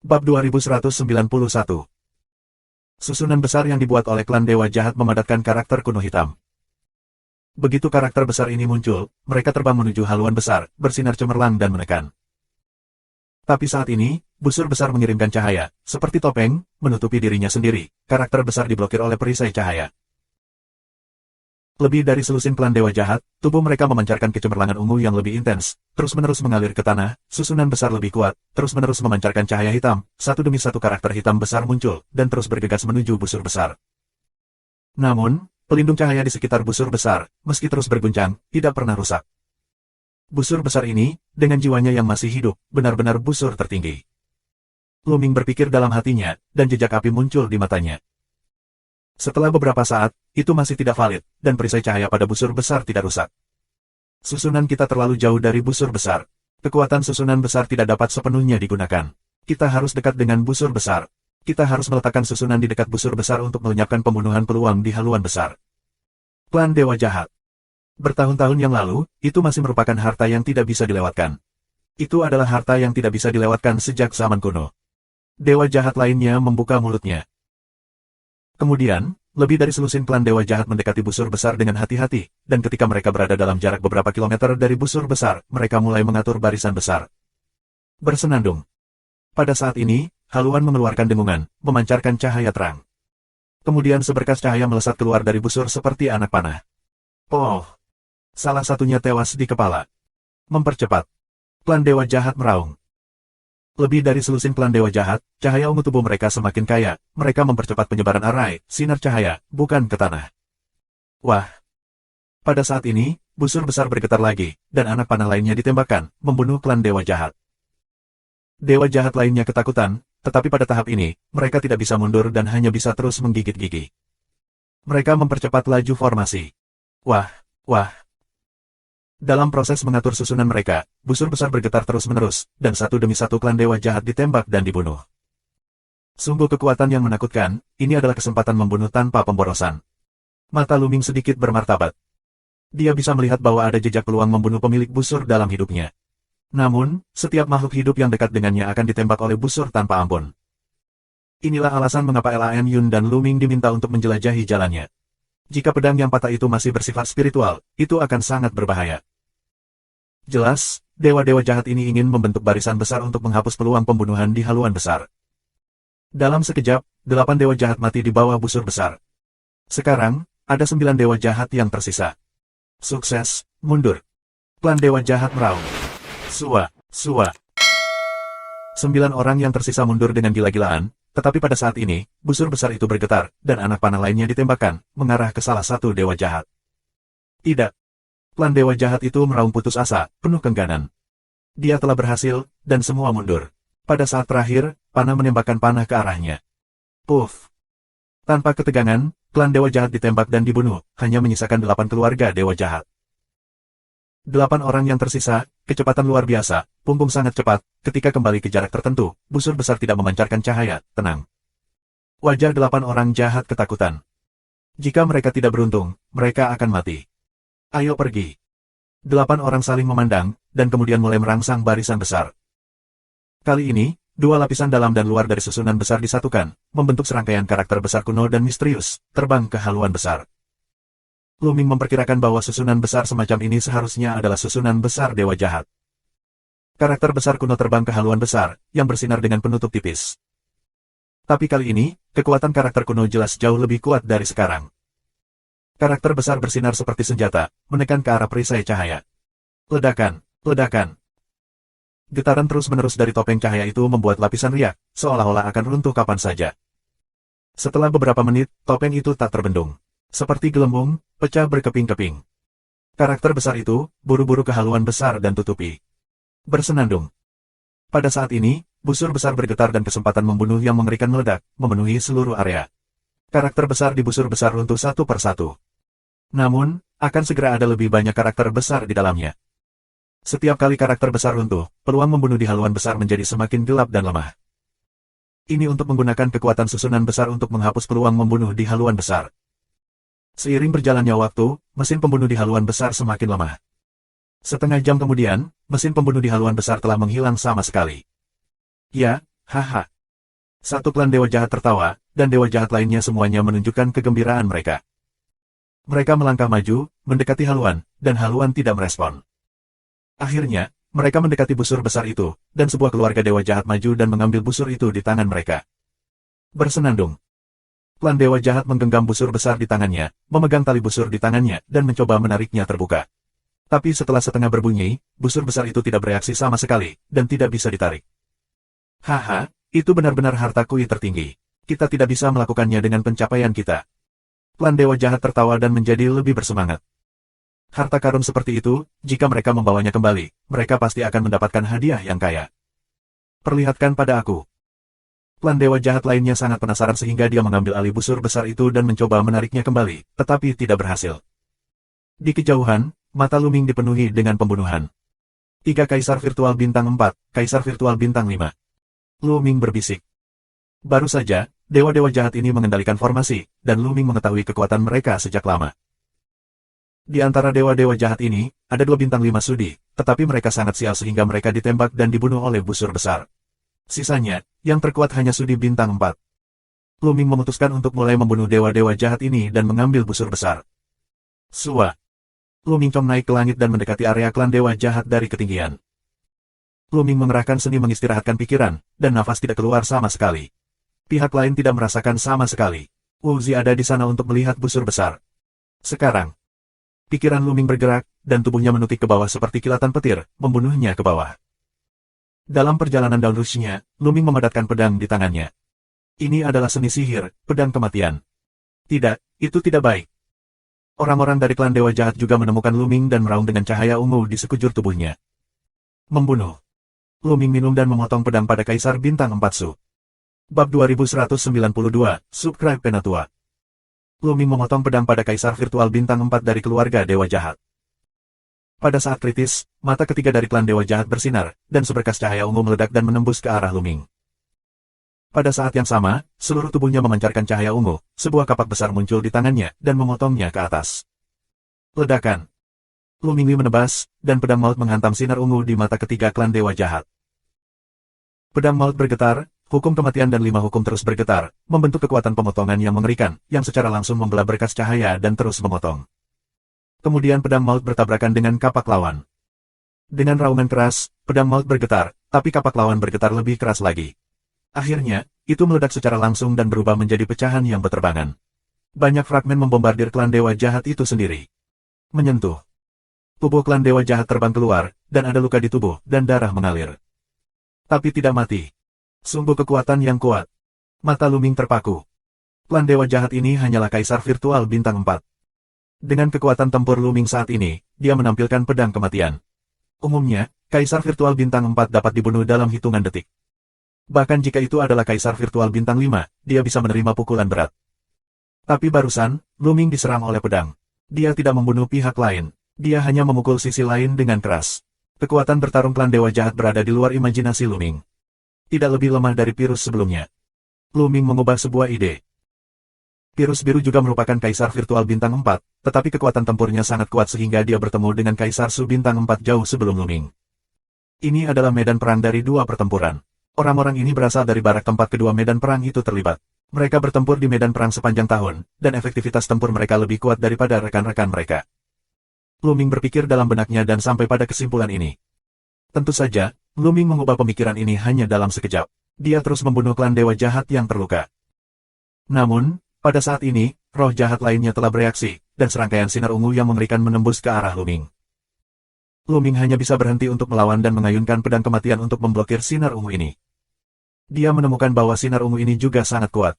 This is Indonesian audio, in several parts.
Bab 2191. Susunan besar yang dibuat oleh klan Dewa Jahat memadatkan karakter kuno hitam. Begitu karakter besar ini muncul, mereka terbang menuju haluan besar, bersinar cemerlang dan menekan. Tapi saat ini, busur besar mengirimkan cahaya, seperti topeng, menutupi dirinya sendiri. Karakter besar diblokir oleh perisai cahaya. Lebih dari selusin klan Dewa Jahat, tubuh mereka memancarkan kecemerlangan ungu yang lebih intens, terus-menerus mengalir ke tanah, susunan besar lebih kuat, terus-menerus memancarkan cahaya hitam, satu demi satu karakter hitam besar muncul, dan terus bergegas menuju busur besar. Namun, pelindung cahaya di sekitar busur besar, meski terus berguncang, tidak pernah rusak. Busur besar ini, dengan jiwanya yang masih hidup, benar-benar busur tertinggi. Luming berpikir dalam hatinya, dan jejak api muncul di matanya. Setelah beberapa saat, itu masih tidak valid, dan perisai cahaya pada busur besar tidak rusak. Susunan kita terlalu jauh dari busur besar. Kekuatan susunan besar tidak dapat sepenuhnya digunakan. Kita harus dekat dengan busur besar. Kita harus meletakkan susunan di dekat busur besar untuk melenyapkan pembunuhan peluang di haluan besar. Klan Dewa Jahat. Bertahun-tahun yang lalu, itu masih merupakan harta yang tidak bisa dilewatkan. Itu adalah harta yang tidak bisa dilewatkan sejak zaman kuno. Dewa Jahat lainnya membuka mulutnya. Kemudian, lebih dari selusin klan Dewa Jahat mendekati busur besar dengan hati-hati, dan ketika mereka berada dalam jarak beberapa kilometer dari busur besar, mereka mulai mengatur barisan besar. Bersenandung. Pada saat ini, haluan mengeluarkan dengungan, memancarkan cahaya terang. Kemudian seberkas cahaya melesat keluar dari busur seperti anak panah. Oh! Salah satunya tewas di kepala. Mempercepat. Klan Dewa Jahat meraung. Lebih dari selusin klan Dewa Jahat, cahaya ungu tubuh mereka semakin kaya, mereka mempercepat penyebaran arai, sinar cahaya, bukan ke tanah. Wah! Pada saat ini, busur besar bergetar lagi, dan anak panah lainnya ditembakkan, membunuh klan Dewa Jahat. Dewa Jahat lainnya ketakutan, tetapi pada tahap ini, mereka tidak bisa mundur dan hanya bisa terus menggigit gigi. Mereka mempercepat laju formasi. Wah! Wah! Dalam proses mengatur susunan mereka, busur besar bergetar terus-menerus, dan satu demi satu klan Dewa Jahat ditembak dan dibunuh. Sungguh kekuatan yang menakutkan, ini adalah kesempatan membunuh tanpa pemborosan. Mata Luming sedikit bermartabat. Dia bisa melihat bahwa ada jejak peluang membunuh pemilik busur dalam hidupnya. Namun, setiap makhluk hidup yang dekat dengannya akan ditembak oleh busur tanpa ampun. Inilah alasan mengapa Lan Yun dan Luming diminta untuk menjelajahi jalannya. Jika pedang yang patah itu masih bersifat spiritual, itu akan sangat berbahaya. Jelas, dewa-dewa jahat ini ingin membentuk barisan besar untuk menghapus peluang pembunuhan di haluan besar. Dalam sekejap, 8 dewa jahat mati di bawah busur besar. Sekarang, ada 9 dewa jahat yang tersisa. Sukses, mundur. Klan Dewa Jahat meraung. Sua, sua. 9 orang yang tersisa mundur dengan gila-gilaan. Tetapi pada saat ini, busur besar itu bergetar, dan anak panah lainnya ditembakkan, mengarah ke salah satu dewa jahat. Tidak. Klan Dewa Jahat itu meraung putus asa, penuh kengganan. Dia telah berhasil, dan semua mundur. Pada saat terakhir, panah menembakkan panah ke arahnya. Puff. Tanpa ketegangan, klan Dewa Jahat ditembak dan dibunuh, hanya menyisakan 8 keluarga Dewa Jahat. 8 orang yang tersisa, kecepatan luar biasa, punggung sangat cepat, ketika kembali ke jarak tertentu, busur besar tidak memancarkan cahaya, tenang. Wajah 8 orang jahat ketakutan. Jika mereka tidak beruntung, mereka akan mati. Ayo pergi. 8 orang saling memandang, dan kemudian mulai merangsang barisan besar. Kali ini, 2 lapisan dalam dan luar dari susunan besar disatukan, membentuk serangkaian karakter besar kuno dan misterius, terbang ke haluan besar. Luming memperkirakan bahwa susunan besar semacam ini seharusnya adalah susunan besar Dewa Jahat. Karakter besar kuno terbang ke haluan besar, yang bersinar dengan penutup tipis. Tapi kali ini, kekuatan karakter kuno jelas jauh lebih kuat dari sekarang. Karakter besar bersinar seperti senjata, menekan ke arah perisai cahaya. Ledakan, ledakan. Getaran terus-menerus dari topeng cahaya itu membuat lapisan riak, seolah-olah akan runtuh kapan saja. Setelah beberapa menit, topeng itu tak terbendung. Seperti gelembung, pecah berkeping-keping. Karakter besar itu, buru-buru ke haluan besar dan tutupi. Bersenandung. Pada saat ini, busur besar bergetar dan kesempatan membunuh yang mengerikan meledak, memenuhi seluruh area. Karakter besar di busur besar runtuh satu persatu. Namun, akan segera ada lebih banyak karakter besar di dalamnya. Setiap kali karakter besar runtuh, peluang membunuh di haluan besar menjadi semakin gelap dan lemah. Ini untuk menggunakan kekuatan susunan besar untuk menghapus peluang membunuh di haluan besar. Seiring berjalannya waktu, mesin pembunuh di haluan besar semakin lemah. Setengah jam kemudian, mesin pembunuh di haluan besar telah menghilang sama sekali. Ya, haha, Satu klan dewa jahat tertawa, dan dewa jahat lainnya semuanya menunjukkan kegembiraan mereka. Mereka melangkah maju, mendekati haluan, dan haluan tidak merespon. Akhirnya, mereka mendekati busur besar itu, dan sebuah keluarga dewa jahat maju dan mengambil busur itu di tangan mereka. Bersenandung. Klan dewa jahat menggenggam busur besar di tangannya, memegang tali busur di tangannya, dan mencoba menariknya terbuka. Tapi setelah setengah berbunyi, busur besar itu tidak bereaksi sama sekali, dan tidak bisa ditarik. Haha, itu benar-benar harta kui tertinggi. Kita tidak bisa melakukannya dengan pencapaian kita. Klan dewa jahat tertawa dan menjadi lebih bersemangat. Harta karun seperti itu, jika mereka membawanya kembali, mereka pasti akan mendapatkan hadiah yang kaya. Perlihatkan pada aku. Klan dewa jahat lainnya sangat penasaran sehingga dia mengambil alih busur besar itu dan mencoba menariknya kembali, tetapi tidak berhasil. Di kejauhan, mata Luming dipenuhi dengan pembunuhan. 3 Kaisar Virtual Bintang 4, Kaisar Virtual Bintang 5. Luming berbisik. Baru saja, dewa-dewa jahat ini mengendalikan formasi, dan Luming mengetahui kekuatan mereka sejak lama. Di antara dewa-dewa jahat ini, ada 2 bintang 5 sudi, tetapi mereka sangat sial sehingga mereka ditembak dan dibunuh oleh busur besar. Sisanya, yang terkuat hanya sudi bintang 4. Luming memutuskan untuk mulai membunuh dewa-dewa jahat ini dan mengambil busur besar. Sua. Luming Chong naik ke langit dan mendekati area klan dewa jahat dari ketinggian. Luming mengerahkan seni mengistirahatkan pikiran, dan nafas tidak keluar sama sekali. Pihak lain tidak merasakan sama sekali. Wuzi ada di sana untuk melihat busur besar. Sekarang, pikiran Luming bergerak, dan tubuhnya menukik ke bawah seperti kilatan petir, membunuhnya ke bawah. Dalam perjalanan daun rushnya, Luming memadatkan pedang di tangannya. Ini adalah seni sihir, pedang kematian. Tidak, itu tidak baik. Orang-orang dari klan dewa jahat juga menemukan Luming dan meraung dengan cahaya ungu di sekujur tubuhnya. Membunuh. Luming minum dan memotong pedang pada Kaisar Bintang 4 Su. Bab 2192, Subscribe Penatua. Luming memotong pedang pada Kaisar Virtual Bintang 4 dari keluarga Dewa Jahat. Pada saat kritis, mata ketiga dari klan Dewa Jahat bersinar, dan seberkas cahaya ungu meledak dan menembus ke arah Luming. Pada saat yang sama, seluruh tubuhnya memancarkan cahaya ungu, sebuah kapak besar muncul di tangannya, dan memotongnya ke atas. Ledakan. Luming menebas, dan pedang maut menghantam sinar ungu di mata ketiga klan Dewa Jahat. Pedang maut bergetar, hukum kematian dan 5 hukum terus bergetar, membentuk kekuatan pemotongan yang mengerikan, yang secara langsung membelah berkas cahaya dan terus memotong. Kemudian pedang maut bertabrakan dengan kapak lawan. Dengan raungan keras, pedang maut bergetar, tapi kapak lawan bergetar lebih keras lagi. Akhirnya, itu meledak secara langsung dan berubah menjadi pecahan yang berterbangan. Banyak fragmen membombardir klan Dewa Jahat itu sendiri. Menyentuh. Tubuh klan Dewa Jahat terbang keluar, dan ada luka di tubuh, dan darah mengalir. Tapi tidak mati. Sungguh kekuatan yang kuat. Mata Luming terpaku. Klan Dewa Jahat ini hanyalah Kaisar Virtual Bintang 4. Dengan kekuatan tempur Luming saat ini, dia menampilkan pedang kematian. Umumnya, Kaisar Virtual Bintang 4 dapat dibunuh dalam hitungan detik. Bahkan jika itu adalah Kaisar Virtual Bintang 5, dia bisa menerima pukulan berat. Tapi barusan, Luming diserang oleh pedang. Dia tidak membunuh pihak lain. Dia hanya memukul sisi lain dengan keras. Kekuatan bertarung klan Dewa Jahat berada di luar imajinasi Luming. Tidak lebih lemah dari Pirus sebelumnya. Luming mengubah sebuah ide. Pirus biru juga merupakan Kaisar Virtual Bintang 4, tetapi kekuatan tempurnya sangat kuat sehingga dia bertemu dengan Kaisar Su Bintang 4 jauh sebelum Luming. Ini adalah medan perang dari 2 pertempuran. Orang-orang ini berasal dari barak tempat kedua medan perang itu terlibat. Mereka bertempur di medan perang sepanjang tahun, dan efektivitas tempur mereka lebih kuat daripada rekan-rekan mereka. Luming berpikir dalam benaknya dan sampai pada kesimpulan ini. Tentu saja, Luming mengubah pemikiran ini hanya dalam sekejap. Dia terus membunuh klan Dewa Jahat yang terluka. Namun, pada saat ini, roh jahat lainnya telah bereaksi, dan serangkaian sinar ungu yang mengerikan menembus ke arah Luming. Luming hanya bisa berhenti untuk melawan dan mengayunkan pedang kematian untuk memblokir sinar ungu ini. Dia menemukan bahwa sinar ungu ini juga sangat kuat.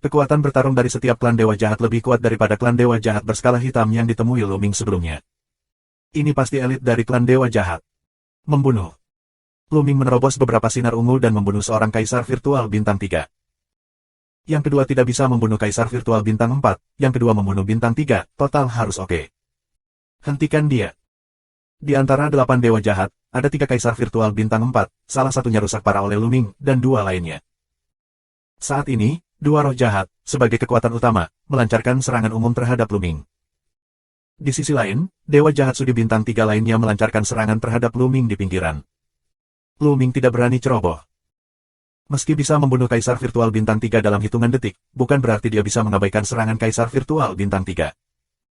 Kekuatan bertarung dari setiap klan Dewa Jahat lebih kuat daripada klan Dewa Jahat berskala hitam yang ditemui Luming sebelumnya. Ini pasti elit dari klan Dewa Jahat. Membunuh. Luming menerobos beberapa sinar ungu dan membunuh seorang Kaisar Virtual Bintang 3. Yang kedua tidak bisa membunuh Kaisar Virtual Bintang 4, yang kedua membunuh Bintang 3, total harus oke. Hentikan dia. Di antara 8 Dewa Jahat, ada 3 Kaisar Virtual Bintang 4, salah satunya rusak parah oleh Luming, dan 2 lainnya. Saat ini, 2 roh jahat, sebagai kekuatan utama, melancarkan serangan umum terhadap Luming. Di sisi lain, Dewa Jahat Sudi Bintang 3 lainnya melancarkan serangan terhadap Luming di pinggiran. Luming tidak berani ceroboh. Meski bisa membunuh Kaisar Virtual Bintang 3 dalam hitungan detik, bukan berarti dia bisa mengabaikan serangan Kaisar Virtual Bintang 3.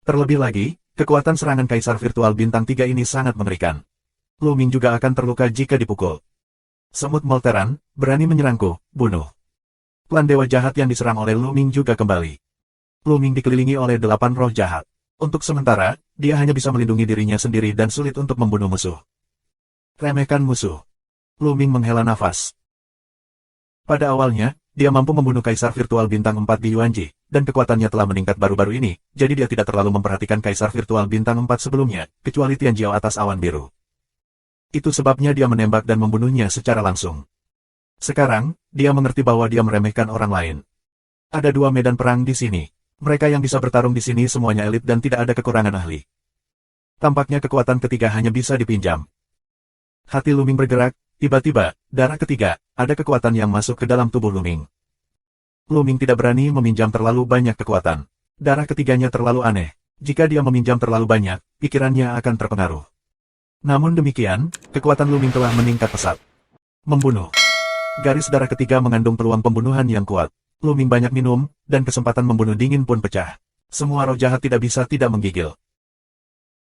Terlebih lagi, kekuatan serangan Kaisar Virtual Bintang 3 ini sangat mengerikan. Lu Ming juga akan terluka jika dipukul. Semut Molteran, berani menyerangku, bunuh. Klan Dewa Jahat yang diserang oleh Lu Ming juga kembali. Lu Ming dikelilingi oleh 8 roh jahat. Untuk sementara, dia hanya bisa melindungi dirinya sendiri dan sulit untuk membunuh musuh. Remehkan musuh. Lu Ming menghela nafas. Pada awalnya, dia mampu membunuh Kaisar Virtual Bintang 4 di Yuanji, dan kekuatannya telah meningkat baru-baru ini, jadi dia tidak terlalu memperhatikan Kaisar Virtual Bintang 4 sebelumnya, kecuali Tianjiao atas awan biru. Itu sebabnya dia menembak dan membunuhnya secara langsung. Sekarang, dia mengerti bahwa dia meremehkan orang lain. Ada 2 medan perang di sini. Mereka yang bisa bertarung di sini semuanya elit dan tidak ada kekurangan ahli. Tampaknya kekuatan ketiga hanya bisa dipinjam. Hati Lu Ming bergerak, tiba-tiba, darah ketiga, ada kekuatan yang masuk ke dalam tubuh Lu Ming. Lu Ming tidak berani meminjam terlalu banyak kekuatan. Darah ketiganya terlalu aneh. Jika dia meminjam terlalu banyak, pikirannya akan terpengaruh. Namun demikian, kekuatan Lu Ming telah meningkat pesat. Membunuh. Garis darah ketiga mengandung peluang pembunuhan yang kuat. Lu Ming banyak minum, dan kesempatan membunuh dingin pun pecah. Semua roh jahat tidak bisa tidak menggigil.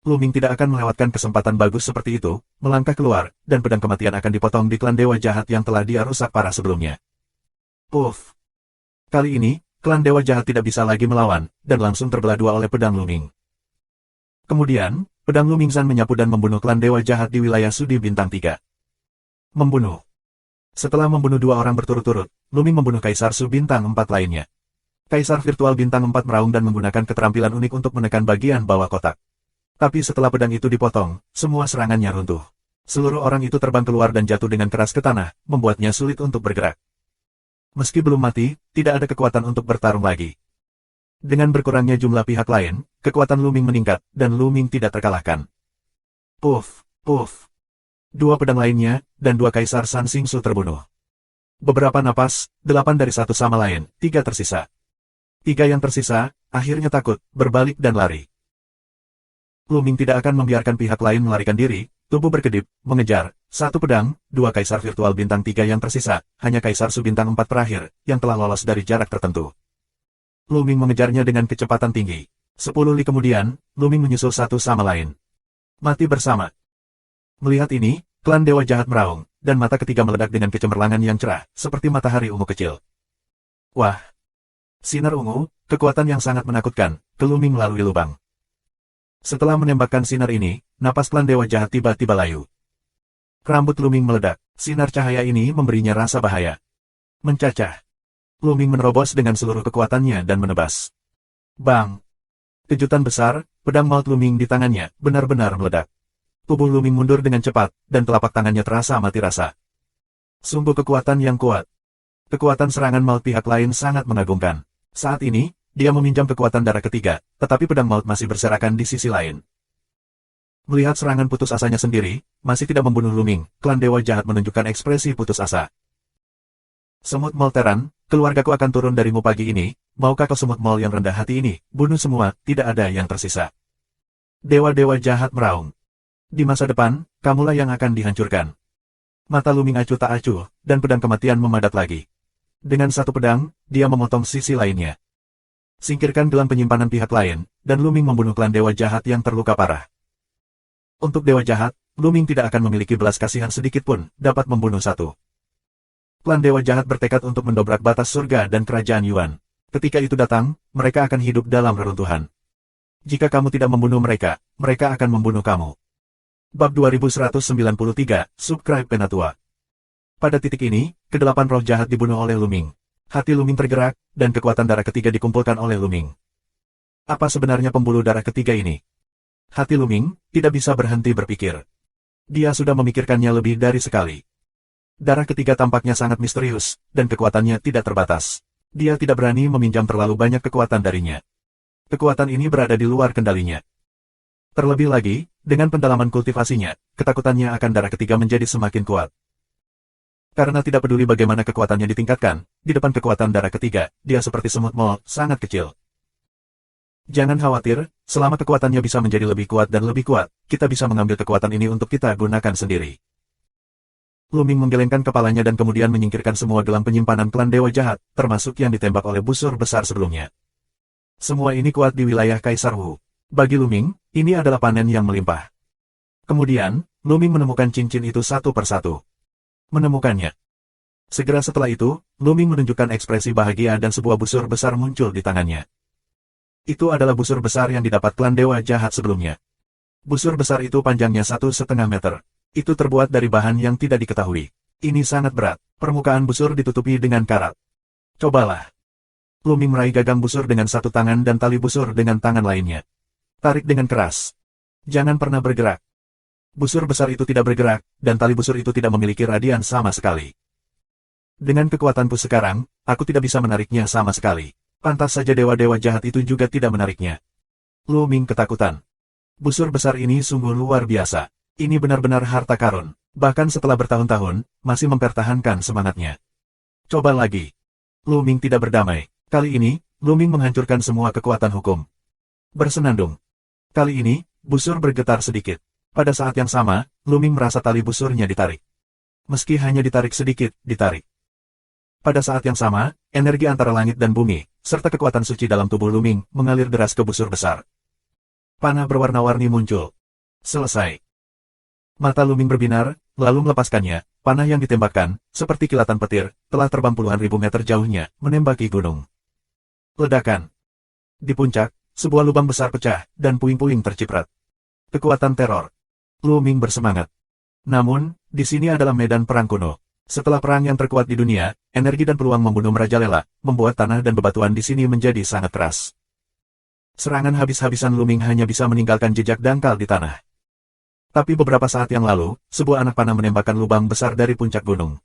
Lu Ming tidak akan melewatkan kesempatan bagus seperti itu, melangkah keluar, dan pedang kematian akan dipotong di klan Dewa Jahat yang telah dia rusak parah sebelumnya. Puff. Kali ini, klan Dewa Jahat tidak bisa lagi melawan, dan langsung terbelah dua oleh pedang Lu Ming. Kemudian, pedang Lu Ming Zhan menyapu dan membunuh klan Dewa Jahat di wilayah Sudi Bintang 3. Membunuh. Setelah membunuh 2 orang berturut-turut, Lu Ming membunuh Kaisar Su Bintang 4 lainnya. Kaisar Virtual Bintang 4 meraung dan menggunakan keterampilan unik untuk menekan bagian bawah kotak. Tapi setelah pedang itu dipotong, semua serangannya runtuh. Seluruh orang itu terbang keluar dan jatuh dengan keras ke tanah, membuatnya sulit untuk bergerak. Meski belum mati, tidak ada kekuatan untuk bertarung lagi. Dengan berkurangnya jumlah pihak lain, kekuatan Lu Ming meningkat, dan Lu Ming tidak terkalahkan. Puff, puff. 2 pedang lainnya, dan 2 Kaisar San Xingsu terbunuh. Beberapa napas, 8 dari satu sama lain, 3 tersisa. 3 yang tersisa, akhirnya takut, berbalik dan lari. Lu Ming tidak akan membiarkan pihak lain melarikan diri, tubuh berkedip, mengejar, 1 pedang, 2 Kaisar Virtual Bintang 3 yang tersisa, hanya Kaisar Su Bintang 4 terakhir, yang telah lolos dari jarak tertentu. Lu Ming mengejarnya dengan kecepatan tinggi. 10 li kemudian, Lu Ming menyusul satu sama lain. Mati bersama. Melihat ini, klan Dewa Jahat meraung, dan mata ketiga meledak dengan kecemerlangan yang cerah, seperti matahari ungu kecil. Wah! Sinar ungu, kekuatan yang sangat menakutkan, ke Lu Ming melalui lubang. Setelah menembakkan sinar ini, napas klan Dewa Jahat tiba-tiba layu. Rambut Lu Ming meledak, sinar cahaya ini memberinya rasa bahaya. Mencacah. Lu Ming menerobos dengan seluruh kekuatannya dan menebas. Bang! Kejutan besar, pedang maut Lu Ming di tangannya, benar-benar meledak. Tubuh Lu Ming mundur dengan cepat, dan telapak tangannya terasa mati rasa. Sungguh kekuatan yang kuat. Kekuatan serangan maut pihak lain sangat mengagumkan. Saat ini, dia meminjam kekuatan darah ketiga, tetapi pedang maut masih berserakan di sisi lain. Melihat serangan putus asanya sendiri, masih tidak membunuh Lu Ming, klan Dewa Jahat menunjukkan ekspresi putus asa. Semut Molteran, keluargaku akan turun darimu pagi ini, maukah kau semut mol yang rendah hati ini, bunuh semua, tidak ada yang tersisa. Dewa-dewa jahat meraung. Di masa depan, kamulah yang akan dihancurkan. Mata Lu Ming acuh tak acuh, dan pedang kematian memadat lagi. Dengan satu pedang, dia memotong sisi lainnya. Singkirkan gelang penyimpanan pihak lain, dan Lu Ming membunuh klan Dewa Jahat yang terluka parah. Untuk Dewa Jahat, Lu Ming tidak akan memiliki belas kasihan sedikit pun, dapat membunuh satu. Klan Dewa Jahat bertekad untuk mendobrak batas surga dan kerajaan Yuan. Ketika itu datang, mereka akan hidup dalam reruntuhan. Jika kamu tidak membunuh mereka, mereka akan membunuh kamu. Bab 2193, Subscribe Penatua. Pada titik ini, ke-8 roh jahat dibunuh oleh Lu Ming. Hati Lu Ming tergerak, dan kekuatan darah ketiga dikumpulkan oleh Lu Ming. Apa sebenarnya pembuluh darah ketiga ini? Hati Lu Ming tidak bisa berhenti berpikir. Dia sudah memikirkannya lebih dari sekali. Darah ketiga tampaknya sangat misterius, dan kekuatannya tidak terbatas. Dia tidak berani meminjam terlalu banyak kekuatan darinya. Kekuatan ini berada di luar kendalinya. Terlebih lagi, dengan pendalaman kultivasinya, ketakutannya akan darah ketiga menjadi semakin kuat. Karena tidak peduli bagaimana kekuatannya ditingkatkan, di depan kekuatan darah ketiga, dia seperti semut mol, sangat kecil. Jangan khawatir, selama kekuatannya bisa menjadi lebih kuat dan lebih kuat, kita bisa mengambil kekuatan ini untuk kita gunakan sendiri. Luming menggelengkan kepalanya dan kemudian menyingkirkan semua gelang penyimpanan klan Dewa Jahat, termasuk yang ditembak oleh busur besar sebelumnya. Semua ini kuat di wilayah Kaisar Wu. Bagi Luming, ini adalah panen yang melimpah. Kemudian, Luming menemukan cincin itu satu persatu. Menemukannya. Segera setelah itu, Luming menunjukkan ekspresi bahagia dan sebuah busur besar muncul di tangannya. Itu adalah busur besar yang didapat klan Dewa Jahat sebelumnya. Busur besar itu panjangnya 1,5 meter. Itu terbuat dari bahan yang tidak diketahui. Ini sangat berat. Permukaan busur ditutupi dengan karat. Cobalah. Luming meraih gagang busur dengan satu tangan dan tali busur dengan tangan lainnya. Tarik dengan keras. Jangan pernah bergerak. Busur besar itu tidak bergerak, dan tali busur itu tidak memiliki radian sama sekali. Dengan kekuatanku sekarang, aku tidak bisa menariknya sama sekali. Pantas saja dewa-dewa jahat itu juga tidak menariknya. Luming ketakutan. Busur besar ini sungguh luar biasa. Ini benar-benar harta karun. Bahkan setelah bertahun-tahun, masih mempertahankan semangatnya. Coba lagi. Luming tidak berdamai. Kali ini, Luming menghancurkan semua kekuatan hukum. Bersenandung. Kali ini, busur bergetar sedikit. Pada saat yang sama, Luming merasa tali busurnya ditarik. Meski hanya ditarik sedikit, ditarik. Pada saat yang sama, energi antara langit dan bumi, serta kekuatan suci dalam tubuh Luming, mengalir deras ke busur besar. Panah berwarna-warni muncul. Selesai. Mata Luming berbinar, lalu melepaskannya. Panah yang ditembakkan, seperti kilatan petir, telah terbang puluhan ribu meter jauhnya, menembaki gunung. Ledakan. Di puncak, sebuah lubang besar pecah, dan puing-puing terciprat. Kekuatan teror. Luming bersemangat. Namun, di sini adalah medan perang kuno. Setelah perang yang terkuat di dunia, energi dan peluang membunuh merajalela, membuat tanah dan bebatuan di sini menjadi sangat keras. Serangan habis-habisan Luming hanya bisa meninggalkan jejak dangkal di tanah. Tapi beberapa saat yang lalu, sebuah anak panah menembakkan lubang besar dari puncak gunung.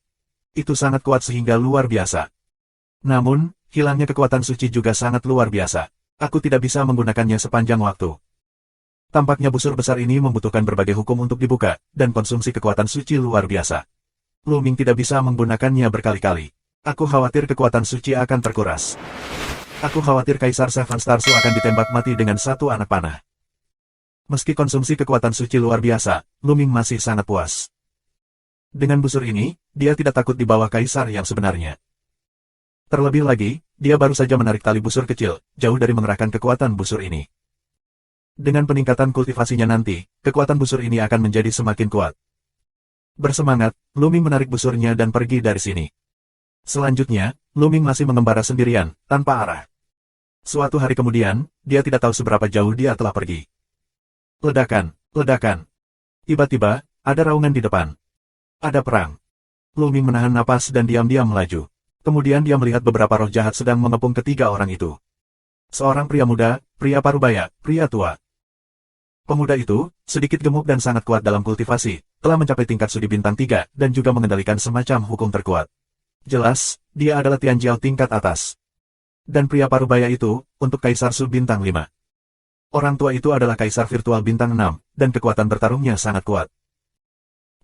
Itu sangat kuat sehingga luar biasa. Namun, hilangnya kekuatan suci juga sangat luar biasa. Aku tidak bisa menggunakannya sepanjang waktu. Tampaknya busur besar ini membutuhkan berbagai hukum untuk dibuka, dan konsumsi kekuatan suci luar biasa. Luming tidak bisa menggunakannya berkali-kali. Aku khawatir kekuatan suci akan terkuras. Aku khawatir Kaisar Seven Stars akan ditembak mati dengan satu anak panah. Meski konsumsi kekuatan suci luar biasa, Luming masih sangat puas. Dengan busur ini, dia tidak takut di bawah Kaisar yang sebenarnya. Terlebih lagi, dia baru saja menarik tali busur kecil, jauh dari mengerahkan kekuatan busur ini. Dengan peningkatan kultivasinya nanti, kekuatan busur ini akan menjadi semakin kuat. Bersemangat, Luming menarik busurnya dan pergi dari sini. Selanjutnya, Luming masih mengembara sendirian, tanpa arah. Suatu hari kemudian, dia tidak tahu seberapa jauh dia telah pergi. Ledakan, ledakan. Tiba-tiba, ada raungan di depan. Ada perang. Luming menahan napas dan diam-diam melaju. Kemudian dia melihat beberapa roh jahat sedang mengepung ketiga orang itu. Seorang pria muda, pria parubaya, pria tua. Pemuda itu, sedikit gemuk dan sangat kuat dalam kultivasi, telah mencapai tingkat studi bintang 3 dan juga mengendalikan semacam hukum terkuat. Jelas, dia adalah Tianjiao tingkat atas. Dan pria parubaya itu, untuk Kaisar Su bintang 5. Orang tua itu adalah Kaisar Virtual bintang 6, dan kekuatan bertarungnya sangat kuat.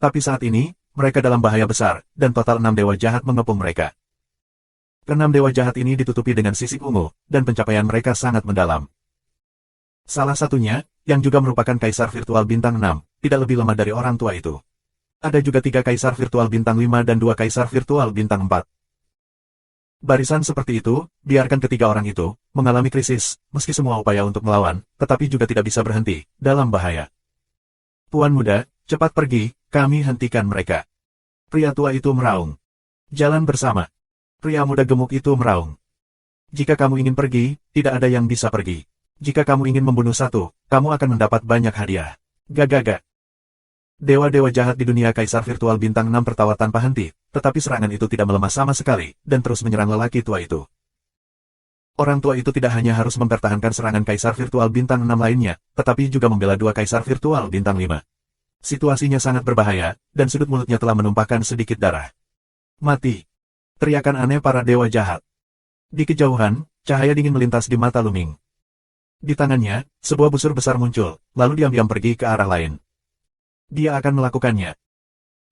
Tapi saat ini, mereka dalam bahaya besar, dan total 6 dewa jahat mengepung mereka. Keenam dewa jahat ini ditutupi dengan sisik ungu, dan pencapaian mereka sangat mendalam. Salah satunya, yang juga merupakan Kaisar Virtual bintang 6, tidak lebih lemah dari orang tua itu. Ada juga 3 Kaisar Virtual bintang 5 dan 2 Kaisar Virtual bintang 4. Barisan seperti itu, biarkan ketiga orang itu, mengalami krisis, meski semua upaya untuk melawan, tetapi juga tidak bisa berhenti, dalam bahaya. Tuan muda, cepat pergi, kami hentikan mereka. Pria tua itu meraung. Jalan bersama. Pria muda gemuk itu meraung. Jika kamu ingin pergi, tidak ada yang bisa pergi. Jika kamu ingin membunuh satu, kamu akan mendapat banyak hadiah. Gagaga. Dewa-dewa jahat di dunia Kaisar Virtual bintang 6 tertawa tanpa henti, tetapi serangan itu tidak melemah sama sekali, dan terus menyerang lelaki tua itu. Orang tua itu tidak hanya harus mempertahankan serangan Kaisar Virtual bintang 6 lainnya, tetapi juga membela 2 Kaisar Virtual bintang 5. Situasinya sangat berbahaya, dan sudut mulutnya telah menumpahkan sedikit darah. Mati. Teriakan aneh para dewa jahat. Di kejauhan, cahaya dingin melintas di mata Luming. Di tangannya, sebuah busur besar muncul, lalu diam-diam pergi ke arah lain. Dia akan melakukannya.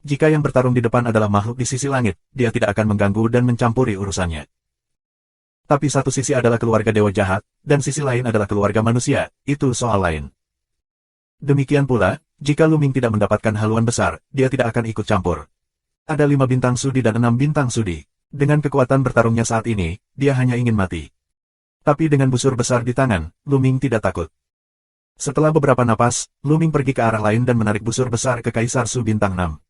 Jika yang bertarung di depan adalah makhluk di sisi langit, dia tidak akan mengganggu dan mencampuri urusannya. Tapi satu sisi adalah keluarga dewa jahat, dan sisi lain adalah keluarga manusia, itu soal lain. Demikian pula, jika Luming tidak mendapatkan haluan besar, dia tidak akan ikut campur. Ada 5 bintang sudi dan 6 bintang sudi. Dengan kekuatan bertarungnya saat ini, dia hanya ingin mati. Tapi dengan busur besar di tangan, Luming tidak takut. Setelah beberapa napas, Luming pergi ke arah lain dan menarik busur besar ke Kaisar Su bintang 6.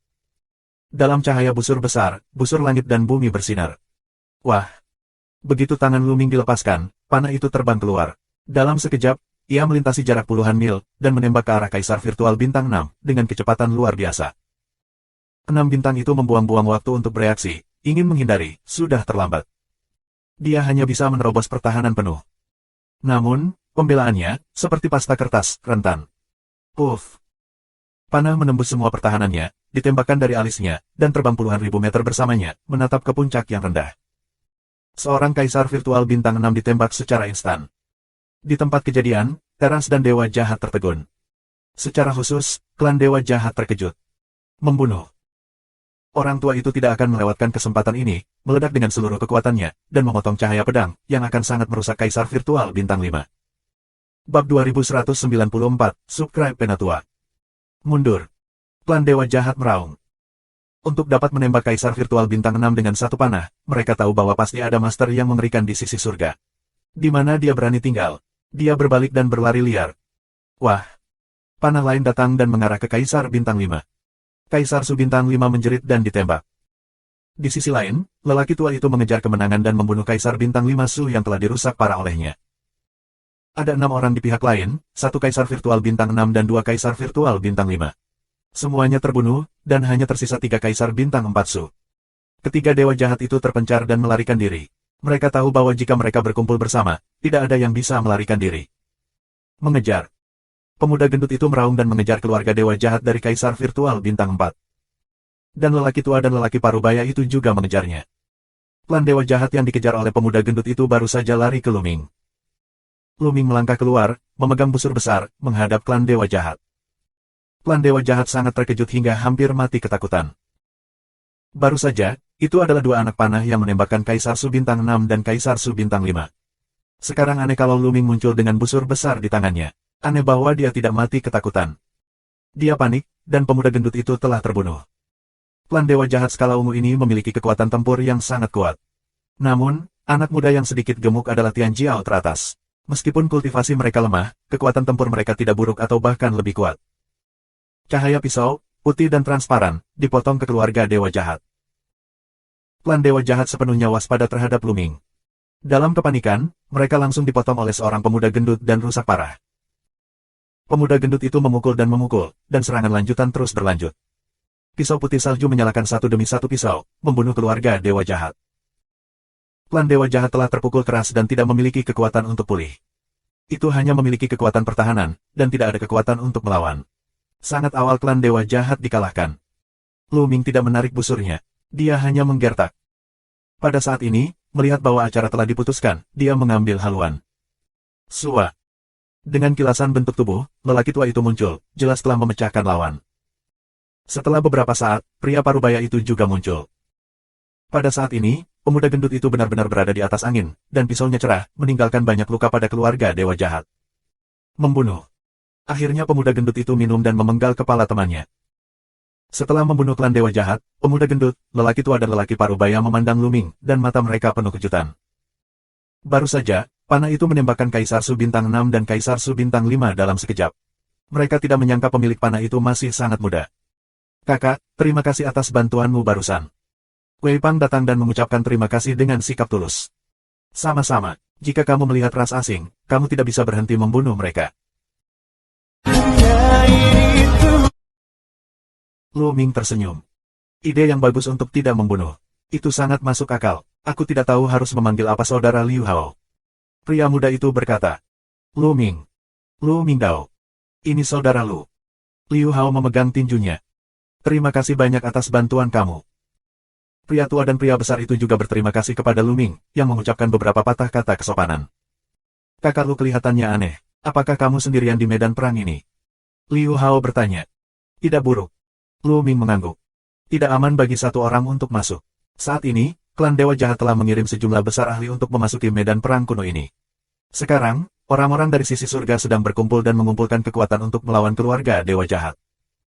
Dalam cahaya busur besar, busur langit dan bumi bersinar. Wah! Begitu tangan Luming dilepaskan, panah itu terbang keluar. Dalam sekejap, ia melintasi jarak puluhan mil, dan menembak ke arah Kaisar Virtual bintang 6, dengan kecepatan luar biasa. 6 bintang itu membuang-buang waktu untuk bereaksi, ingin menghindari, sudah terlambat. Dia hanya bisa menerobos pertahanan penuh. Namun, pembelaannya, seperti pasta kertas, rentan. Puff! Panah menembus semua pertahanannya, ditembakkan dari alisnya, dan terbang puluhan ribu meter bersamanya, menatap ke puncak yang rendah. Seorang Kaisar Virtual bintang 6 ditembak secara instan. Di tempat kejadian, Teras dan Dewa Jahat tertegun. Secara khusus, klan Dewa Jahat terkejut. Membunuh. Orang tua itu tidak akan melewatkan kesempatan ini, meledak dengan seluruh kekuatannya, dan memotong cahaya pedang, yang akan sangat merusak Kaisar Virtual bintang 5. Bab 2194, Subscribe Penatua. Mundur. Klan Dewa Jahat meraung. Untuk dapat menembak Kaisar Virtual bintang 6 dengan satu panah, mereka tahu bahwa pasti ada master yang mengerikan di sisi surga. Di mana dia berani tinggal. Dia berbalik dan berlari liar. Wah! Panah lain datang dan mengarah ke Kaisar bintang 5. Kaisar Su bintang 5 menjerit dan ditembak. Di sisi lain, lelaki tua itu mengejar kemenangan dan membunuh Kaisar bintang 5 Su yang telah dirusak parah olehnya. Ada 6 orang di pihak lain, 1 Kaisar Virtual bintang 6 dan 2 Kaisar Virtual bintang 5. Semuanya terbunuh, dan hanya tersisa 3 Kaisar bintang 4 Su. Ketiga dewa jahat itu terpencar dan melarikan diri. Mereka tahu bahwa jika mereka berkumpul bersama, tidak ada yang bisa melarikan diri. Mengejar. Pemuda gendut itu meraung dan mengejar keluarga dewa jahat dari Kaisar Virtual bintang 4. Dan lelaki tua dan lelaki parubaya itu juga mengejarnya. Klan dewa jahat yang dikejar oleh pemuda gendut itu baru saja lari ke Luming. Luming melangkah keluar, memegang busur besar, menghadap klan dewa jahat. Klan dewa jahat sangat terkejut hingga hampir mati ketakutan. Baru saja, itu adalah 2 anak panah yang menembakkan Kaisar Su bintang 6 dan Kaisar Su bintang 5. Sekarang aneh kalau Luming muncul dengan busur besar di tangannya. Aneh bahwa dia tidak mati ketakutan. Dia panik, dan pemuda gendut itu telah terbunuh. Klan dewa jahat skala ungu ini memiliki kekuatan tempur yang sangat kuat. Namun, anak muda yang sedikit gemuk adalah Tian Jiao teratas. Meskipun kultivasi mereka lemah, kekuatan tempur mereka tidak buruk atau bahkan lebih kuat. Cahaya pisau, putih dan transparan, dipotong ke keluarga dewa jahat. Klan dewa jahat sepenuhnya waspada terhadap Luming. Dalam kepanikan, mereka langsung dipotong oleh seorang pemuda gendut dan rusak parah. Pemuda gendut itu memukul, dan serangan lanjutan terus berlanjut. Pisau putih salju menyalakan satu demi satu pisau, membunuh keluarga dewa jahat. Klan dewa jahat telah terpukul keras dan tidak memiliki kekuatan untuk pulih. Itu hanya memiliki kekuatan pertahanan, dan tidak ada kekuatan untuk melawan. Sangat awal klan dewa jahat dikalahkan. Luming tidak menarik busurnya. Dia hanya menggertak. Pada saat ini, melihat bahwa acara telah diputuskan, dia mengambil haluan. Sua. Dengan kilasan bentuk tubuh, lelaki tua itu muncul, jelas telah memecahkan lawan. Setelah beberapa saat, pria parubaya itu juga muncul. Pada saat ini, pemuda gendut itu benar-benar berada di atas angin, dan pisaunya cerah, meninggalkan banyak luka pada keluarga dewa jahat. Membunuh. Akhirnya pemuda gendut itu minum dan memenggal kepala temannya. Setelah membunuh klan dewa jahat, pemuda gendut, lelaki tua dan lelaki parubaya memandang Luming, dan mata mereka penuh kejutan. Baru saja, panah itu menembakkan Kaisar Su bintang 6 dan Kaisar Su bintang 5 dalam sekejap. Mereka tidak menyangka pemilik panah itu masih sangat muda. Kakak, terima kasih atas bantuanmu barusan. Wei Pang datang dan mengucapkan terima kasih dengan sikap tulus. Sama-sama, jika kamu melihat ras asing, kamu tidak bisa berhenti membunuh mereka. Luming tersenyum. Ide yang bagus untuk tidak membunuh. Itu sangat masuk akal. Aku tidak tahu harus memanggil apa saudara Liu Hao. Pria muda itu berkata. Luming. Lu Mingdao. Ini saudara Lu. Liu Hao memegang tinjunya. Terima kasih banyak atas bantuan kamu. Pria tua dan pria besar itu juga berterima kasih kepada Luming, yang mengucapkan beberapa patah kata kesopanan. Kakak Lu kelihatannya aneh. Apakah kamu sendirian di medan perang ini? Liu Hao bertanya. Tidak buruk. Luming mengangguk. Tidak aman bagi satu orang untuk masuk. Saat ini, klan Dewa Jahat telah mengirim sejumlah besar ahli untuk memasuki medan perang kuno ini. Sekarang, orang-orang dari sisi surga sedang berkumpul dan mengumpulkan kekuatan untuk melawan keluarga Dewa Jahat.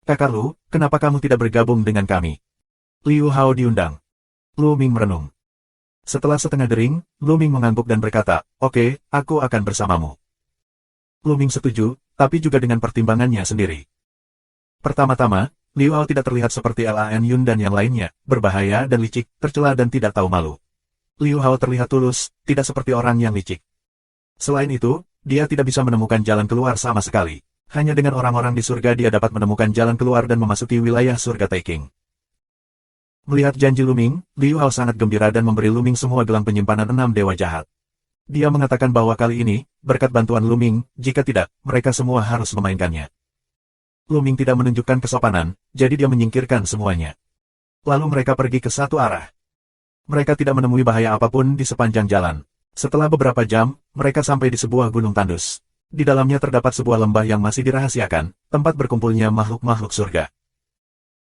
Kakak Lu, kenapa kamu tidak bergabung dengan kami? Liu Hao diundang. Lu Ming merenung. Setelah setengah dering, Lu Ming mengangguk dan berkata, "Oke, aku akan bersamamu." Lu Ming setuju, tapi juga dengan pertimbangannya sendiri. Pertama-tama, Liu Hao tidak terlihat seperti Lan Yun dan yang lainnya, berbahaya dan licik, tercela dan tidak tahu malu. Liu Hao terlihat tulus, tidak seperti orang yang licik. Selain itu, dia tidak bisa menemukan jalan keluar sama sekali. Hanya dengan orang-orang di surga dia dapat menemukan jalan keluar dan memasuki wilayah surga Taking. Melihat janji Lu Ming, Liu Hao sangat gembira dan memberi Lu Ming semua gelang penyimpanan 6 dewa jahat. Dia mengatakan bahwa kali ini, berkat bantuan Lu Ming, jika tidak, mereka semua harus memainkannya. Lu Ming tidak menunjukkan kesopanan, jadi dia menyingkirkan semuanya. Lalu mereka pergi ke satu arah. Mereka tidak menemui bahaya apapun di sepanjang jalan. Setelah beberapa jam, mereka sampai di sebuah gunung tandus. Di dalamnya terdapat sebuah lembah yang masih dirahasiakan, tempat berkumpulnya makhluk-makhluk surga.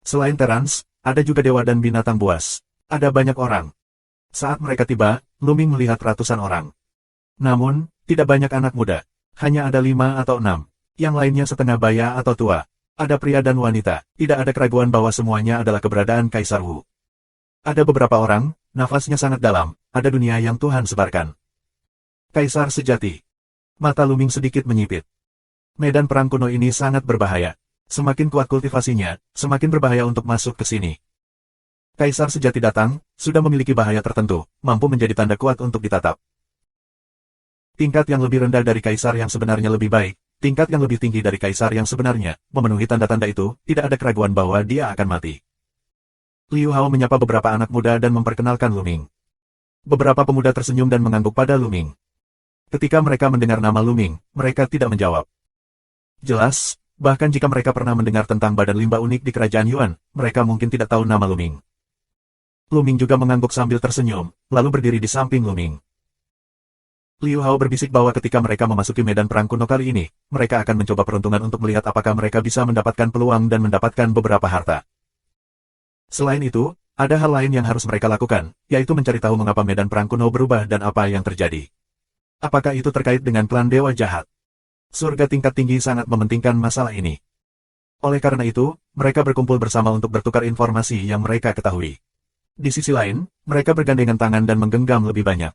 Selain Terans, ada juga dewa dan binatang buas. Ada banyak orang. Saat mereka tiba, Lu Ming melihat ratusan orang. Namun, tidak banyak anak muda. Hanya ada 5 atau 6. Yang lainnya setengah baya atau tua. Ada pria dan wanita. Tidak ada keraguan bahwa semuanya adalah keberadaan Kaisar Wu. Ada beberapa orang, nafasnya sangat dalam. Ada dunia yang Tuhan sebarkan. Kaisar sejati. Mata Lu Ming sedikit menyipit. Medan perang kuno ini sangat berbahaya. Semakin kuat kultivasinya, semakin berbahaya untuk masuk ke sini. Kaisar sejati datang, sudah memiliki bahaya tertentu, mampu menjadi tanda kuat untuk ditatap. Tingkat yang lebih rendah dari kaisar yang sebenarnya lebih baik, tingkat yang lebih tinggi dari kaisar yang sebenarnya, memenuhi tanda-tanda itu, tidak ada keraguan bahwa dia akan mati. Liu Hao menyapa beberapa anak muda dan memperkenalkan Lu Ming. Beberapa pemuda tersenyum dan mengangguk pada Lu Ming. Ketika mereka mendengar nama Lu Ming, mereka tidak menjawab. Jelas, bahkan jika mereka pernah mendengar tentang badan limbah unik di kerajaan Yuan, mereka mungkin tidak tahu nama Lu Ming. Lu Ming juga mengangguk sambil tersenyum, lalu berdiri di samping Lu Ming. Liu Hao berbisik bahwa ketika mereka memasuki medan perang kuno kali ini, mereka akan mencoba peruntungan untuk melihat apakah mereka bisa mendapatkan peluang dan mendapatkan beberapa harta. Selain itu, ada hal lain yang harus mereka lakukan, yaitu mencari tahu mengapa medan perang kuno berubah dan apa yang terjadi. Apakah itu terkait dengan klan dewa jahat? Surga tingkat tinggi sangat mementingkan masalah ini. Oleh karena itu, mereka berkumpul bersama untuk bertukar informasi yang mereka ketahui. Di sisi lain, mereka bergandengan tangan dan menggenggam lebih banyak.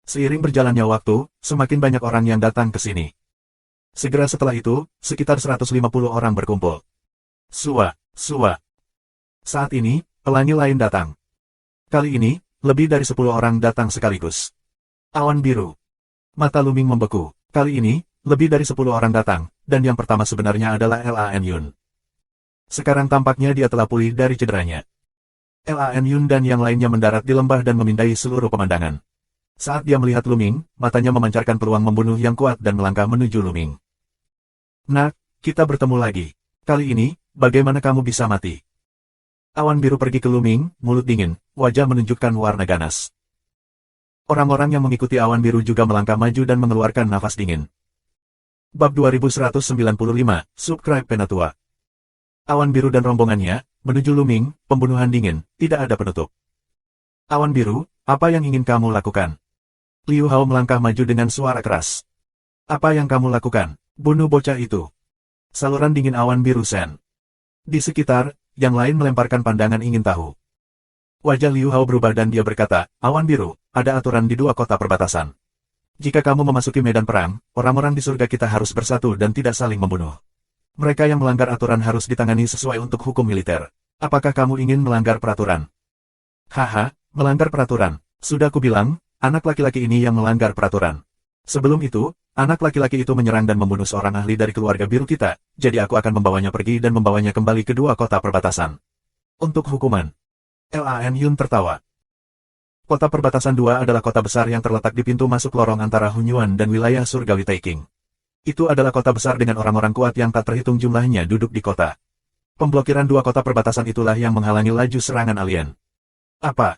Seiring berjalannya waktu, semakin banyak orang yang datang ke sini. Segera setelah itu, sekitar 150 orang berkumpul. Sua. Saat ini, pelangi lain datang. Kali ini, lebih dari 10 orang datang sekaligus. Awan biru. Mata Lu Ming membeku. Kali ini, lebih dari 10 orang datang, dan yang pertama sebenarnya adalah Lan Yun. Sekarang tampaknya dia telah pulih dari cederanya. Lan Yun dan yang lainnya mendarat di lembah dan memindai seluruh pemandangan. Saat dia melihat Lu Ming, matanya memancarkan peluang membunuh yang kuat dan melangkah menuju Lu Ming. Nak, kita bertemu lagi. Kali ini, bagaimana kamu bisa mati? Awan biru pergi ke Lu Ming, mulut dingin, wajah menunjukkan warna ganas. Orang-orang yang mengikuti awan biru juga melangkah maju dan mengeluarkan nafas dingin. Bab 2195, Subscribe Penatua. Awan biru dan rombongannya, menuju Lu Ming, pembunuhan dingin, tidak ada penutup. Awan biru, apa yang ingin kamu lakukan? Liu Hao melangkah maju dengan suara keras. Apa yang kamu lakukan? Bunuh bocah itu. Saluran dingin awan biru Sen. Di sekitar, yang lain melemparkan pandangan ingin tahu. Wajah Liu Hao berubah dan dia berkata, awan biru, ada aturan di 2 kota perbatasan. Jika kamu memasuki medan perang, orang-orang di surga kita harus bersatu dan tidak saling membunuh. Mereka yang melanggar aturan harus ditangani sesuai untuk hukum militer. Apakah kamu ingin melanggar peraturan? Haha, melanggar peraturan. Sudah kubilang, anak laki-laki ini yang melanggar peraturan. Sebelum itu, anak laki-laki itu menyerang dan membunuh seorang ahli dari keluarga biru kita, jadi aku akan membawanya pergi dan membawanya kembali ke 2 kota perbatasan. Untuk hukuman. Lan Yun tertawa. Kota perbatasan 2 adalah kota besar yang terletak di pintu masuk lorong antara Hunyuan dan wilayah surgawi Taking. Itu adalah kota besar dengan orang-orang kuat yang tak terhitung jumlahnya duduk di kota. Pemblokiran 2 kota perbatasan itulah yang menghalangi laju serangan alien. Apa?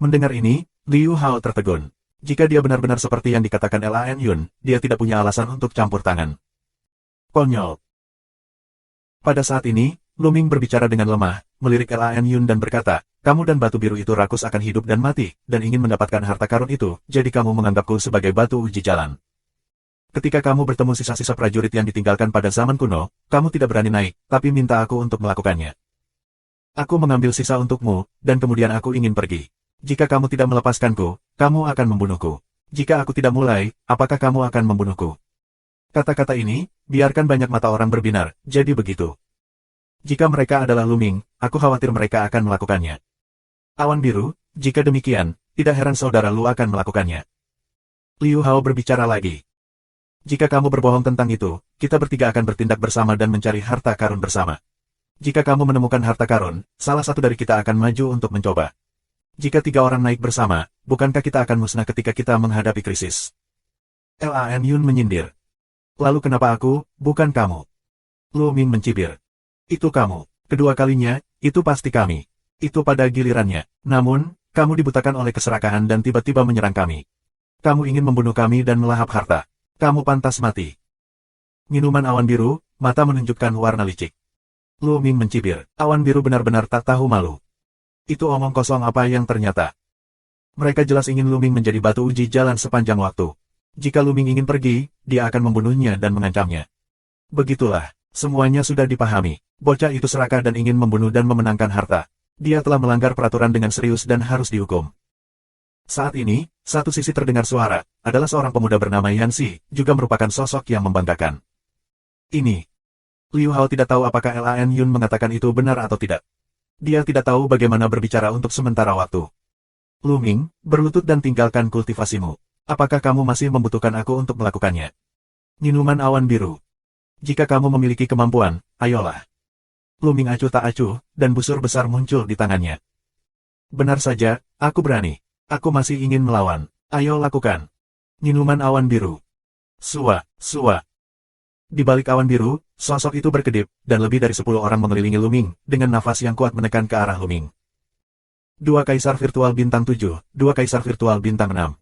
Mendengar ini, Liu Hao tertegun. Jika dia benar-benar seperti yang dikatakan Lan Yun, dia tidak punya alasan untuk campur tangan. Konyol. Pada saat ini, Lu Ming berbicara dengan lemah, melirik Lan Yun dan berkata, kamu dan batu biru itu rakus akan hidup dan mati, dan ingin mendapatkan harta karun itu, jadi kamu menganggapku sebagai batu uji jalan. Ketika kamu bertemu sisa-sisa prajurit yang ditinggalkan pada zaman kuno, kamu tidak berani naik, tapi minta aku untuk melakukannya. Aku mengambil sisa untukmu, dan kemudian aku ingin pergi. Jika kamu tidak melepaskanku, kamu akan membunuhku. Jika aku tidak mulai, apakah kamu akan membunuhku? Kata-kata ini, biarkan banyak mata orang berbinar, jadi begitu. Jika mereka adalah Luming, aku khawatir mereka akan melakukannya. Awan biru, jika demikian, tidak heran saudara Lu akan melakukannya. Liu Hao berbicara lagi. Jika kamu berbohong tentang itu, kita bertiga akan bertindak bersama dan mencari harta karun bersama. Jika kamu menemukan harta karun, salah satu dari kita akan maju untuk mencoba. Jika 3 orang naik bersama, bukankah kita akan musnah ketika kita menghadapi krisis? Lan Yun menyindir. Lalu kenapa aku, bukan kamu? Lu Ming mencibir. Itu kamu. Kedua kalinya, itu pasti kami. Itu pada gilirannya. Namun, kamu dibutakan oleh keserakahan dan tiba-tiba menyerang kami. Kamu ingin membunuh kami dan melahap harta. Kamu pantas mati. Minuman awan biru, mata menunjukkan warna licik. Lu Ming mencibir. Awan biru benar-benar tak tahu malu. Itu omong kosong apa yang ternyata. Mereka jelas ingin Lu Ming menjadi batu uji jalan sepanjang waktu. Jika Lu Ming ingin pergi, dia akan membunuhnya dan mengancamnya. Begitulah, semuanya sudah dipahami. Bocah itu serakah dan ingin membunuh dan memenangkan harta. Dia telah melanggar peraturan dengan serius dan harus dihukum. Saat ini, satu sisi terdengar suara, adalah seorang pemuda bernama Yanxi, juga merupakan sosok yang membanggakan. Ini. Liu Hao tidak tahu apakah Lan Yun mengatakan itu benar atau tidak. Dia tidak tahu bagaimana berbicara untuk sementara waktu. Lu Ming, berlutut dan tinggalkan kultivasimu. Apakah kamu masih membutuhkan aku untuk melakukannya? Minuman awan biru. Jika kamu memiliki kemampuan, ayolah. Lu Ming acuh tak acuh, dan busur besar muncul di tangannya. Benar saja, aku berani. Aku masih ingin melawan. Ayo lakukan. Minuman awan biru. Sua, sua. Di balik awan biru, sosok itu berkedip, dan lebih dari 10 orang mengelilingi Lu Ming, dengan nafas yang kuat menekan ke arah Lu Ming. 2 kaisar virtual bintang 7, 2 kaisar virtual bintang 6.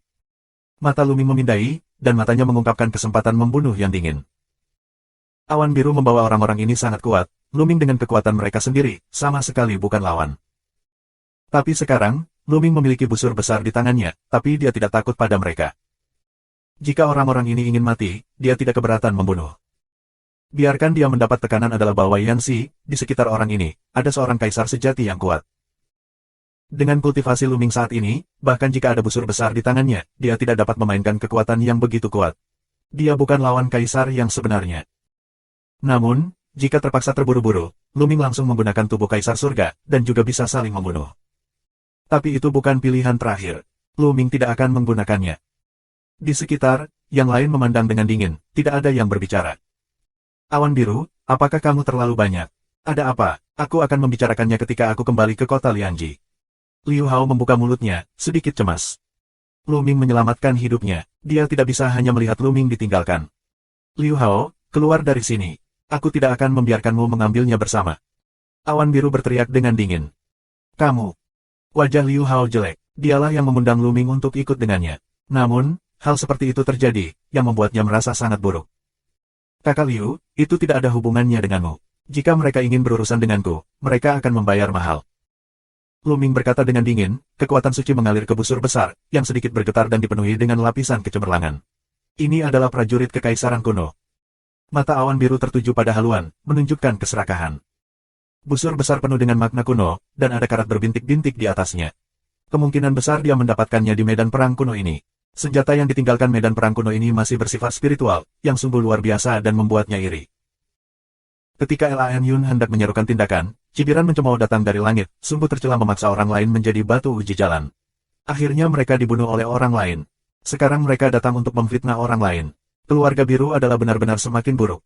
Mata Lu Ming memindai, dan matanya mengungkapkan kesempatan membunuh yang dingin. Awan biru membawa orang-orang ini sangat kuat, Lu Ming dengan kekuatan mereka sendiri, sama sekali bukan lawan. Tapi sekarang, Lu Ming memiliki busur besar di tangannya, tapi dia tidak takut pada mereka. Jika orang-orang ini ingin mati, dia tidak keberatan membunuh. Biarkan dia mendapat tekanan adalah bahwa Yanxi, di sekitar orang ini, ada seorang kaisar sejati yang kuat. Dengan kultivasi Lu Ming saat ini, bahkan jika ada busur besar di tangannya, dia tidak dapat memainkan kekuatan yang begitu kuat. Dia bukan lawan kaisar yang sebenarnya. Namun, jika terpaksa terburu-buru, Lu Ming langsung menggunakan tubuh kaisar surga, dan juga bisa saling membunuh. Tapi itu bukan pilihan terakhir. Lu Ming tidak akan menggunakannya. Di sekitar, yang lain memandang dengan dingin, tidak ada yang berbicara. Awan biru, apakah kamu terlalu banyak? Ada apa? Aku akan membicarakannya ketika aku kembali ke kota Lianji. Liu Hao membuka mulutnya, sedikit cemas. Lu Ming menyelamatkan hidupnya. Dia tidak bisa hanya melihat Lu Ming ditinggalkan. Liu Hao, keluar dari sini. Aku tidak akan membiarkanmu mengambilnya bersama. Awan biru berteriak dengan dingin. Kamu. Wajah Liu Hao jelek. Dialah yang mengundang Lu Ming untuk ikut dengannya. Namun, hal seperti itu terjadi, yang membuatnya merasa sangat buruk. Kakak Liu, itu tidak ada hubungannya denganmu. Jika mereka ingin berurusan denganku, mereka akan membayar mahal. Lu Ming berkata dengan dingin, kekuatan suci mengalir ke busur besar, yang sedikit bergetar dan dipenuhi dengan lapisan kecemerlangan. Ini adalah prajurit kekaisaran kuno. Mata awan biru tertuju pada haluan, menunjukkan keserakahan. Busur besar penuh dengan makna kuno, dan ada karat berbintik-bintik di atasnya. Kemungkinan besar dia mendapatkannya di medan perang kuno ini. Senjata yang ditinggalkan medan perang kuno ini masih bersifat spiritual, yang sungguh luar biasa dan membuatnya iri. Ketika Lan Yun hendak menyerukan tindakan, cibiran mencemooh datang dari langit, sungguh tercela memaksa orang lain menjadi batu uji jalan. Akhirnya mereka dibunuh oleh orang lain. Sekarang mereka datang untuk memfitnah orang lain. Keluarga biru adalah benar-benar semakin buruk.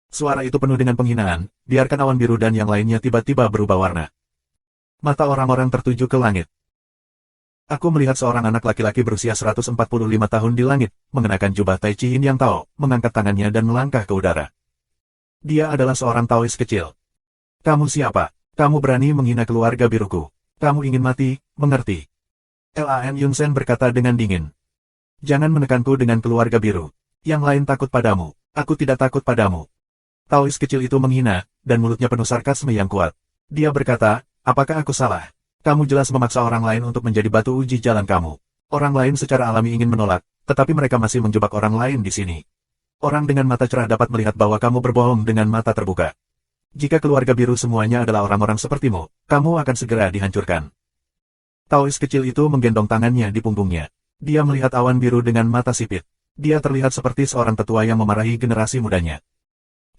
Suara itu penuh dengan penghinaan, biarkan awan biru dan yang lainnya tiba-tiba berubah warna. Mata orang-orang tertuju ke langit. Aku melihat seorang anak laki-laki berusia 145 tahun di langit, mengenakan jubah Tai Chi Yin yang Tao, mengangkat tangannya dan melangkah ke udara. Dia adalah seorang Taois kecil. Kamu siapa? Kamu berani menghina keluarga biruku. Kamu ingin mati, mengerti? Lan Yunsen berkata dengan dingin. Jangan menekanku dengan keluarga biru. Yang lain takut padamu. Aku tidak takut padamu. Taois kecil itu menghina, dan mulutnya penuh sarkasme yang kuat. Dia berkata, apakah aku salah? Kamu jelas memaksa orang lain untuk menjadi batu uji jalan kamu. Orang lain secara alami ingin menolak, tetapi mereka masih menjebak orang lain di sini. Orang dengan mata cerah dapat melihat bahwa kamu berbohong dengan mata terbuka. Jika keluarga biru semuanya adalah orang-orang sepertimu, kamu akan segera dihancurkan. Taois kecil itu menggendong tangannya di punggungnya. Dia melihat awan biru dengan mata sipit. Dia terlihat seperti seorang tetua yang memarahi generasi mudanya.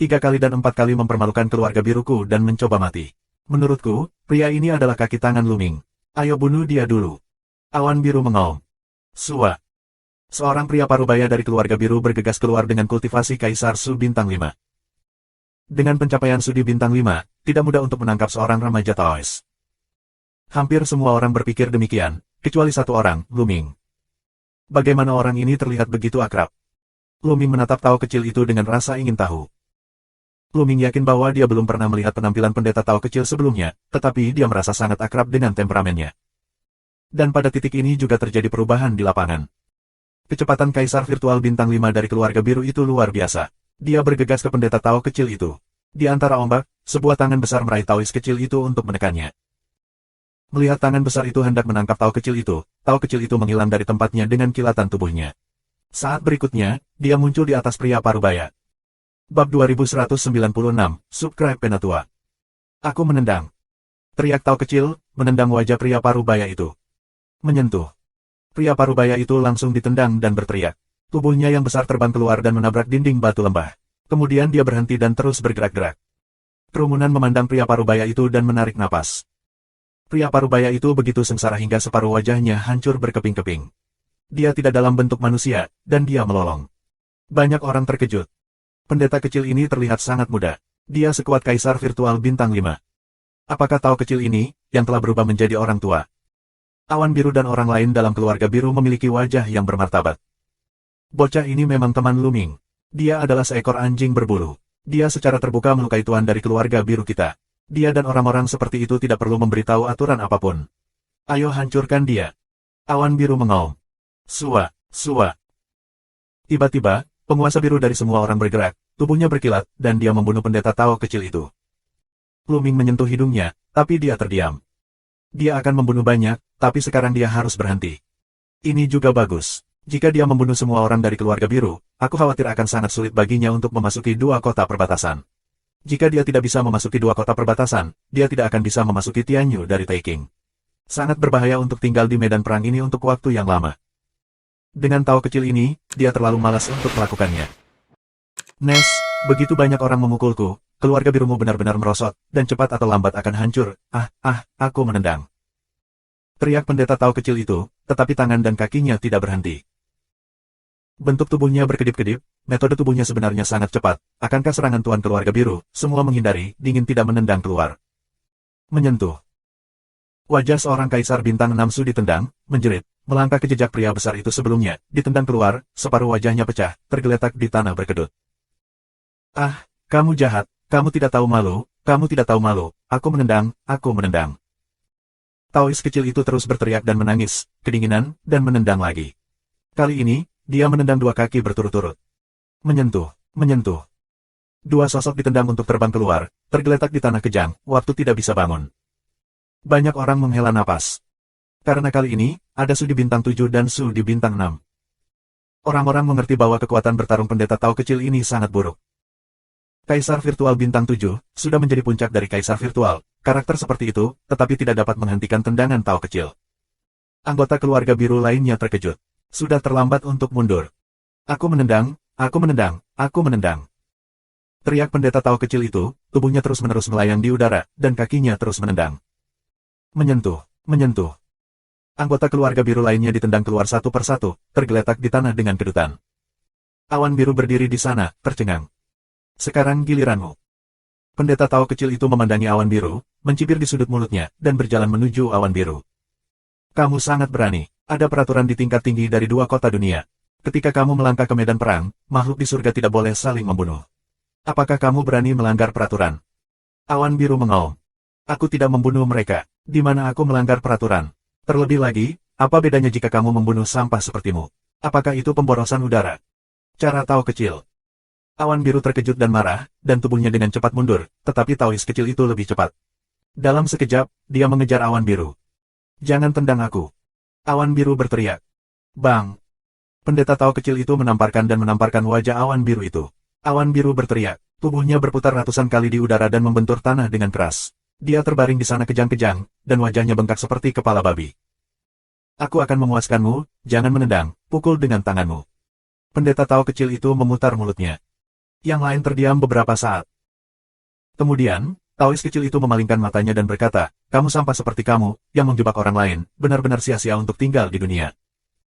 3 kali dan 4 kali mempermalukan keluarga biruku dan mencoba mati. Menurutku, pria ini adalah kaki tangan Luming. Ayo bunuh dia dulu. Awan biru mengaum. Sua. Seorang pria parubaya dari keluarga biru bergegas keluar dengan kultivasi Kaisar Su Bintang 5. Dengan pencapaian Su di Bintang 5, tidak mudah untuk menangkap seorang remaja Taois. Hampir semua orang berpikir demikian, kecuali satu orang, Luming. Bagaimana orang ini terlihat begitu akrab? Luming menatap Tao kecil itu dengan rasa ingin tahu. Luming yakin bahwa dia belum pernah melihat penampilan pendeta Tao kecil sebelumnya, tetapi dia merasa sangat akrab dengan temperamennya. Dan pada titik ini juga terjadi perubahan di lapangan. Kecepatan Kaisar Virtual Bintang 5 dari keluarga biru itu luar biasa. Dia bergegas ke pendeta Tao kecil itu. Di antara ombak, sebuah tangan besar meraih Taois kecil itu untuk menekannya. Melihat tangan besar itu hendak menangkap Tao kecil itu menghilang dari tempatnya dengan kilatan tubuhnya. Saat berikutnya, dia muncul di atas pria parubaya. Bab 2196, Subscribe Penatua. Aku menendang. Teriak Tao kecil, menendang wajah pria parubaya itu. Menyentuh. Pria parubaya itu langsung ditendang dan berteriak. Tubuhnya yang besar terbang keluar dan menabrak dinding batu lembah. Kemudian dia berhenti dan terus bergerak-gerak. Kerumunan memandang pria parubaya itu dan menarik napas. Pria parubaya itu begitu sengsara hingga separuh wajahnya hancur berkeping-keping. Dia tidak dalam bentuk manusia, dan dia melolong. Banyak orang terkejut. Pendeta kecil ini terlihat sangat muda. Dia sekuat Kaisar Virtual Bintang 5. Apakah Tao kecil ini, yang telah berubah menjadi orang tua? Awan biru dan orang lain dalam keluarga biru memiliki wajah yang bermartabat. Bocah ini memang teman Luming. Dia adalah seekor anjing berbulu. Dia secara terbuka melukai tuan dari keluarga biru kita. Dia dan orang-orang seperti itu tidak perlu memberitahu aturan apapun. Ayo hancurkan dia. Awan biru mengaum. Sua, sua. Tiba-tiba, penguasa biru dari semua orang bergerak, tubuhnya berkilat, dan dia membunuh pendeta Tao kecil itu. Luming menyentuh hidungnya, tapi dia terdiam. Dia akan membunuh banyak, tapi sekarang dia harus berhenti. Ini juga bagus. Jika dia membunuh semua orang dari keluarga biru, aku khawatir akan sangat sulit baginya untuk memasuki 2 kota perbatasan. Jika dia tidak bisa memasuki 2 kota perbatasan, dia tidak akan bisa memasuki Tianyu dari Taking. Sangat berbahaya untuk tinggal di medan perang ini untuk waktu yang lama. Dengan Tao kecil ini, dia terlalu malas untuk melakukannya. Nes, begitu banyak orang memukulku, keluarga birumu benar-benar merosot, dan cepat atau lambat akan hancur. Aku menendang. Teriak pendeta Tao kecil itu, tetapi tangan dan kakinya tidak berhenti. Bentuk tubuhnya berkedip-kedip, metode tubuhnya sebenarnya sangat cepat. Akankah serangan tuan keluarga biru, semua menghindari, dingin tidak menendang keluar. Menyentuh. Wajah seorang Kaisar Bintang 6 Su ditendang, menjerit, melangkah ke jejak pria besar itu sebelumnya, ditendang keluar, separuh wajahnya pecah, tergeletak di tanah berkedut. Kamu jahat, kamu tidak tahu malu, aku menendang, aku menendang. Taois kecil itu terus berteriak dan menangis, kedinginan, dan menendang lagi. Kali ini, dia menendang 2 kaki berturut-turut. Menyentuh, menyentuh. 2 sosok ditendang untuk terbang keluar, tergeletak di tanah kejang, waktu tidak bisa bangun. Banyak orang menghela napas. Karena kali ini, ada Su di Bintang 7 dan Su di Bintang 6. Orang-orang mengerti bahwa kekuatan bertarung pendeta Tao kecil ini sangat buruk. Kaisar Virtual Bintang 7, sudah menjadi puncak dari Kaisar Virtual, karakter seperti itu, tetapi tidak dapat menghentikan tendangan Tao kecil. Anggota keluarga biru lainnya terkejut. Sudah terlambat untuk mundur. Aku menendang, aku menendang, aku menendang. Teriak pendeta Tao kecil itu, tubuhnya terus-menerus melayang di udara, dan kakinya terus menendang. Menyentuh, menyentuh. Anggota keluarga biru lainnya ditendang keluar satu persatu, tergeletak di tanah dengan kedutan. Awan biru berdiri di sana, tercengang. Sekarang giliranmu. Pendeta Tao kecil itu memandangi awan biru, mencibir di sudut mulutnya, dan berjalan menuju awan biru. Kamu sangat berani. Ada peraturan di tingkat tinggi dari 2 kota dunia. Ketika kamu melangkah ke medan perang, makhluk di surga tidak boleh saling membunuh. Apakah kamu berani melanggar peraturan? Awan biru mengaum. Aku tidak membunuh mereka. Di mana aku melanggar peraturan? Terlebih lagi, apa bedanya jika kamu membunuh sampah sepertimu? Apakah itu pemborosan udara? Cara Tao kecil. Awan biru terkejut dan marah, dan tubuhnya dengan cepat mundur, tetapi Taois kecil itu lebih cepat. Dalam sekejap, dia mengejar awan biru. Jangan tendang aku. Awan biru berteriak. Bang! Pendeta Tao kecil itu menamparkan wajah awan biru itu. Awan biru berteriak. Tubuhnya berputar ratusan kali di udara dan membentur tanah dengan keras. Dia terbaring di sana kejang-kejang, dan wajahnya bengkak seperti kepala babi. Aku akan memuaskanmu, jangan menendang, pukul dengan tanganmu. Pendeta Tao kecil itu memutar mulutnya. Yang lain terdiam beberapa saat. Kemudian, Taois kecil itu memalingkan matanya dan berkata, kamu sampah seperti kamu, yang menjebak orang lain, benar-benar sia-sia untuk tinggal di dunia.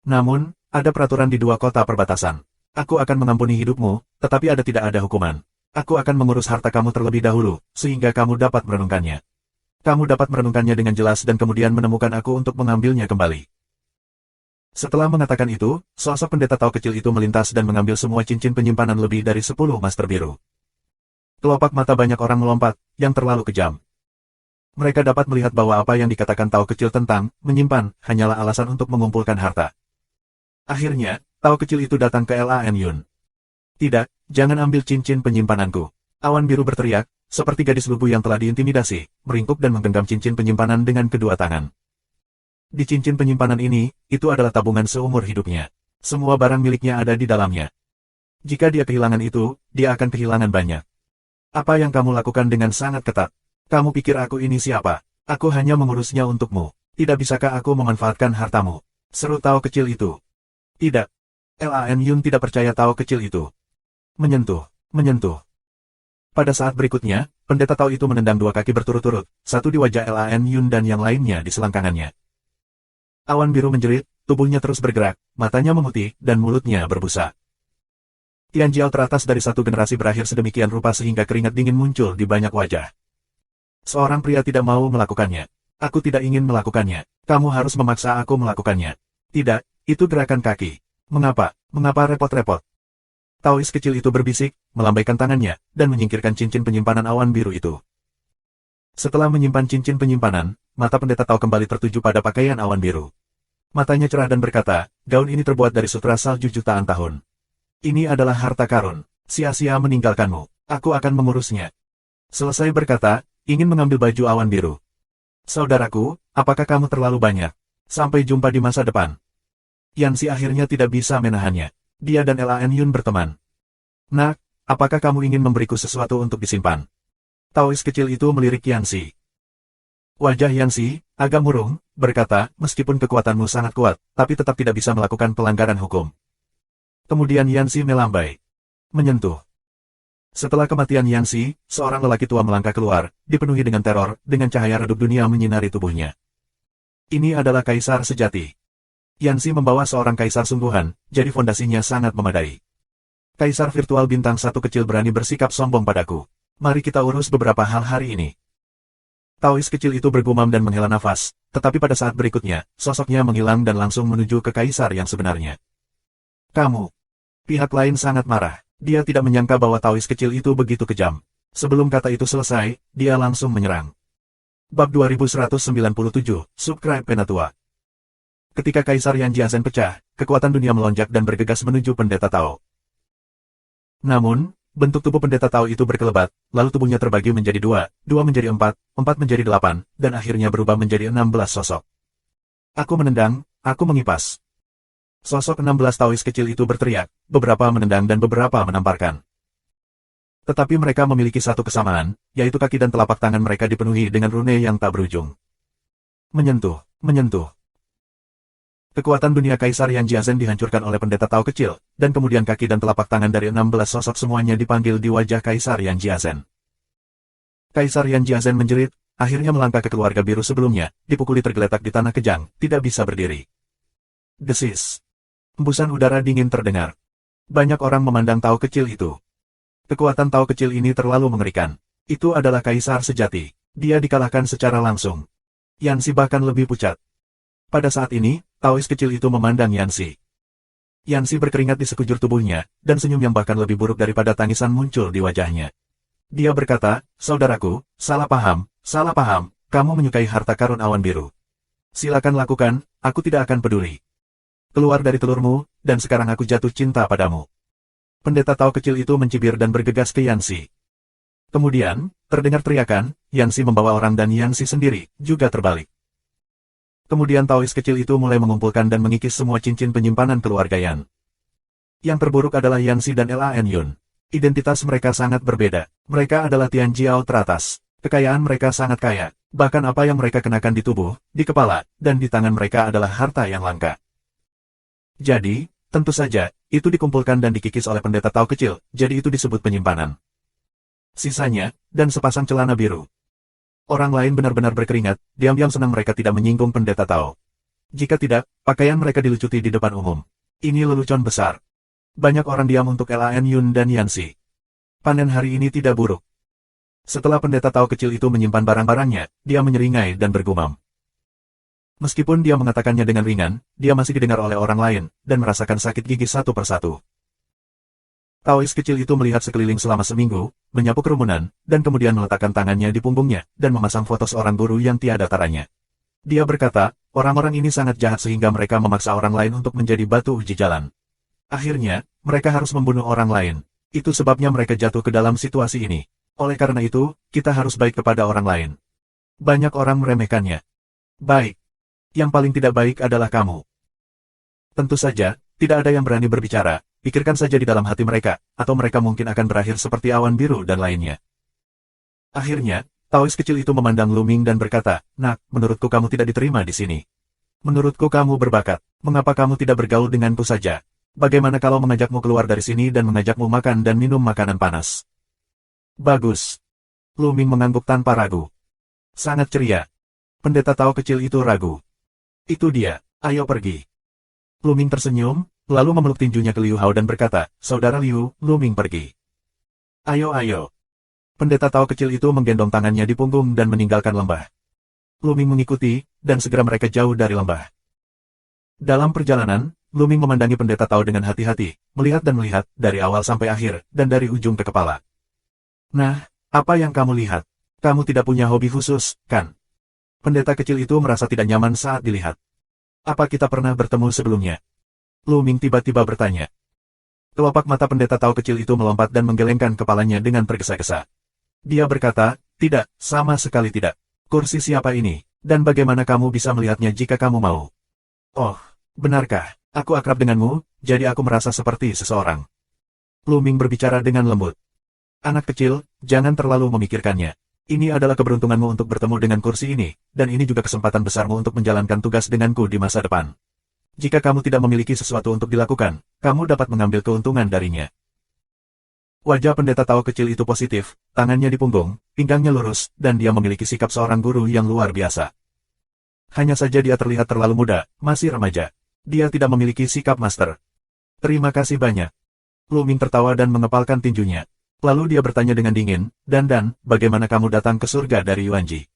Namun, ada peraturan di dua kota perbatasan. Aku akan mengampuni hidupmu, tetapi tidak ada hukuman. Aku akan mengurus harta kamu terlebih dahulu, sehingga kamu dapat merenungkannya. Kamu dapat merenungkannya dengan jelas dan kemudian menemukan aku untuk mengambilnya kembali. Setelah mengatakan itu, sosok pendeta Tao kecil itu melintas dan mengambil semua cincin penyimpanan lebih dari 10 master biru. Kelopak mata banyak orang melompat, yang terlalu kejam. Mereka dapat melihat bahwa apa yang dikatakan Tao kecil tentang menyimpan hanyalah alasan untuk mengumpulkan harta. Akhirnya, Tao kecil itu datang ke Lan Yun. Tidak, jangan ambil cincin penyimpananku. Awan biru berteriak, seperti gadis lugu yang telah diintimidasi, meringkuk dan menggenggam cincin penyimpanan dengan kedua tangan. Di cincin penyimpanan ini, itu adalah tabungan seumur hidupnya. Semua barang miliknya ada di dalamnya. Jika dia kehilangan itu, dia akan kehilangan banyak. Apa yang kamu lakukan dengan sangat ketat? Kamu pikir aku ini siapa? Aku hanya mengurusnya untukmu. Tidak bisakah aku memanfaatkan hartamu? Seru Tao kecil itu. Tidak. Lan Yun tidak percaya Tao kecil itu. Menyentuh. Pada saat berikutnya, pendeta Tao itu menendang dua kaki berturut-turut, satu di wajah Lan Yun dan yang lainnya di selangkangannya. Awan biru menjerit, tubuhnya terus bergerak, matanya memutih, dan mulutnya berbusa. Tianjiao teratas dari satu generasi berakhir sedemikian rupa sehingga keringat dingin muncul di banyak wajah. Seorang pria tidak mau melakukannya. Aku tidak ingin melakukannya. Kamu harus memaksa aku melakukannya. Tidak, itu gerakan kaki. Mengapa repot-repot? Taois kecil itu berbisik, melambaikan tangannya, dan menyingkirkan cincin penyimpanan awan biru itu. Setelah menyimpan cincin penyimpanan, mata pendeta Tao kembali tertuju pada pakaian awan biru. Matanya cerah dan berkata, gaun ini terbuat dari sutra salju jutaan tahun. Ini adalah harta karun. Sia-sia meninggalkanmu. Aku akan mengurusnya. Selesai berkata, ingin mengambil baju awan biru. Saudaraku, apakah kamu terlalu banyak? Sampai jumpa di masa depan. Yanxi akhirnya tidak bisa menahannya. Dia dan Lan Yun berteman. Nak, apakah kamu ingin memberiku sesuatu untuk disimpan? Taois kecil itu melirik Yanxi. Wajah Yanxi, agak murung, berkata, meskipun kekuatanmu sangat kuat, tapi tetap tidak bisa melakukan pelanggaran hukum. Kemudian Yanxi melambai. Menyentuh. Setelah kematian Yanxi, seorang lelaki tua melangkah keluar, dipenuhi dengan teror, dengan cahaya redup dunia menyinari tubuhnya. Ini adalah kaisar sejati. Yanxi membawa seorang kaisar sungguhan, jadi fondasinya sangat memadai. Kaisar virtual bintang satu kecil berani bersikap sombong padaku. Mari kita urus beberapa hal hari ini. Taois kecil itu bergumam dan menghela nafas, tetapi pada saat berikutnya, sosoknya menghilang dan langsung menuju ke kaisar yang sebenarnya. Kamu. Pihak lain sangat marah. Dia tidak menyangka bahwa Taois kecil itu begitu kejam. Sebelum kata itu selesai, dia langsung menyerang. Bab 2197, Subscribe Penatua. Ketika Kaisar Yan Jiazen pecah, kekuatan dunia melonjak dan bergegas menuju pendeta Tao. Namun, bentuk tubuh pendeta Tao itu berkelebat, lalu tubuhnya terbagi menjadi dua menjadi empat menjadi 8, dan akhirnya berubah menjadi 16 sosok. Aku menendang, aku mengipas. Sosok 16 Taois kecil itu berteriak, beberapa menendang dan beberapa menamparkan. Tetapi mereka memiliki satu kesamaan, yaitu kaki dan telapak tangan mereka dipenuhi dengan rune yang tak berujung. Menyentuh. Kekuatan dunia Kaisar Yan Jiazen dihancurkan oleh pendeta Tao kecil, dan kemudian kaki dan telapak tangan dari 16 sosok semuanya dipanggil di wajah Kaisar Yan Jiazen. Kaisar Yan Jiazen menjerit, akhirnya melangkah ke keluarga biru sebelumnya, dipukuli tergeletak di tanah kejang, tidak bisa berdiri. Desis. Embusan udara dingin terdengar. Banyak orang memandang Tao kecil itu. Kekuatan Tao kecil ini terlalu mengerikan. Itu adalah Kaisar sejati. Dia dikalahkan secara langsung. Yanxi bahkan lebih pucat. Pada saat ini, Taois kecil itu memandang Yanxi. Yanxi berkeringat di sekujur tubuhnya, dan senyum yang bahkan lebih buruk daripada tangisan muncul di wajahnya. Dia berkata, saudaraku, salah paham, kamu menyukai harta karun awan biru. Silakan lakukan, aku tidak akan peduli. Keluar dari telurmu, dan sekarang aku jatuh cinta padamu. Pendeta Tao kecil itu mencibir dan bergegas ke Yanxi. Kemudian, terdengar teriakan, Yanxi membawa orang dan Yanxi sendiri, juga terbalik. Kemudian Taois kecil itu mulai mengumpulkan dan mengikis semua cincin penyimpanan keluarga Yan. Yang terburuk adalah Yanxi dan Lan Yun. Identitas mereka sangat berbeda. Mereka adalah Tian Jiao teratas. Kekayaan mereka sangat kaya. Bahkan apa yang mereka kenakan di tubuh, di kepala, dan di tangan mereka adalah harta yang langka. Jadi, tentu saja, itu dikumpulkan dan dikikis oleh pendeta Tao kecil, jadi itu disebut penyimpanan. Sisanya, dan sepasang celana biru. Orang lain benar-benar berkeringat, diam-diam senang mereka tidak menyinggung pendeta Tao. Jika tidak, pakaian mereka dilucuti di depan umum. Ini lelucon besar. Banyak orang diam untuk Lan Yun dan Yanxi. Panen hari ini tidak buruk. Setelah pendeta Tao kecil itu menyimpan barang-barangnya, dia menyeringai dan bergumam. Meskipun dia mengatakannya dengan ringan, dia masih didengar oleh orang lain, dan merasakan sakit gigi satu persatu. Taois kecil itu melihat sekeliling selama seminggu, menyapu kerumunan, dan kemudian meletakkan tangannya di punggungnya, dan memasang foto seorang guru yang tiada taranya. Dia berkata, orang-orang ini sangat jahat sehingga mereka memaksa orang lain untuk menjadi batu uji jalan. Akhirnya, mereka harus membunuh orang lain. Itu sebabnya mereka jatuh ke dalam situasi ini. Oleh karena itu, kita harus baik kepada orang lain. Banyak orang meremehkannya. Baik. Yang paling tidak baik adalah kamu. Tentu saja, tidak ada yang berani berbicara. Pikirkan saja di dalam hati mereka, atau mereka mungkin akan berakhir seperti awan biru dan lainnya. Akhirnya, Taois kecil itu memandang Lu Ming dan berkata, "Nak, menurutku kamu tidak diterima di sini. Menurutku kamu berbakat. Mengapa kamu tidak bergaul denganku saja? Bagaimana kalau mengajakmu keluar dari sini dan mengajakmu makan dan minum makanan panas?" Bagus. Lu Ming mengangguk tanpa ragu. Sangat ceria. Pendeta Tao kecil itu ragu. Itu dia, ayo pergi. Lu Ming tersenyum, lalu memeluk tinjunya ke Liu Hao dan berkata, "Saudara Liu, Lu Ming pergi." "Ayo ayo." Pendeta Tao kecil itu menggendong tangannya di punggung dan meninggalkan lembah. Lu Ming mengikuti, dan segera mereka jauh dari lembah. Dalam perjalanan, Lu Ming memandangi pendeta Tao dengan hati-hati, melihat dan melihat, dari awal sampai akhir, dan dari ujung ke kepala. "Nah, apa yang kamu lihat? Kamu tidak punya hobi khusus, kan?" Pendeta kecil itu merasa tidak nyaman saat dilihat. "Apa kita pernah bertemu sebelumnya?" Lu Ming tiba-tiba bertanya. Kelopak mata pendeta Tao kecil itu melompat dan menggelengkan kepalanya dengan tergesa-gesa. Dia berkata, "Tidak, sama sekali tidak. Kursi siapa ini, dan bagaimana kamu bisa melihatnya jika kamu mau?" "Oh, benarkah? Aku akrab denganmu, jadi aku merasa seperti seseorang." Lu Ming berbicara dengan lembut. "Anak kecil, jangan terlalu memikirkannya. Ini adalah keberuntunganmu untuk bertemu dengan kursi ini, dan ini juga kesempatan besarmu untuk menjalankan tugas denganku di masa depan. Jika kamu tidak memiliki sesuatu untuk dilakukan, kamu dapat mengambil keuntungan darinya." Wajah pendeta Tao kecil itu positif, tangannya di punggung, pinggangnya lurus, dan dia memiliki sikap seorang guru yang luar biasa. Hanya saja dia terlihat terlalu muda, masih remaja. Dia tidak memiliki sikap master. "Terima kasih banyak." Lu Ming tertawa dan mengepalkan tinjunya. Lalu dia bertanya dengan dingin, Dan, bagaimana kamu datang ke surga dari Yuanji?"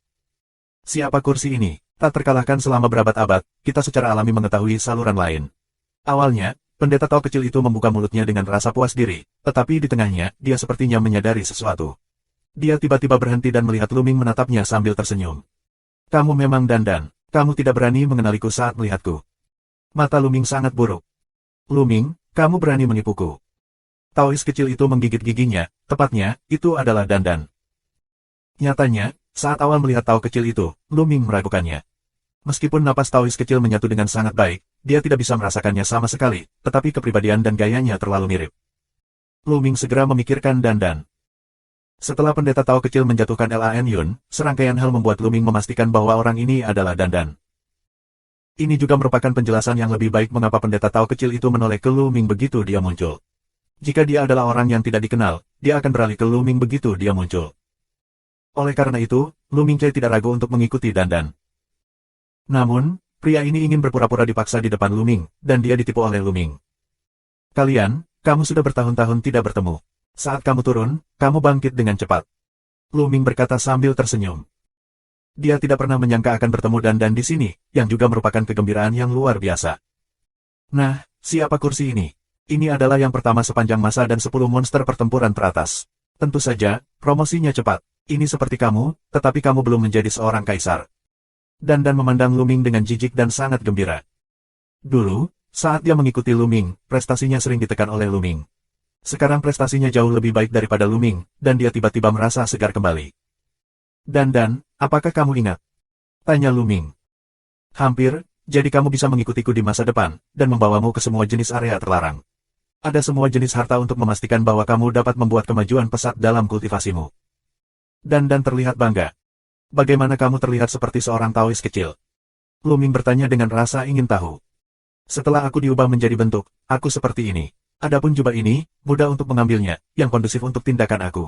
"Siapa kursi ini? Tak terkalahkan selama berabad-abad, kita secara alami mengetahui saluran lain." Awalnya, pendeta Tao kecil itu membuka mulutnya dengan rasa puas diri, tetapi di tengahnya, dia sepertinya menyadari sesuatu. Dia tiba-tiba berhenti dan melihat Lu Ming menatapnya sambil tersenyum. "Kamu memang dandan. Kamu tidak berani mengenaliku saat melihatku." Mata Lu Ming sangat buruk. "Lu Ming, kamu berani menipuku." Taois kecil itu menggigit giginya, tepatnya, itu adalah dandan. Nyatanya, saat awal melihat Tao kecil itu, Lu Ming meragukannya. Meskipun napas Taois kecil menyatu dengan sangat baik, dia tidak bisa merasakannya sama sekali, tetapi kepribadian dan gayanya terlalu mirip. Lu Ming segera memikirkan dandan. Setelah pendeta Tao kecil menjatuhkan Lan Yun, serangkaian hal membuat Lu Ming memastikan bahwa orang ini adalah dandan. Ini juga merupakan penjelasan yang lebih baik mengapa pendeta Tao kecil itu menoleh ke Lu Ming begitu dia muncul. Jika dia adalah orang yang tidak dikenal, dia akan beralih ke Lu Ming begitu dia muncul. Oleh karena itu, Lu Ming tidak ragu untuk mengikuti dandan. Namun, pria ini ingin berpura-pura dipaksa di depan Lu Ming, dan dia ditipu oleh Lu Ming. Kamu sudah bertahun-tahun tidak bertemu. Saat kamu turun, kamu bangkit dengan cepat." Lu Ming berkata sambil tersenyum. Dia tidak pernah menyangka akan bertemu dandan di sini, yang juga merupakan kegembiraan yang luar biasa. "Nah, siapa kursi ini? Ini adalah yang pertama sepanjang masa dan 10 monster pertempuran teratas. Tentu saja, promosinya cepat. Ini seperti kamu, tetapi kamu belum menjadi seorang kaisar." Dandan memandang Lu Ming dengan jijik dan sangat gembira. Dulu, saat dia mengikuti Lu Ming, prestasinya sering ditekan oleh Lu Ming. Sekarang prestasinya jauh lebih baik daripada Lu Ming, dan dia tiba-tiba merasa segar kembali. "Dan, apakah kamu ingat?" tanya Lu Ming. "Hampir, jadi kamu bisa mengikutiku di masa depan, dan membawamu ke semua jenis area terlarang." Ada semua jenis harta untuk memastikan bahwa kamu dapat membuat kemajuan pesat dalam kultivasimu. Dan terlihat bangga. Bagaimana kamu terlihat seperti seorang Taois kecil? Lu Ming bertanya dengan rasa ingin tahu. Setelah aku diubah menjadi bentuk, aku seperti ini. Adapun jubah ini, mudah untuk mengambilnya, yang kondusif untuk tindakan aku.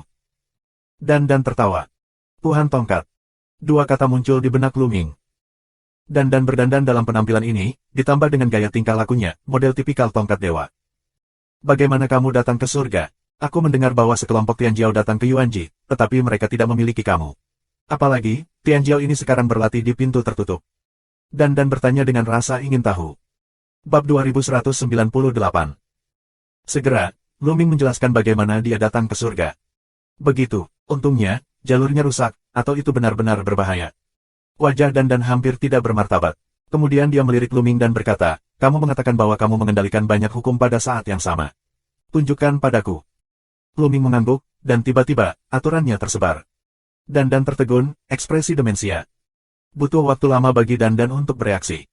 Dan tertawa. Tuhan tongkat. Dua kata muncul di benak Lu Ming. Dan berdandan dalam penampilan ini, ditambah dengan gaya tingkah lakunya, model tipikal tongkat dewa. Bagaimana kamu datang ke surga? Aku mendengar bahwa sekelompok Tianjiao datang ke Yuanji, tetapi mereka tidak memiliki kamu. Apalagi, Tianjiao ini sekarang berlatih di pintu tertutup. Dan bertanya dengan rasa ingin tahu. Bab 2198. Segera, Lu Ming menjelaskan bagaimana dia datang ke surga. Begitu, untungnya, jalurnya rusak, atau itu benar-benar berbahaya. Wajah Dan hampir tidak bermartabat. Kemudian dia melirik Lu Ming dan berkata, kamu mengatakan bahwa kamu mengendalikan banyak hukum pada saat yang sama. Tunjukkan padaku. Lu Ming mengangguk, dan tiba-tiba, aturannya tersebar. Dan tertegun, ekspresi demensia. Butuh waktu lama bagi Dan untuk bereaksi.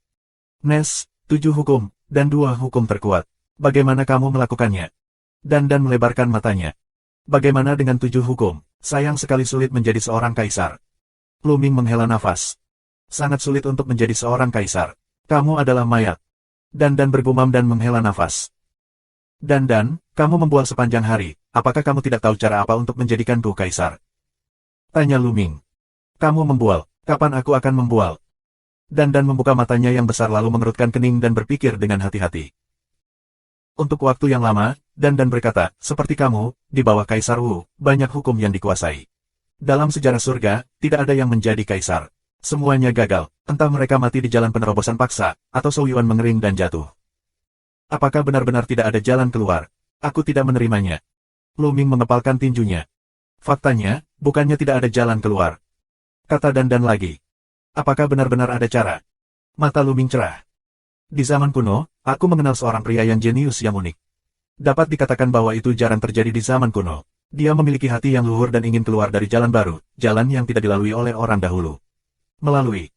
Nes, 7 hukum, dan 2 hukum terkuat. Bagaimana kamu melakukannya? Dan melebarkan matanya. Bagaimana dengan 7 hukum? Sayang sekali sulit menjadi seorang kaisar. Lu Ming menghela nafas. Sangat sulit untuk menjadi seorang kaisar. Kamu adalah mayat. Dan bergumam dan menghela nafas. Dan kamu membual sepanjang hari, apakah kamu tidak tahu cara apa untuk menjadikanku kaisar? Tanya Lu Ming. Kamu membual, kapan aku akan membual? Dan membuka matanya yang besar lalu mengerutkan kening dan berpikir dengan hati-hati. Untuk waktu yang lama, Dan berkata, seperti kamu, di bawah Kaisar Wu, banyak hukum yang dikuasai. Dalam sejarah surga, tidak ada yang menjadi kaisar. Semuanya gagal, entah mereka mati di jalan penerobosan paksa, atau Zhou Yuan mengering dan jatuh. Apakah benar-benar tidak ada jalan keluar? Aku tidak menerimanya. Lu Ming mengepalkan tinjunya. Faktanya, bukannya tidak ada jalan keluar. Kata Dan lagi. Apakah benar-benar ada cara? Mata Lu Ming cerah. Di zaman kuno, aku mengenal seorang pria yang jenius yang unik. Dapat dikatakan bahwa itu jarang terjadi di zaman kuno. Dia memiliki hati yang luhur dan ingin keluar dari jalan baru, jalan yang tidak dilalui oleh orang dahulu. Melalui.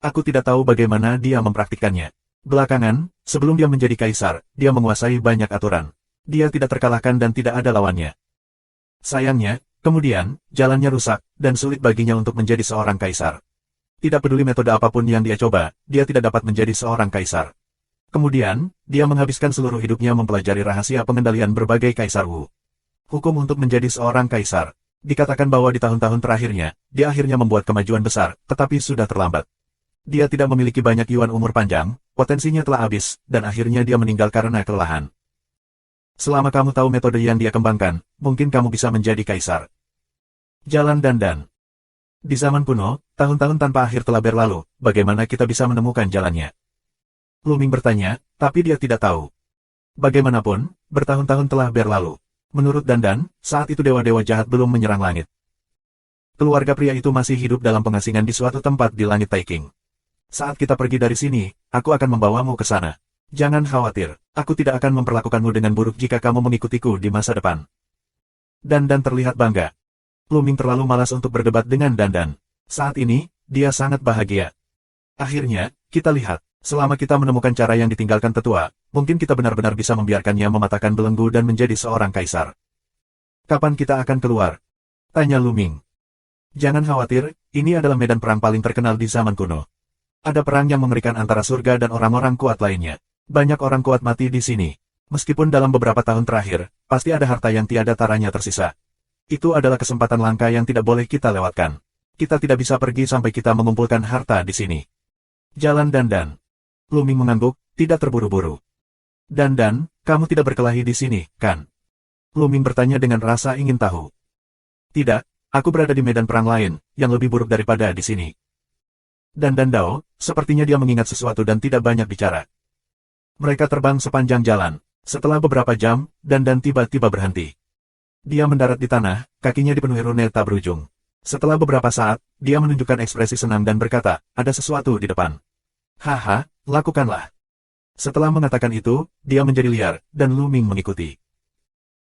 Aku tidak tahu bagaimana dia mempraktikkannya. Belakangan, sebelum dia menjadi kaisar, dia menguasai banyak aturan. Dia tidak terkalahkan dan tidak ada lawannya. Sayangnya, kemudian, jalannya rusak, dan sulit baginya untuk menjadi seorang kaisar. Tidak peduli metode apapun yang dia coba, dia tidak dapat menjadi seorang kaisar. Kemudian, dia menghabiskan seluruh hidupnya mempelajari rahasia pengendalian berbagai kaisar Wu. Hukum untuk menjadi seorang kaisar. Dikatakan bahwa di tahun-tahun terakhirnya, dia akhirnya membuat kemajuan besar, tetapi sudah terlambat. Dia tidak memiliki banyak yuan umur panjang, potensinya telah habis, dan akhirnya dia meninggal karena kelelahan. Selama kamu tahu metode yang dia kembangkan, mungkin kamu bisa menjadi kaisar. Jalan Dan. Di zaman kuno, tahun-tahun tanpa akhir telah berlalu, bagaimana kita bisa menemukan jalannya? Lu Ming bertanya, tapi dia tidak tahu. Bagaimanapun, bertahun-tahun telah berlalu. Menurut Dan, saat itu dewa-dewa jahat belum menyerang langit. Keluarga pria itu masih hidup dalam pengasingan di suatu tempat di langit Taiking. Saat kita pergi dari sini, aku akan membawamu ke sana. Jangan khawatir, aku tidak akan memperlakukanmu dengan buruk jika kamu mengikutiku di masa depan. Dan terlihat bangga. Lu Ming terlalu malas untuk berdebat dengan Dan. Saat ini, dia sangat bahagia. Akhirnya, kita lihat. Selama kita menemukan cara yang ditinggalkan tetua, mungkin kita benar-benar bisa membiarkannya mematahkan belenggu dan menjadi seorang kaisar. Kapan kita akan keluar? Tanya Lu Ming. Jangan khawatir, ini adalah medan perang paling terkenal di zaman kuno. Ada perang yang mengerikan antara surga dan orang-orang kuat lainnya. Banyak orang kuat mati di sini. Meskipun dalam beberapa tahun terakhir, pasti ada harta yang tiada taranya tersisa. Itu adalah kesempatan langka yang tidak boleh kita lewatkan. Kita tidak bisa pergi sampai kita mengumpulkan harta di sini. Jalan Dan. Lu Ming mengangguk, tidak terburu-buru. Dan, kamu tidak berkelahi di sini, kan? Lu Ming bertanya dengan rasa ingin tahu. Tidak, aku berada di medan perang lain, yang lebih buruk daripada di sini. Dan Dao, sepertinya dia mengingat sesuatu dan tidak banyak bicara. Mereka terbang sepanjang jalan. Setelah beberapa jam, Dan tiba-tiba berhenti. Dia mendarat di tanah, kakinya dipenuhi rune tak berujung. Setelah beberapa saat, dia menunjukkan ekspresi senang dan berkata, ada sesuatu di depan. Haha, lakukanlah. Setelah mengatakan itu, dia menjadi liar, dan Lu Ming mengikuti.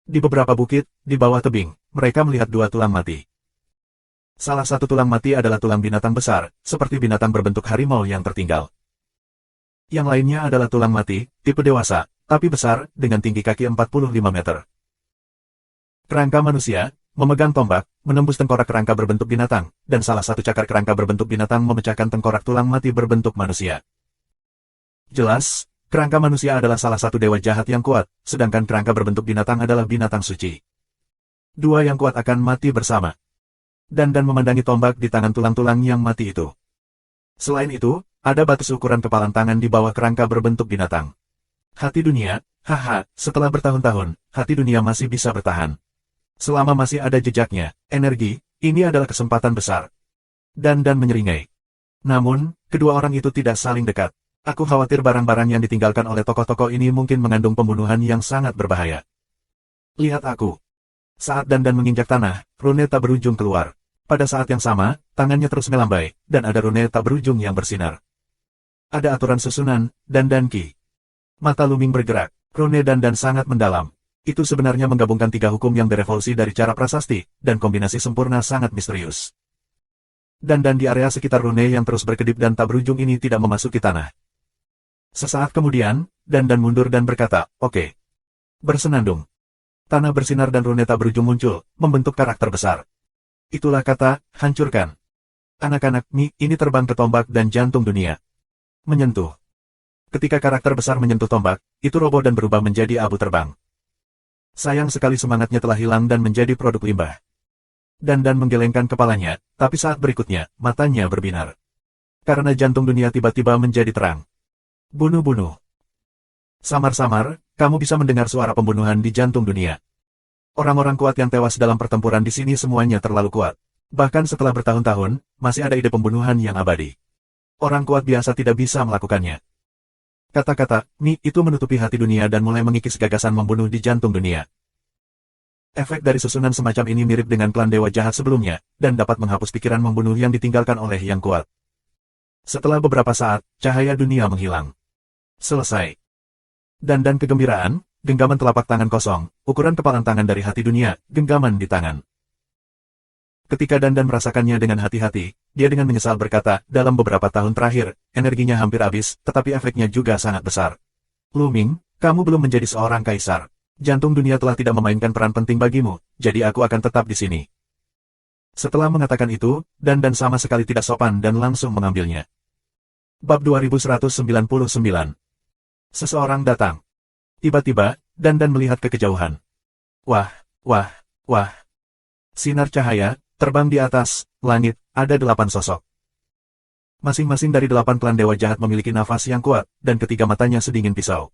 Di beberapa bukit, di bawah tebing, mereka melihat 2 tulang mati. Salah satu tulang mati adalah tulang binatang besar, seperti binatang berbentuk harimau yang tertinggal. Yang lainnya adalah tulang mati, tipe dewasa, tapi besar, dengan tinggi kaki 45 meter. Kerangka manusia, memegang tombak, menembus tengkorak kerangka berbentuk binatang, dan salah satu cakar kerangka berbentuk binatang memecahkan tengkorak tulang mati berbentuk manusia. Jelas, kerangka manusia adalah salah satu dewa jahat yang kuat, sedangkan kerangka berbentuk binatang adalah binatang suci. Dua yang kuat akan mati bersama. Dan memandangi tombak di tangan tulang-tulang yang mati itu. Selain itu, ada batu ukuran kepalan tangan di bawah kerangka berbentuk binatang. Hati dunia, haha, setelah bertahun-tahun, hati dunia masih bisa bertahan. Selama masih ada jejaknya, energi, ini adalah kesempatan besar. Dan menyeringai. Namun, kedua orang itu tidak saling dekat. Aku khawatir barang-barang yang ditinggalkan oleh tokoh-tokoh ini mungkin mengandung pembunuhan yang sangat berbahaya. Lihat aku. Saat Dan menginjak tanah, rune tak berujung keluar. Pada saat yang sama, tangannya terus melambai, dan ada rune tak berujung yang bersinar. Ada aturan susunan, dan ki. Mata Luming bergerak, rune dan sangat mendalam. Itu sebenarnya menggabungkan tiga hukum yang berevolusi dari cara prasasti, dan kombinasi sempurna sangat misterius. Dan di area sekitar rune yang terus berkedip dan tak berujung ini tidak memasuki tanah. Sesaat kemudian, Dan mundur dan berkata, oke. Bersenandung. Tanah bersinar dan rune tak berujung muncul, membentuk karakter besar. Itulah kata, hancurkan. Anak-anak, ini terbang ke tombak dan jantung dunia. Menyentuh. Ketika karakter besar menyentuh tombak, itu roboh dan berubah menjadi abu terbang. Sayang sekali semangatnya telah hilang dan menjadi produk limbah. Dan menggelengkan kepalanya, tapi saat berikutnya, matanya berbinar. Karena jantung dunia tiba-tiba menjadi terang. Bunuh-bunuh. Samar-samar, kamu bisa mendengar suara pembunuhan di jantung dunia. Orang-orang kuat yang tewas dalam pertempuran di sini semuanya terlalu kuat. Bahkan setelah bertahun-tahun, masih ada ide pembunuhan yang abadi. Orang kuat biasa tidak bisa melakukannya. Kata-kata, itu menutupi hati dunia dan mulai mengikis gagasan membunuh di jantung dunia. Efek dari susunan semacam ini mirip dengan klan dewa jahat sebelumnya, dan dapat menghapus pikiran membunuh yang ditinggalkan oleh yang kuat. Setelah beberapa saat, cahaya dunia menghilang. Selesai. Dan kegembiraan, genggaman telapak tangan kosong, ukuran kepalan tangan dari hati dunia, genggaman di tangan. Ketika Dan merasakannya dengan hati-hati, dia dengan menyesal berkata, dalam beberapa tahun terakhir, energinya hampir habis, tetapi efeknya juga sangat besar. Luming, kamu belum menjadi seorang kaisar. Jantung dunia telah tidak memainkan peran penting bagimu, jadi aku akan tetap di sini. Setelah mengatakan itu, Dan sama sekali tidak sopan dan langsung mengambilnya. Bab 2199. Seseorang datang. Tiba-tiba, Dan melihat ke kejauhan. Wah. Sinar cahaya, terbang di atas langit, ada 8 sosok. Masing-masing dari 8 klan dewa jahat memiliki nafas yang kuat, dan ketiga matanya sedingin pisau.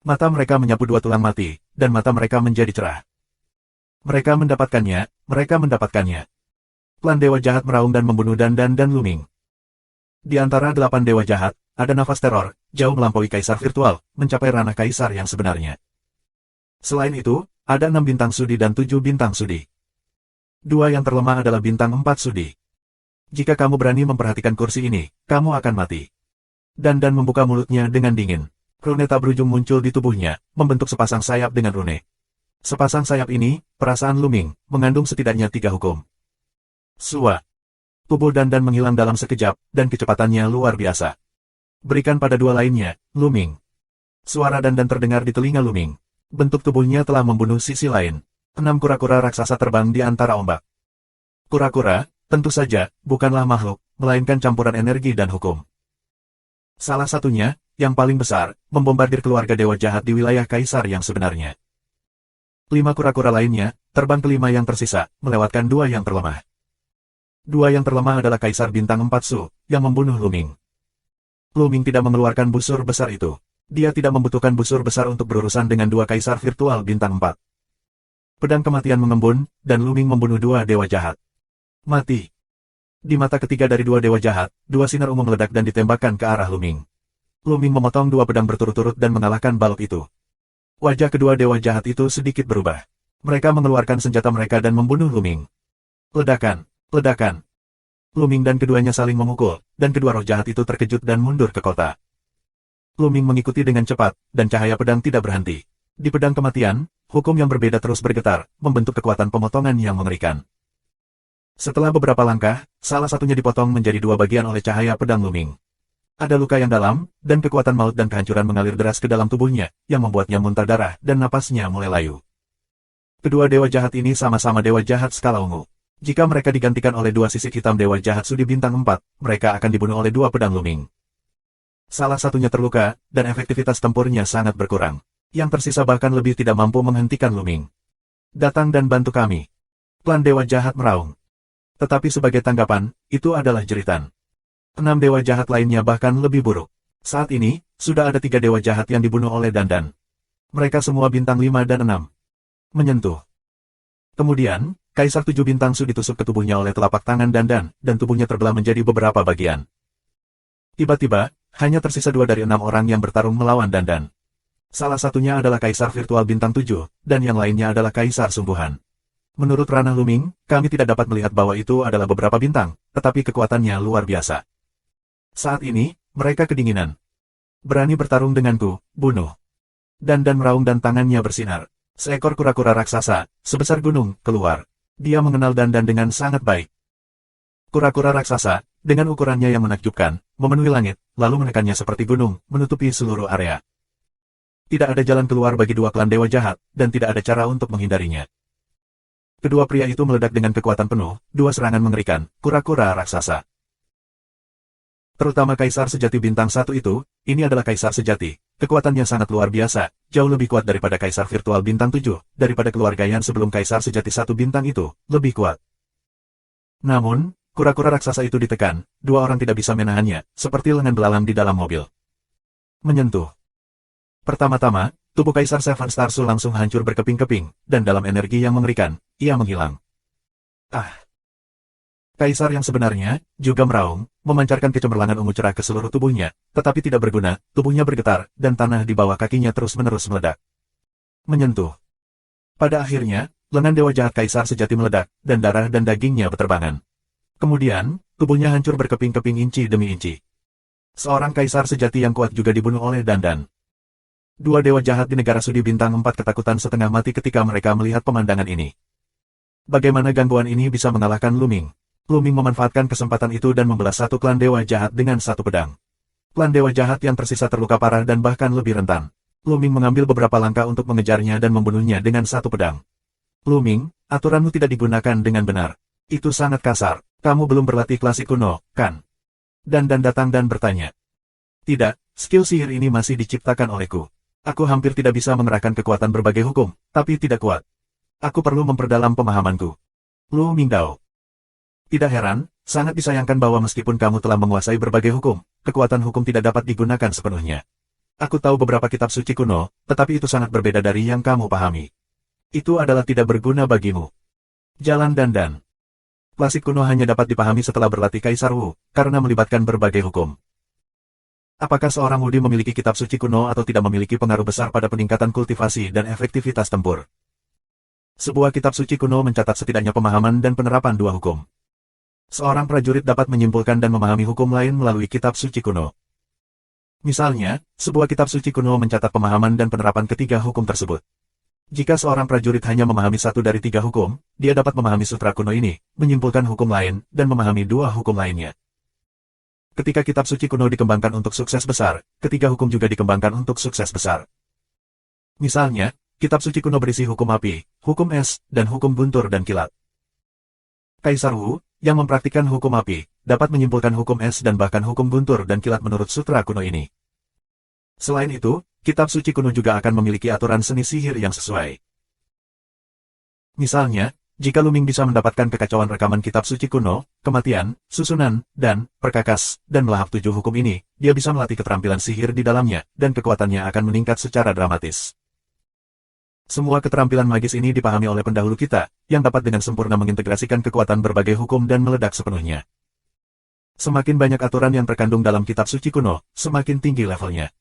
Mata mereka menyapu 2 tulang mati, dan mata mereka menjadi cerah. Mereka mendapatkannya. Klan dewa jahat meraung dan membunuh Dan Luming. Di antara 8 dewa jahat, ada nafas teror, jauh melampaui kaisar virtual, mencapai ranah kaisar yang sebenarnya. Selain itu, ada 6 bintang sudi dan 7 bintang sudi. 2 yang terlemah adalah bintang 4 sudi. Jika kamu berani memperhatikan kursi ini, kamu akan mati. Dan membuka mulutnya dengan dingin. Rune tak berujung muncul di tubuhnya, membentuk sepasang sayap dengan rune. Sepasang sayap ini, perasaan Luming, mengandung setidaknya 3 hukum. Sua. Tubuh Dan menghilang dalam sekejap, dan kecepatannya luar biasa. Berikan pada 2 lainnya, Luming. Suara Dan terdengar di telinga Luming. Bentuk tubuhnya telah membunuh sisi lain. 6 kura-kura raksasa terbang di antara ombak. Kura-kura, tentu saja, bukanlah makhluk, melainkan campuran energi dan hukum. Salah satunya, yang paling besar, membombardir keluarga dewa jahat di wilayah kaisar yang sebenarnya. 5 kura-kura lainnya, terbang ke 5 yang tersisa, melewatkan 2 yang terlemah. 2 yang terlemah adalah kaisar bintang 4 Su, yang membunuh Luming. Luming tidak mengeluarkan busur besar itu. Dia tidak membutuhkan busur besar untuk berurusan dengan 2 kaisar virtual bintang 4. Pedang kematian mengembun, dan Luming membunuh 2 dewa jahat. Mati. Di mata ketiga dari 2 dewa jahat, 2 sinar ungu meledak dan ditembakkan ke arah Luming. Luming memotong 2 pedang berturut-turut dan mengalahkan balok itu. Wajah kedua dewa jahat itu sedikit berubah. Mereka mengeluarkan senjata mereka dan membunuh Luming. Ledakan. Luming dan keduanya saling memukul, dan kedua roh jahat itu terkejut dan mundur ke kota. Luming mengikuti dengan cepat, dan cahaya pedang tidak berhenti. Di pedang kematian, hukum yang berbeda terus bergetar, membentuk kekuatan pemotongan yang mengerikan. Setelah beberapa langkah, salah satunya dipotong menjadi 2 bagian oleh cahaya pedang Luming. Ada luka yang dalam, dan kekuatan maut dan kehancuran mengalir deras ke dalam tubuhnya, yang membuatnya muntah darah dan napasnya mulai layu. Kedua dewa jahat ini sama-sama dewa jahat skala ungu. Jika mereka digantikan oleh dua sisik hitam dewa jahat sudi bintang 4, mereka akan dibunuh oleh dua pedang Luming. Salah satunya terluka, dan efektivitas tempurnya sangat berkurang. Yang tersisa bahkan lebih tidak mampu menghentikan Luming. Datang dan bantu kami. Klan dewa jahat meraung. Tetapi sebagai tanggapan, itu adalah jeritan. 6 dewa jahat lainnya bahkan lebih buruk. Saat ini, sudah ada 3 dewa jahat yang dibunuh oleh Dandan. Mereka semua bintang 5 dan 6. Menyentuh. Kemudian, Kaisar 7 bintang Su ditusuk ke tubuhnya oleh telapak tangan Dandan, dan tubuhnya terbelah menjadi beberapa bagian. Tiba-tiba, hanya tersisa 2 dari 6 orang yang bertarung melawan Dandan. Salah satunya adalah Kaisar Virtual bintang 7, dan yang lainnya adalah Kaisar Sungguhan. Menurut ranah Luming, kami tidak dapat melihat bahwa itu adalah beberapa bintang, tetapi kekuatannya luar biasa. Saat ini, mereka kedinginan. Berani bertarung denganku, bunuh. Dandan meraung dan tangannya bersinar. Seekor kura-kura raksasa, sebesar gunung, keluar. Dia mengenal Dandan dengan sangat baik. Kura-kura raksasa, dengan ukurannya yang menakjubkan, memenuhi langit, lalu menekannya seperti gunung, menutupi seluruh area. Tidak ada jalan keluar bagi dua klan dewa jahat, dan tidak ada cara untuk menghindarinya. Kedua pria itu meledak dengan kekuatan penuh, dua serangan mengerikan, kura-kura raksasa. Terutama Kaisar Sejati Bintang 1 itu, ini adalah Kaisar Sejati. Kekuatannya sangat luar biasa, jauh lebih kuat daripada Kaisar Virtual Bintang 7, daripada keluarga Yan sebelum Kaisar Sejati 1 Bintang itu, lebih kuat. Namun, kura-kura raksasa itu ditekan, dua orang tidak bisa menahannya, seperti lengan belalang di dalam mobil. Menyentuh. Pertama-tama, tubuh Kaisar Seven Star Soul langsung hancur berkeping-keping, dan dalam energi yang mengerikan, ia menghilang. Kaisar yang sebenarnya, juga meraung, memancarkan kecemerlangan ungu cerah ke seluruh tubuhnya, tetapi tidak berguna, tubuhnya bergetar, dan tanah di bawah kakinya terus-menerus meledak. Menyentuh. Pada akhirnya, lengan dewa jahat Kaisar Sejati meledak, dan darah dan dagingnya berterbangan. Kemudian, tubuhnya hancur berkeping-keping inci demi inci. Seorang Kaisar Sejati yang kuat juga dibunuh oleh Dandan. Dua dewa jahat di negara Sudi Bintang 4 ketakutan setengah mati ketika mereka melihat pemandangan ini. Bagaimana gangguan ini bisa mengalahkan Luming? Luming memanfaatkan kesempatan itu dan membelah satu klan dewa jahat dengan satu pedang. Klan dewa jahat yang tersisa terluka parah dan bahkan lebih rentan. Luming mengambil beberapa langkah untuk mengejarnya dan membunuhnya dengan satu pedang. Luming, aturanmu tidak digunakan dengan benar. Itu sangat kasar. Kamu belum berlatih klasik kuno, kan? Dandan datang dan bertanya. Tidak, skill sihir ini masih diciptakan olehku. Aku hampir tidak bisa mengerahkan kekuatan berbagai hukum, tapi tidak kuat. Aku perlu memperdalam pemahamanku. Luming Dao. Tidak heran, sangat disayangkan bahwa meskipun kamu telah menguasai berbagai hukum, kekuatan hukum tidak dapat digunakan sepenuhnya. Aku tahu beberapa kitab suci kuno, tetapi itu sangat berbeda dari yang kamu pahami. Itu adalah tidak berguna bagimu. Jalan Dandan. Klasik kuno hanya dapat dipahami setelah berlatih Kaisar Wu, karena melibatkan berbagai hukum. Apakah seorang Wudi memiliki kitab suci kuno atau tidak memiliki pengaruh besar pada peningkatan kultivasi dan efektivitas tempur? Sebuah kitab suci kuno mencatat setidaknya pemahaman dan penerapan dua hukum. Seorang prajurit dapat menyimpulkan dan memahami hukum lain melalui kitab suci kuno. Misalnya, sebuah kitab suci kuno mencatat pemahaman dan penerapan ketiga hukum tersebut. Jika seorang prajurit hanya memahami satu dari tiga hukum, dia dapat memahami sutra kuno ini, menyimpulkan hukum lain, dan memahami dua hukum lainnya. Ketika kitab suci kuno dikembangkan untuk sukses besar, ketiga hukum juga dikembangkan untuk sukses besar. Misalnya, kitab suci kuno berisi hukum api, hukum es, dan hukum guntur dan kilat. Kaisar Wu, yang mempraktikkan hukum api, dapat menyimpulkan hukum es dan bahkan hukum guntur dan kilat menurut sutra kuno ini. Selain itu, kitab suci kuno juga akan memiliki aturan seni sihir yang sesuai. Misalnya, jika Luming bisa mendapatkan kekacauan rekaman kitab suci kuno, kematian, susunan, dan perkakas, dan melahap 7 hukum ini, dia bisa melatih keterampilan sihir di dalamnya, dan kekuatannya akan meningkat secara dramatis. Semua keterampilan magis ini dipahami oleh pendahulu kita, yang dapat dengan sempurna mengintegrasikan kekuatan berbagai hukum dan meledak sepenuhnya. Semakin banyak aturan yang terkandung dalam kitab suci kuno, semakin tinggi levelnya.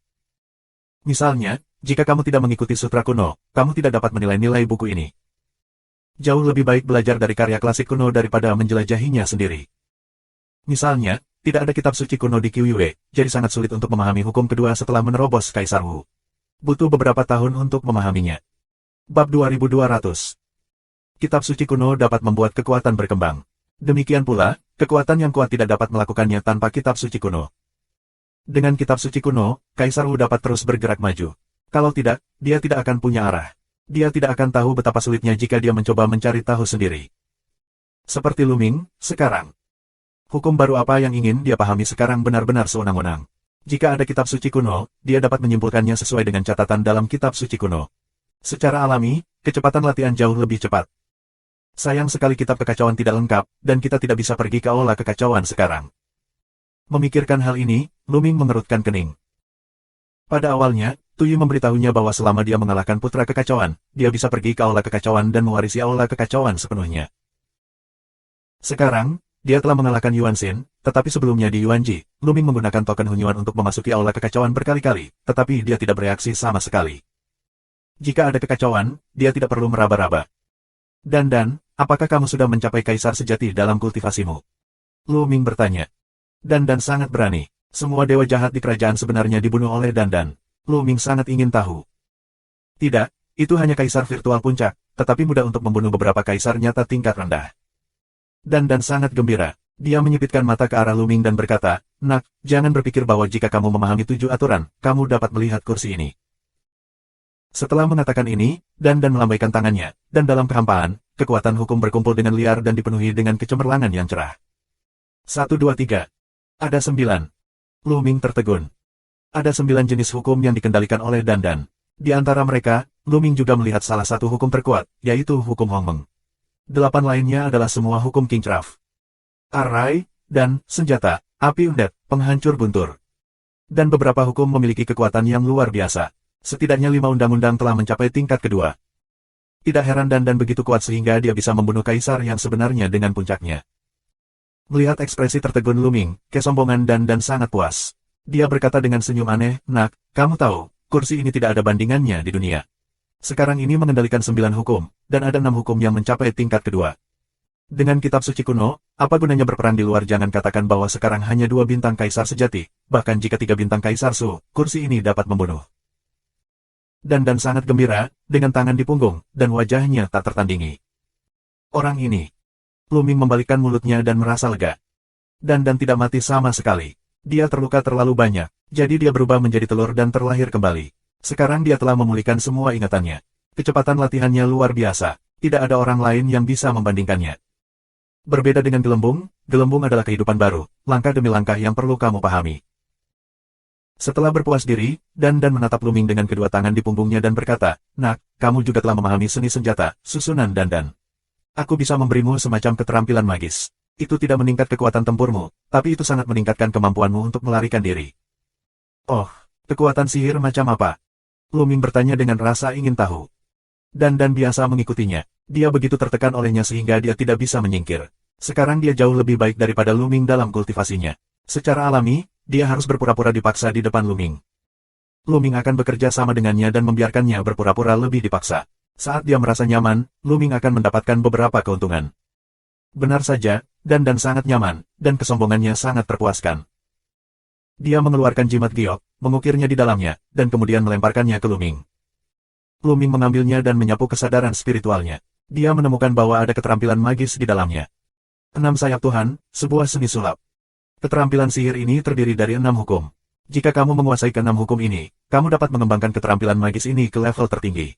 Misalnya, jika kamu tidak mengikuti sutra kuno, kamu tidak dapat menilai nilai buku ini. Jauh lebih baik belajar dari karya klasik kuno daripada menjelajahinya sendiri. Misalnya, tidak ada kitab suci kuno di Qiuyue, jadi sangat sulit untuk memahami hukum kedua setelah menerobos Kaisar Wu. Butuh beberapa tahun untuk memahaminya. Bab 2200. Kitab suci kuno dapat membuat kekuatan berkembang. Demikian pula, kekuatan yang kuat tidak dapat melakukannya tanpa kitab suci kuno. Dengan kitab suci kuno, Kaisar Wu dapat terus bergerak maju. Kalau tidak, dia tidak akan punya arah. Dia tidak akan tahu betapa sulitnya jika dia mencoba mencari tahu sendiri. Seperti Lu Ming, sekarang. Hukum baru apa yang ingin dia pahami sekarang benar-benar sewenang-wenang. Jika ada kitab suci kuno, dia dapat menyimpulkannya sesuai dengan catatan dalam kitab suci kuno. Secara alami, kecepatan latihan jauh lebih cepat. Sayang sekali kitab kekacauan tidak lengkap, dan kita tidak bisa pergi ke aula kekacauan sekarang. Memikirkan hal ini, Lu Ming mengerutkan kening. Pada awalnya, Tuyi memberitahunya bahwa selama dia mengalahkan putra kekacauan, dia bisa pergi ke aula kekacauan dan mewarisi aula kekacauan sepenuhnya. Sekarang, dia telah mengalahkan Yuan Xin, tetapi sebelumnya di Yuanji, Lu Ming menggunakan token Hunyuan untuk memasuki aula kekacauan berkali-kali, tetapi dia tidak bereaksi sama sekali. Jika ada kekacauan, dia tidak perlu meraba-raba. Dan, apakah kamu sudah mencapai kaisar sejati dalam kultivasimu? Lu Ming bertanya. Dan sangat berani. Semua dewa jahat di kerajaan sebenarnya dibunuh oleh Dan. Lu Ming sangat ingin tahu. Tidak, itu hanya kaisar virtual puncak, tetapi mudah untuk membunuh beberapa kaisar nyata tingkat rendah. Dan sangat gembira. Dia menyipitkan mata ke arah Lu Ming dan berkata, "Nak, jangan berpikir bahwa jika kamu memahami 7 aturan, kamu dapat melihat kursi ini." Setelah mengatakan ini, Dan melambaikan tangannya, dan dalam kehampaan, kekuatan hukum berkumpul dengan liar dan dipenuhi dengan kecemerlangan yang cerah. 1, 2, 3. Ada 9. Lu Ming tertegun. Ada 9 jenis hukum yang dikendalikan oleh Dan. Di antara mereka, Lu Ming juga melihat salah satu hukum terkuat, yaitu hukum Hong Meng. 8 lainnya adalah semua hukum King Craft. Arai, dan senjata, api undet, penghancur buntur. Dan beberapa hukum memiliki kekuatan yang luar biasa. Setidaknya 5 undang-undang telah mencapai tingkat kedua. Tidak heran Dan begitu kuat sehingga dia bisa membunuh kaisar yang sebenarnya dengan puncaknya. Melihat ekspresi tertegun Lu Ming, kesombongan Dan sangat puas. Dia berkata dengan senyum aneh, "Nak, kamu tahu, kursi ini tidak ada bandingannya di dunia. Sekarang ini mengendalikan 9 hukum, dan ada 6 hukum yang mencapai tingkat kedua. Dengan kitab suci kuno, apa gunanya berperang di luar? Jangan katakan bahwa sekarang hanya 2 bintang kaisar sejati, bahkan jika 3 bintang kaisar Su, kursi ini dapat membunuh." Dan sangat gembira, dengan tangan di punggung, dan wajahnya tak tertandingi. Orang ini. Lu Ming membalikkan mulutnya dan merasa lega. Dan tidak mati sama sekali. Dia terluka terlalu banyak, jadi dia berubah menjadi telur dan terlahir kembali. Sekarang dia telah memulihkan semua ingatannya. Kecepatan latihannya luar biasa, tidak ada orang lain yang bisa membandingkannya. Berbeda dengan gelembung adalah kehidupan baru, langkah demi langkah yang perlu kamu pahami. Setelah berpuas diri, Dan menatap Lu Ming dengan kedua tangan di punggungnya dan berkata, "Nak, kamu juga telah memahami seni senjata, susunan Dan. Aku bisa memberimu semacam keterampilan magis. Itu tidak meningkat kekuatan tempurmu, tapi itu sangat meningkatkan kemampuanmu untuk melarikan diri." "Oh, kekuatan sihir macam apa?" Lu Ming bertanya dengan rasa ingin tahu. Dan biasa mengikutinya. Dia begitu tertekan olehnya sehingga dia tidak bisa menyingkir. Sekarang dia jauh lebih baik daripada Lu Ming dalam kultivasinya. Secara alami, dia harus berpura-pura dipaksa di depan Lu Ming. Lu Ming akan bekerja sama dengannya dan membiarkannya berpura-pura lebih dipaksa. Saat dia merasa nyaman, Lu Ming akan mendapatkan beberapa keuntungan. Benar saja, Dan sangat nyaman, dan kesombongannya sangat terpuaskan. Dia mengeluarkan jimat giok, mengukirnya di dalamnya, dan kemudian melemparkannya ke Lu Ming. Lu Ming mengambilnya dan menyapu kesadaran spiritualnya. Dia menemukan bahwa ada keterampilan magis di dalamnya. 6 sayap Tuhan, sebuah seni sulap. Keterampilan sihir ini terdiri dari 6 hukum. Jika kamu menguasai ke-6 hukum ini, kamu dapat mengembangkan keterampilan magis ini ke level tertinggi.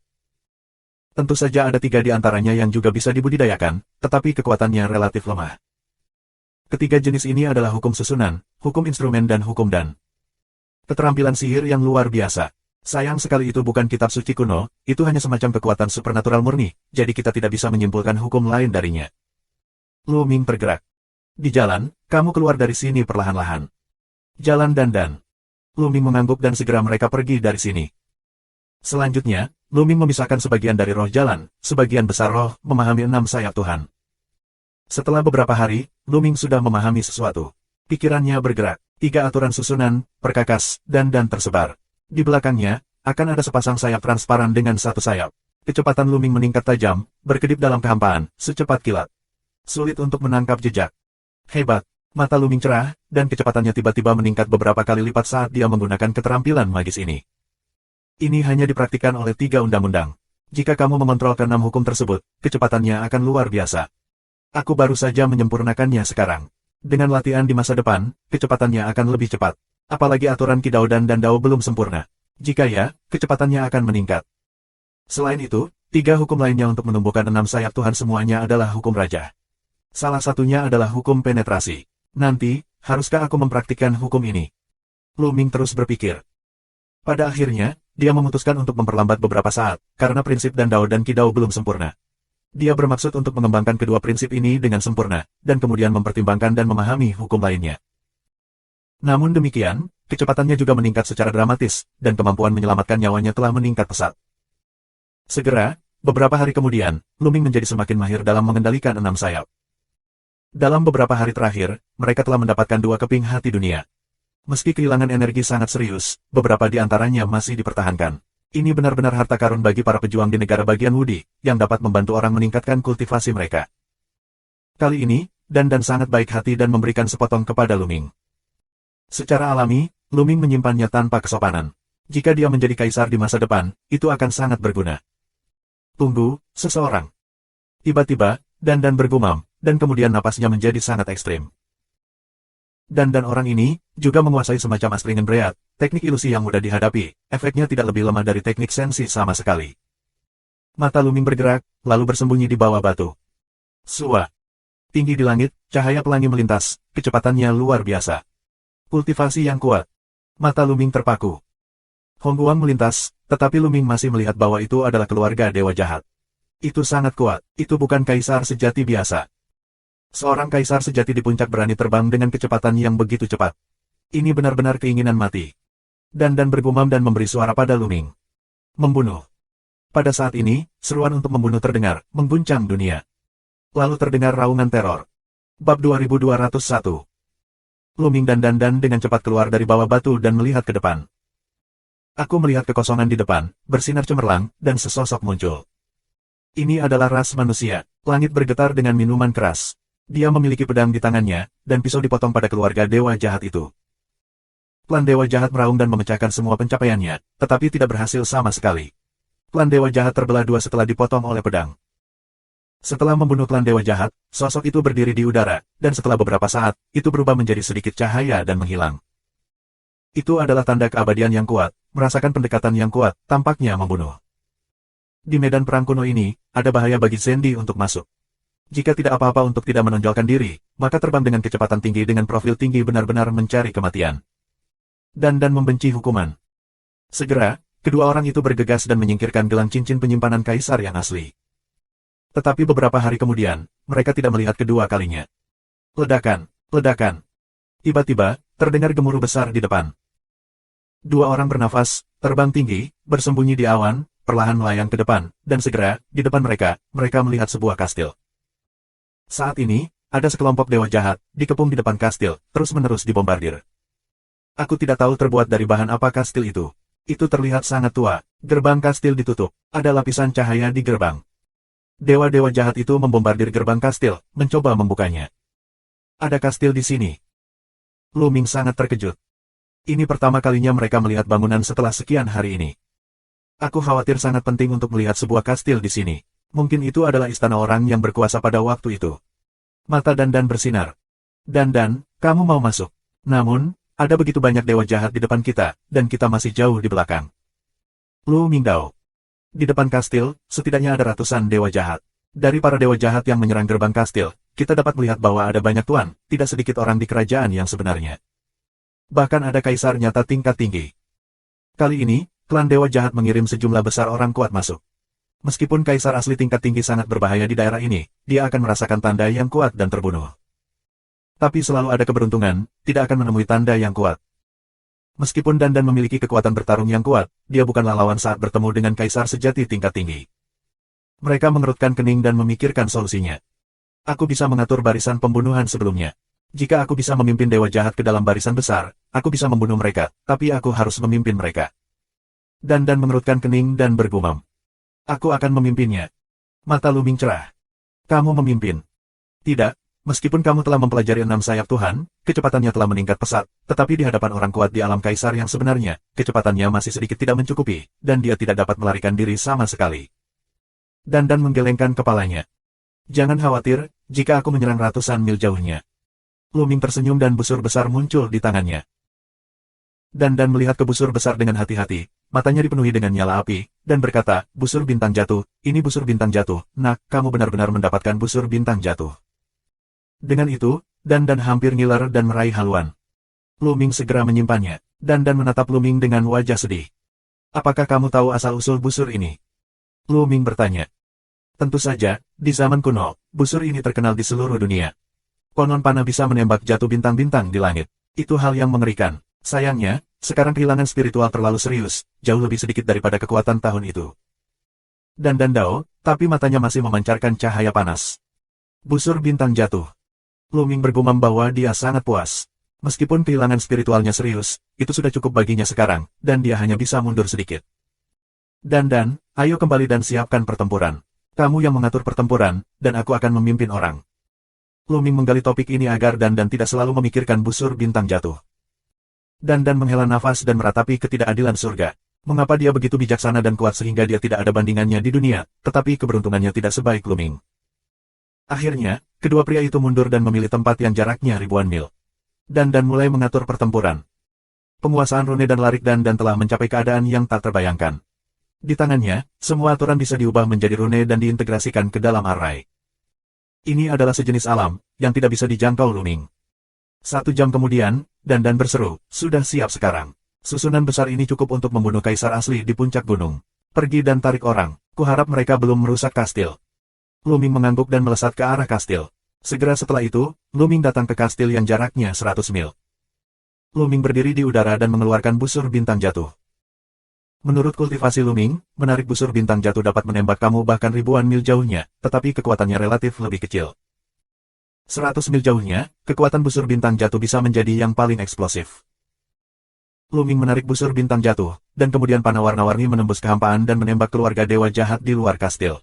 Tentu saja ada 3 di antaranya yang juga bisa dibudidayakan, tetapi kekuatannya relatif lemah. Ketiga jenis ini adalah hukum susunan, hukum instrumen dan hukum Dan. Keterampilan sihir yang luar biasa. Sayang sekali itu bukan kitab suci kuno, itu hanya semacam kekuatan supernatural murni, jadi kita tidak bisa menyimpulkan hukum lain darinya. Lu Ming bergerak. Di jalan, kamu keluar dari sini perlahan-lahan. Jalan Dan. Lu Ming mengangguk dan segera mereka pergi dari sini. Selanjutnya, Lu Ming memisahkan sebagian dari roh jalan, sebagian besar roh memahami 6 sayap Tuhan. Setelah beberapa hari, Lu Ming sudah memahami sesuatu. Pikirannya bergerak. 3 aturan susunan, perkakas, dan tersebar. Di belakangnya, akan ada sepasang sayap transparan dengan 1 sayap. Kecepatan Lu Ming meningkat tajam, berkedip dalam kehampaan, secepat kilat. Sulit untuk menangkap jejak. Hebat. Mata Lu Ming cerah, dan kecepatannya tiba-tiba meningkat beberapa kali lipat saat dia menggunakan keterampilan magis ini. Ini hanya dipraktikkan oleh 3 undang-undang. Jika kamu mengontrol ke-6 hukum tersebut, kecepatannya akan luar biasa. Aku baru saja menyempurnakannya sekarang. Dengan latihan di masa depan, kecepatannya akan lebih cepat. Apalagi aturan Qidao dan Dandao belum sempurna. Jika ya, kecepatannya akan meningkat. Selain itu, 3 hukum lainnya untuk menumbuhkan 6 sayap Tuhan semuanya adalah hukum raja. Salah satunya adalah hukum penetrasi. Nanti, haruskah aku mempraktikkan hukum ini? Lu Ming terus berpikir. Pada akhirnya, dia memutuskan untuk memperlambat beberapa saat, karena prinsip Dandao dan Qidao belum sempurna. Dia bermaksud untuk mengembangkan kedua prinsip ini dengan sempurna, dan kemudian mempertimbangkan dan memahami hukum lainnya. Namun demikian, kecepatannya juga meningkat secara dramatis, dan kemampuan menyelamatkan nyawanya telah meningkat pesat. Segera, beberapa hari kemudian, Lu Ming menjadi semakin mahir dalam mengendalikan 6 sayap. Dalam beberapa hari terakhir, mereka telah mendapatkan 2 keping hati dunia. Meski kehilangan energi sangat serius, beberapa di antaranya masih dipertahankan. Ini benar-benar harta karun bagi para pejuang di negara bagian Wudi, yang dapat membantu orang meningkatkan kultivasi mereka. Kali ini, Dan sangat baik hati dan memberikan sepotong kepada Lu Ming. Secara alami, Lu Ming menyimpannya tanpa kesopanan. Jika dia menjadi kaisar di masa depan, itu akan sangat berguna. Tunggu, seseorang. Tiba-tiba, Dan bergumam, dan kemudian napasnya menjadi sangat ekstrim. Dan orang ini, juga menguasai semacam astringen berat, teknik ilusi yang mudah dihadapi, efeknya tidak lebih lemah dari teknik sensi sama sekali. Mata Lu Ming bergerak, lalu bersembunyi di bawah batu. Sua. Tinggi di langit, cahaya pelangi melintas, kecepatannya luar biasa. Kultivasi yang kuat. Mata Lu Ming terpaku. Hongguang melintas, tetapi Lu Ming masih melihat bahwa itu adalah keluarga dewa jahat. Itu sangat kuat, itu bukan kaisar sejati biasa. Seorang kaisar sejati di puncak berani terbang dengan kecepatan yang begitu cepat. Ini benar-benar keinginan mati. Dan bergumam dan memberi suara pada Lu Ming. Membunuh. Pada saat ini, seruan untuk membunuh terdengar, mengguncang dunia. Lalu terdengar raungan teror. Bab 2201. Lu Ming dan dengan cepat keluar dari bawah batu dan melihat ke depan. Aku melihat kekosongan di depan, bersinar cemerlang, dan sesosok muncul. Ini adalah ras manusia. Langit bergetar dengan minuman keras. Dia memiliki pedang di tangannya, dan pisau dipotong pada keluarga dewa jahat itu. Klan dewa jahat meraung dan memecahkan semua pencapaiannya, tetapi tidak berhasil sama sekali. Klan dewa jahat terbelah 2 setelah dipotong oleh pedang. Setelah membunuh klan dewa jahat, sosok itu berdiri di udara, dan setelah beberapa saat, itu berubah menjadi sedikit cahaya dan menghilang. Itu adalah tanda keabadian yang kuat, merasakan pendekatan yang kuat, tampaknya membunuh. Di medan perang kuno ini, ada bahaya bagi Zendi untuk masuk. Jika tidak apa-apa untuk tidak menonjolkan diri, maka terbang dengan kecepatan tinggi dengan profil tinggi benar-benar mencari kematian. Dan membenci hukuman. Segera, kedua orang itu bergegas dan menyingkirkan gelang cincin penyimpanan kaisar yang asli. Tetapi beberapa hari kemudian, mereka tidak melihat kedua kalinya. Ledakan, ledakan. Tiba-tiba, terdengar gemuruh besar di depan. 2 orang bernafas, terbang tinggi, bersembunyi di awan, perlahan melayang ke depan, dan segera, di depan mereka melihat sebuah kastil. Saat ini, ada sekelompok dewa jahat, dikepung di depan kastil, terus-menerus dibombardir. Aku tidak tahu terbuat dari bahan apa kastil itu. Itu terlihat sangat tua, gerbang kastil ditutup, ada lapisan cahaya di gerbang. Dewa-dewa jahat itu membombardir gerbang kastil, mencoba membukanya. Ada kastil di sini. Lu Ming sangat terkejut. Ini pertama kalinya mereka melihat bangunan setelah sekian hari ini. Aku khawatir sangat penting untuk melihat sebuah kastil di sini. Mungkin itu adalah istana orang yang berkuasa pada waktu itu. Mata Dan bersinar. Dan, kamu mau masuk. Namun, ada begitu banyak dewa jahat di depan kita, dan kita masih jauh di belakang. Lu Mingdao. Di depan kastil, setidaknya ada ratusan dewa jahat. Dari para dewa jahat yang menyerang gerbang kastil, kita dapat melihat bahwa ada banyak tuan, tidak sedikit orang di kerajaan yang sebenarnya. Bahkan ada kaisar nyata tingkat tinggi. Kali ini, klan dewa jahat mengirim sejumlah besar orang kuat masuk. Meskipun kaisar asli tingkat tinggi sangat berbahaya di daerah ini, dia akan merasakan tanda yang kuat dan terbunuh. Tapi selalu ada keberuntungan, tidak akan menemui tanda yang kuat. Meskipun Dan memiliki kekuatan bertarung yang kuat, dia bukanlah lawan saat bertemu dengan kaisar sejati tingkat tinggi. Mereka mengerutkan kening dan memikirkan solusinya. Aku bisa mengatur barisan pembunuhan sebelumnya. Jika aku bisa memimpin dewa jahat ke dalam barisan besar, aku bisa membunuh mereka, tapi aku harus memimpin mereka. Dan mengerutkan kening dan bergumam. Aku akan memimpinnya. Mata Lu Ming cerah. Kamu memimpin. Tidak, meskipun kamu telah mempelajari 6 sayap Tuhan, kecepatannya telah meningkat pesat, tetapi di hadapan orang kuat di alam kaisar yang sebenarnya, kecepatannya masih sedikit tidak mencukupi, dan dia tidak dapat melarikan diri sama sekali. Dan menggelengkan kepalanya. Jangan khawatir, jika aku menyerang ratusan mil jauhnya. Lu Ming tersenyum dan busur besar muncul di tangannya. Dan melihat ke busur besar dengan hati-hati, matanya dipenuhi dengan nyala api, dan berkata, busur bintang jatuh, ini busur bintang jatuh, nak, kamu benar-benar mendapatkan busur bintang jatuh. Dengan itu, Dan hampir ngiler dan meraih haluan. Lu Ming segera menyimpannya, Dan menatap Lu Ming dengan wajah sedih. Apakah kamu tahu asal-usul busur ini? Lu Ming bertanya. Tentu saja, di zaman kuno, busur ini terkenal di seluruh dunia. Konon panah bisa menembak jatuh bintang-bintang di langit. Itu hal yang mengerikan. Sayangnya, sekarang kehilangan spiritual terlalu serius, jauh lebih sedikit daripada kekuatan tahun itu. Dan Dao, tapi matanya masih memancarkan cahaya panas. Busur bintang jatuh. Lu Ming bergumam bahwa dia sangat puas. Meskipun kehilangan spiritualnya serius, itu sudah cukup baginya sekarang, dan dia hanya bisa mundur sedikit. Dan, ayo kembali dan siapkan pertempuran. Kamu yang mengatur pertempuran, dan aku akan memimpin orang. Lu Ming menggali topik ini agar Dan tidak selalu memikirkan busur bintang jatuh. Dan menghela nafas dan meratapi ketidakadilan surga. Mengapa dia begitu bijaksana dan kuat sehingga dia tidak ada bandingannya di dunia, tetapi keberuntungannya tidak sebaik Lu Ming. Akhirnya, kedua pria itu mundur dan memilih tempat yang jaraknya ribuan mil. Dan mulai mengatur pertempuran. Penguasaan rune dan larik Dan telah mencapai keadaan yang tak terbayangkan. Di tangannya, semua aturan bisa diubah menjadi rune dan diintegrasikan ke dalam array. Ini adalah sejenis alam, yang tidak bisa dijangkau Lu Ming. 1 jam kemudian, Dan berseru, sudah siap sekarang. Susunan besar ini cukup untuk membunuh kaisar asli di puncak gunung. Pergi dan tarik orang, kuharap mereka belum merusak kastil. Lu Ming mengangguk dan melesat ke arah kastil. Segera setelah itu, Lu Ming datang ke kastil yang jaraknya 100 mil. Lu Ming berdiri di udara dan mengeluarkan busur bintang jatuh. Menurut kultivasi Lu Ming, menarik busur bintang jatuh dapat menembak kamu bahkan ribuan mil jauhnya, tetapi kekuatannya relatif lebih kecil. 100 mil jauhnya, kekuatan busur bintang jatuh bisa menjadi yang paling eksplosif. Lu Ming menarik busur bintang jatuh, dan kemudian panah warna-warni menembus kehampaan dan menembak keluarga dewa jahat di luar kastil.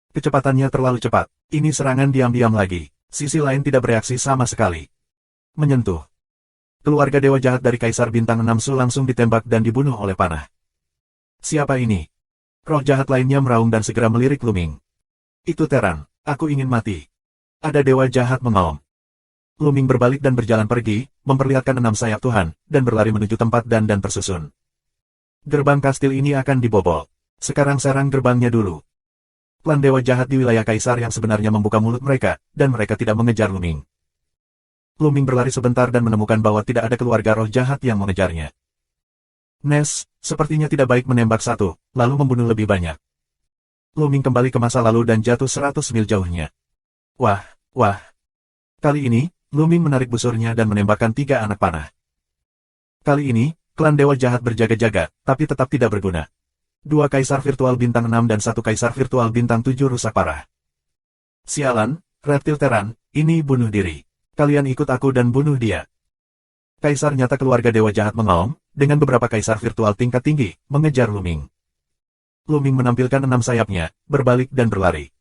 Kecepatannya terlalu cepat, ini serangan diam-diam lagi, sisi lain tidak bereaksi sama sekali. Menyentuh. Keluarga dewa jahat dari Kaisar Bintang 6 Su langsung ditembak dan dibunuh oleh panah. Siapa ini? Roh jahat lainnya meraung dan segera melirik Lu Ming. Itu Teran, aku ingin mati. Ada dewa jahat mengaum. Lu Ming berbalik dan berjalan pergi, memperlihatkan 6 sayap Tuhan, dan berlari menuju tempat Dan tersusun. Gerbang kastil ini akan dibobol. Sekarang serang gerbangnya dulu. Klan dewa jahat di wilayah Kaisar yang sebenarnya membuka mulut mereka, dan mereka tidak mengejar Lu Ming. Lu Ming berlari sebentar dan menemukan bahwa tidak ada keluarga roh jahat yang mengejarnya. Nes, sepertinya tidak baik menembak satu, lalu membunuh lebih banyak. Lu Ming kembali ke masa lalu dan jatuh 100 mil jauhnya. Wah. Kali ini, Lu Ming menarik busurnya dan menembakkan 3 anak panah. Kali ini, klan dewa jahat berjaga-jaga, tapi tetap tidak berguna. 2 kaisar virtual bintang 6 dan 1 kaisar virtual bintang 7 rusak parah. Sialan, reptil Teran, ini bunuh diri. Kalian ikut aku dan bunuh dia. Kaisar nyata keluarga dewa jahat mengaum, dengan beberapa kaisar virtual tingkat tinggi, mengejar Lu Ming. Lu Ming menampilkan 6 sayapnya, berbalik dan berlari.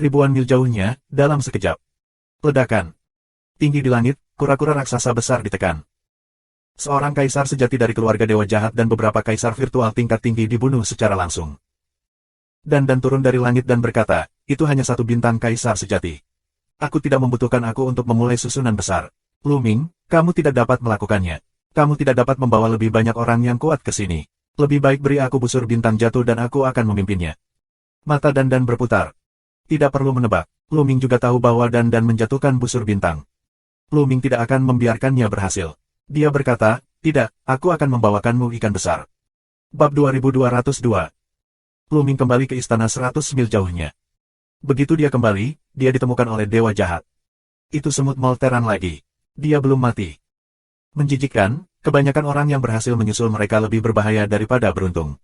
Ribuan mil jauhnya, dalam sekejap. Ledakan. Tinggi di langit, kura-kura raksasa besar ditekan. Seorang kaisar sejati dari keluarga dewa jahat dan beberapa kaisar virtual tingkat tinggi dibunuh secara langsung. Dan turun dari langit dan berkata, itu hanya 1 bintang kaisar sejati. Aku tidak membutuhkan aku untuk memulai susunan besar. Lu Ming, kamu tidak dapat melakukannya. Kamu tidak dapat membawa lebih banyak orang yang kuat ke sini. Lebih baik beri aku busur bintang jatuh dan aku akan memimpinnya. Mata Dan berputar. Tidak perlu menebak. Lu Ming juga tahu bahwa Dan menjatuhkan busur bintang. Lu Ming tidak akan membiarkannya berhasil. Dia berkata, tidak, aku akan membawakanmu ikan besar. Bab 2202. Lu Ming kembali ke istana 100 mil jauhnya. Begitu dia kembali, dia ditemukan oleh dewa jahat. Itu semut Molteran lagi. Dia belum mati. Menjijikkan, kebanyakan orang yang berhasil menyusul mereka lebih berbahaya daripada beruntung.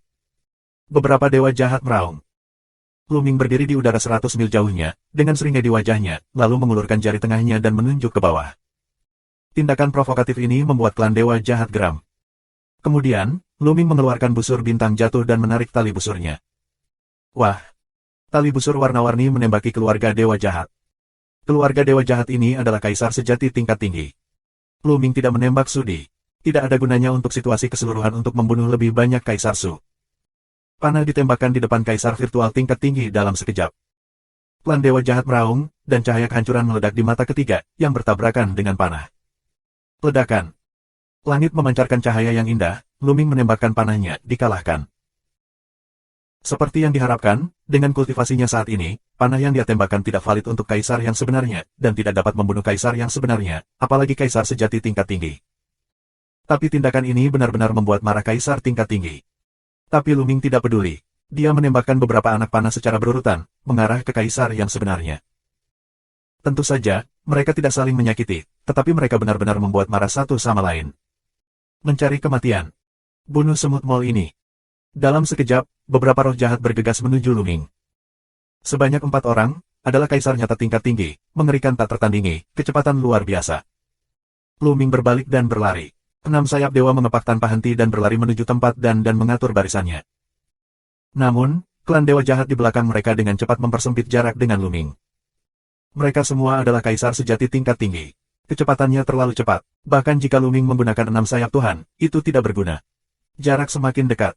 Beberapa dewa jahat meraung. Lu Ming berdiri di udara 100 mil jauhnya, dengan seringai di wajahnya, lalu mengulurkan jari tengahnya dan menunjuk ke bawah. Tindakan provokatif ini membuat klan dewa jahat geram. Kemudian, Lu Ming mengeluarkan busur bintang jatuh dan menarik tali busurnya. Wah! Tali busur warna-warni menembaki keluarga dewa jahat. Keluarga dewa jahat ini adalah kaisar sejati tingkat tinggi. Lu Ming tidak menembak sudi. Tidak ada gunanya untuk situasi keseluruhan untuk membunuh lebih banyak kaisar Su. Panah ditembakkan di depan kaisar virtual tingkat tinggi dalam sekejap. Klan dewa jahat meraung, dan cahaya kehancuran meledak di mata ketiga, yang bertabrakan dengan panah. Ledakan. Langit memancarkan cahaya yang indah, Luming menembakkan panahnya, dikalahkan. Seperti yang diharapkan, dengan kultivasinya saat ini, panah yang dia tembakkan tidak valid untuk kaisar yang sebenarnya, dan tidak dapat membunuh kaisar yang sebenarnya, apalagi kaisar sejati tingkat tinggi. Tapi tindakan ini benar-benar membuat marah kaisar tingkat tinggi. Tapi Luming tidak peduli. Dia menembakkan beberapa anak panah secara berurutan, mengarah ke kaisar yang sebenarnya. Tentu saja, mereka tidak saling menyakiti, tetapi mereka benar-benar membuat marah satu sama lain. Mencari kematian. Bunuh semut mol ini. Dalam sekejap, beberapa roh jahat bergegas menuju Luming. Sebanyak 4 orang, adalah kaisar nyata tingkat tinggi, mengerikan tak tertandingi, kecepatan luar biasa. Luming berbalik dan berlari. 6 sayap dewa mengepak tanpa henti dan berlari menuju tempat dan mengatur barisannya. Namun, klan dewa jahat di belakang mereka dengan cepat mempersempit jarak dengan Luming. Mereka semua adalah kaisar sejati tingkat tinggi. Kecepatannya terlalu cepat, bahkan jika Luming menggunakan 6 sayap Tuhan, itu tidak berguna. Jarak semakin dekat.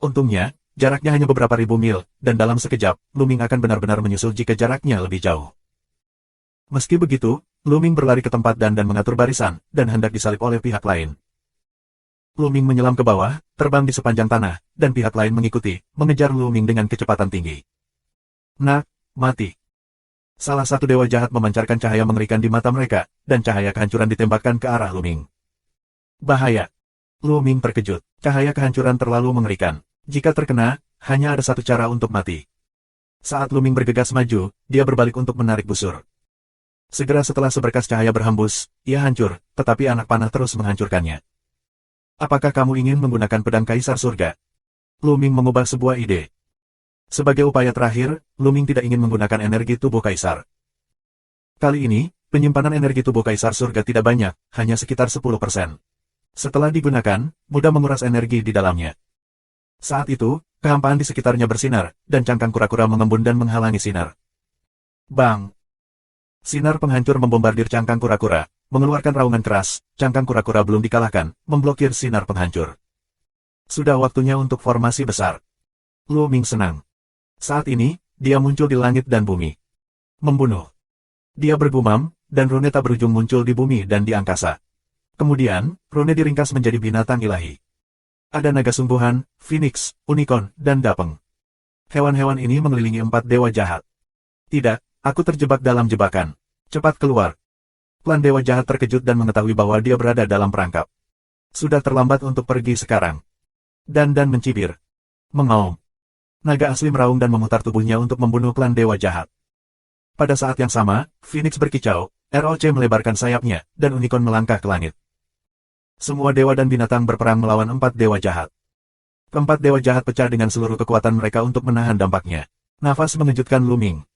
Untungnya, jaraknya hanya beberapa ribu mil, dan dalam sekejap, Luming akan benar-benar menyusul jika jaraknya lebih jauh. Meski begitu, Luming berlari ke tempat dan mengatur barisan, dan hendak disalib oleh pihak lain. Luming menyelam ke bawah, terbang di sepanjang tanah, dan pihak lain mengikuti, mengejar Luming dengan kecepatan tinggi. Nak, mati. Salah satu dewa jahat memancarkan cahaya mengerikan di mata mereka, dan cahaya kehancuran ditembakkan ke arah Luming. Bahaya. Luming terkejut, cahaya kehancuran terlalu mengerikan. Jika terkena, hanya ada satu cara untuk mati. Saat Luming bergegas maju, dia berbalik untuk menarik busur. Segera setelah seberkas cahaya berhembus, ia hancur, tetapi anak panah terus menghancurkannya. Apakah kamu ingin menggunakan pedang Kaisar Surga? Luming mengubah sebuah ide. Sebagai upaya terakhir, Luming tidak ingin menggunakan energi tubuh Kaisar. Kali ini, penyimpanan energi tubuh Kaisar Surga tidak banyak, hanya sekitar 10%. Setelah digunakan, mudah menguras energi di dalamnya. Saat itu, kehampaan di sekitarnya bersinar, dan cangkang kura-kura mengembun dan menghalangi sinar. Bang! Sinar penghancur membombardir cangkang kura-kura, mengeluarkan raungan keras, cangkang kura-kura belum dikalahkan, memblokir sinar penghancur. Sudah waktunya untuk formasi besar. Luming senang. Saat ini, dia muncul di langit dan bumi. Membunuh. Dia bergumam, dan rune tak berujung muncul di bumi dan di angkasa. Kemudian, rune diringkas menjadi binatang ilahi. Ada naga sungguhan, phoenix, unicorn, dan dapeng. Hewan-hewan ini mengelilingi 4 dewa jahat. Tidak, aku terjebak dalam jebakan. Cepat keluar. Klan dewa jahat terkejut dan mengetahui bahwa dia berada dalam perangkap. Sudah terlambat untuk pergi sekarang. Dan mencibir. Mengaum. Naga asli meraung dan memutar tubuhnya untuk membunuh klan dewa jahat. Pada saat yang sama, Phoenix berkicau, ROC melebarkan sayapnya, dan unicorn melangkah ke langit. Semua dewa dan binatang berperang melawan 4 dewa jahat. Keempat dewa jahat pecah dengan seluruh kekuatan mereka untuk menahan dampaknya. Nafas mengejutkan Luming.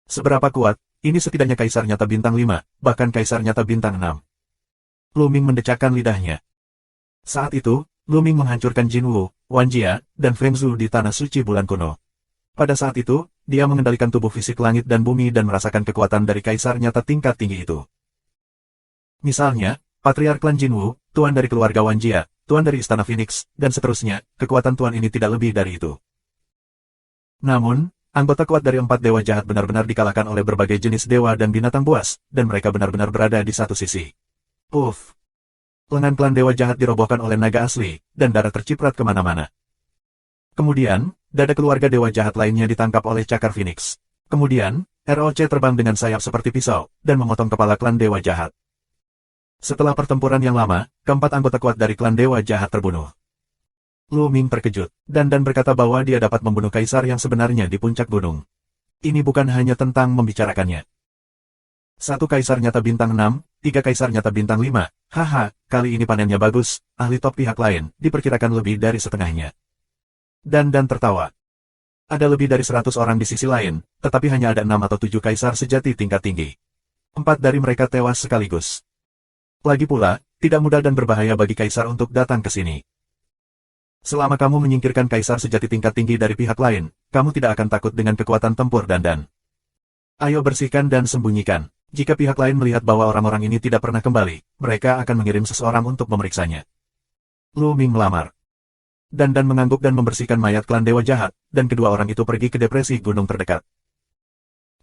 Seberapa kuat, ini setidaknya kaisar nyata bintang 5, bahkan kaisar nyata bintang 6. Luming mendecakkan lidahnya. Saat itu, Luming menghancurkan Jinwu, Wanjia, dan Fengzhu di tanah suci bulan kuno. Pada saat itu, dia mengendalikan tubuh fisik langit dan bumi dan merasakan kekuatan dari kaisar nyata tingkat tinggi itu. Misalnya, Patriark klan Jinwu, tuan dari keluarga Wanjia, tuan dari istana Phoenix, dan seterusnya, kekuatan tuan ini tidak lebih dari itu. Namun, anggota kuat dari 4 dewa jahat benar-benar dikalahkan oleh berbagai jenis dewa dan binatang buas, dan mereka benar-benar berada di satu sisi. Puff! Lengan klan dewa jahat dirobohkan oleh naga asli, dan darah terciprat kemana-mana. Kemudian, dada keluarga dewa jahat lainnya ditangkap oleh cakar Phoenix. Kemudian, ROC terbang dengan sayap seperti pisau, dan memotong kepala klan dewa jahat. Setelah pertempuran yang lama, keempat anggota kuat dari klan dewa jahat terbunuh. Luming terkejut, dan berkata bahwa dia dapat membunuh kaisar yang sebenarnya di puncak gunung. Ini bukan hanya tentang membicarakannya. 1 kaisar nyata bintang 6, 3 kaisar nyata bintang 5, haha, kali ini panennya bagus, ahli top pihak lain, diperkirakan lebih dari setengahnya. Dan tertawa. Ada lebih dari 100 orang di sisi lain, tetapi hanya ada 6 atau 7 kaisar sejati tingkat tinggi. 4 dari mereka tewas sekaligus. Lagi pula, tidak mudah dan berbahaya bagi kaisar untuk datang ke sini. Selama kamu menyingkirkan kaisar sejati tingkat tinggi dari pihak lain, kamu tidak akan takut dengan kekuatan tempur dan. Ayo bersihkan dan sembunyikan. Jika pihak lain melihat bahwa orang-orang ini tidak pernah kembali, mereka akan mengirim seseorang untuk memeriksanya. Luming melamar. Dan mengangguk dan membersihkan mayat klan dewa jahat, dan kedua orang itu pergi ke depresi gunung terdekat.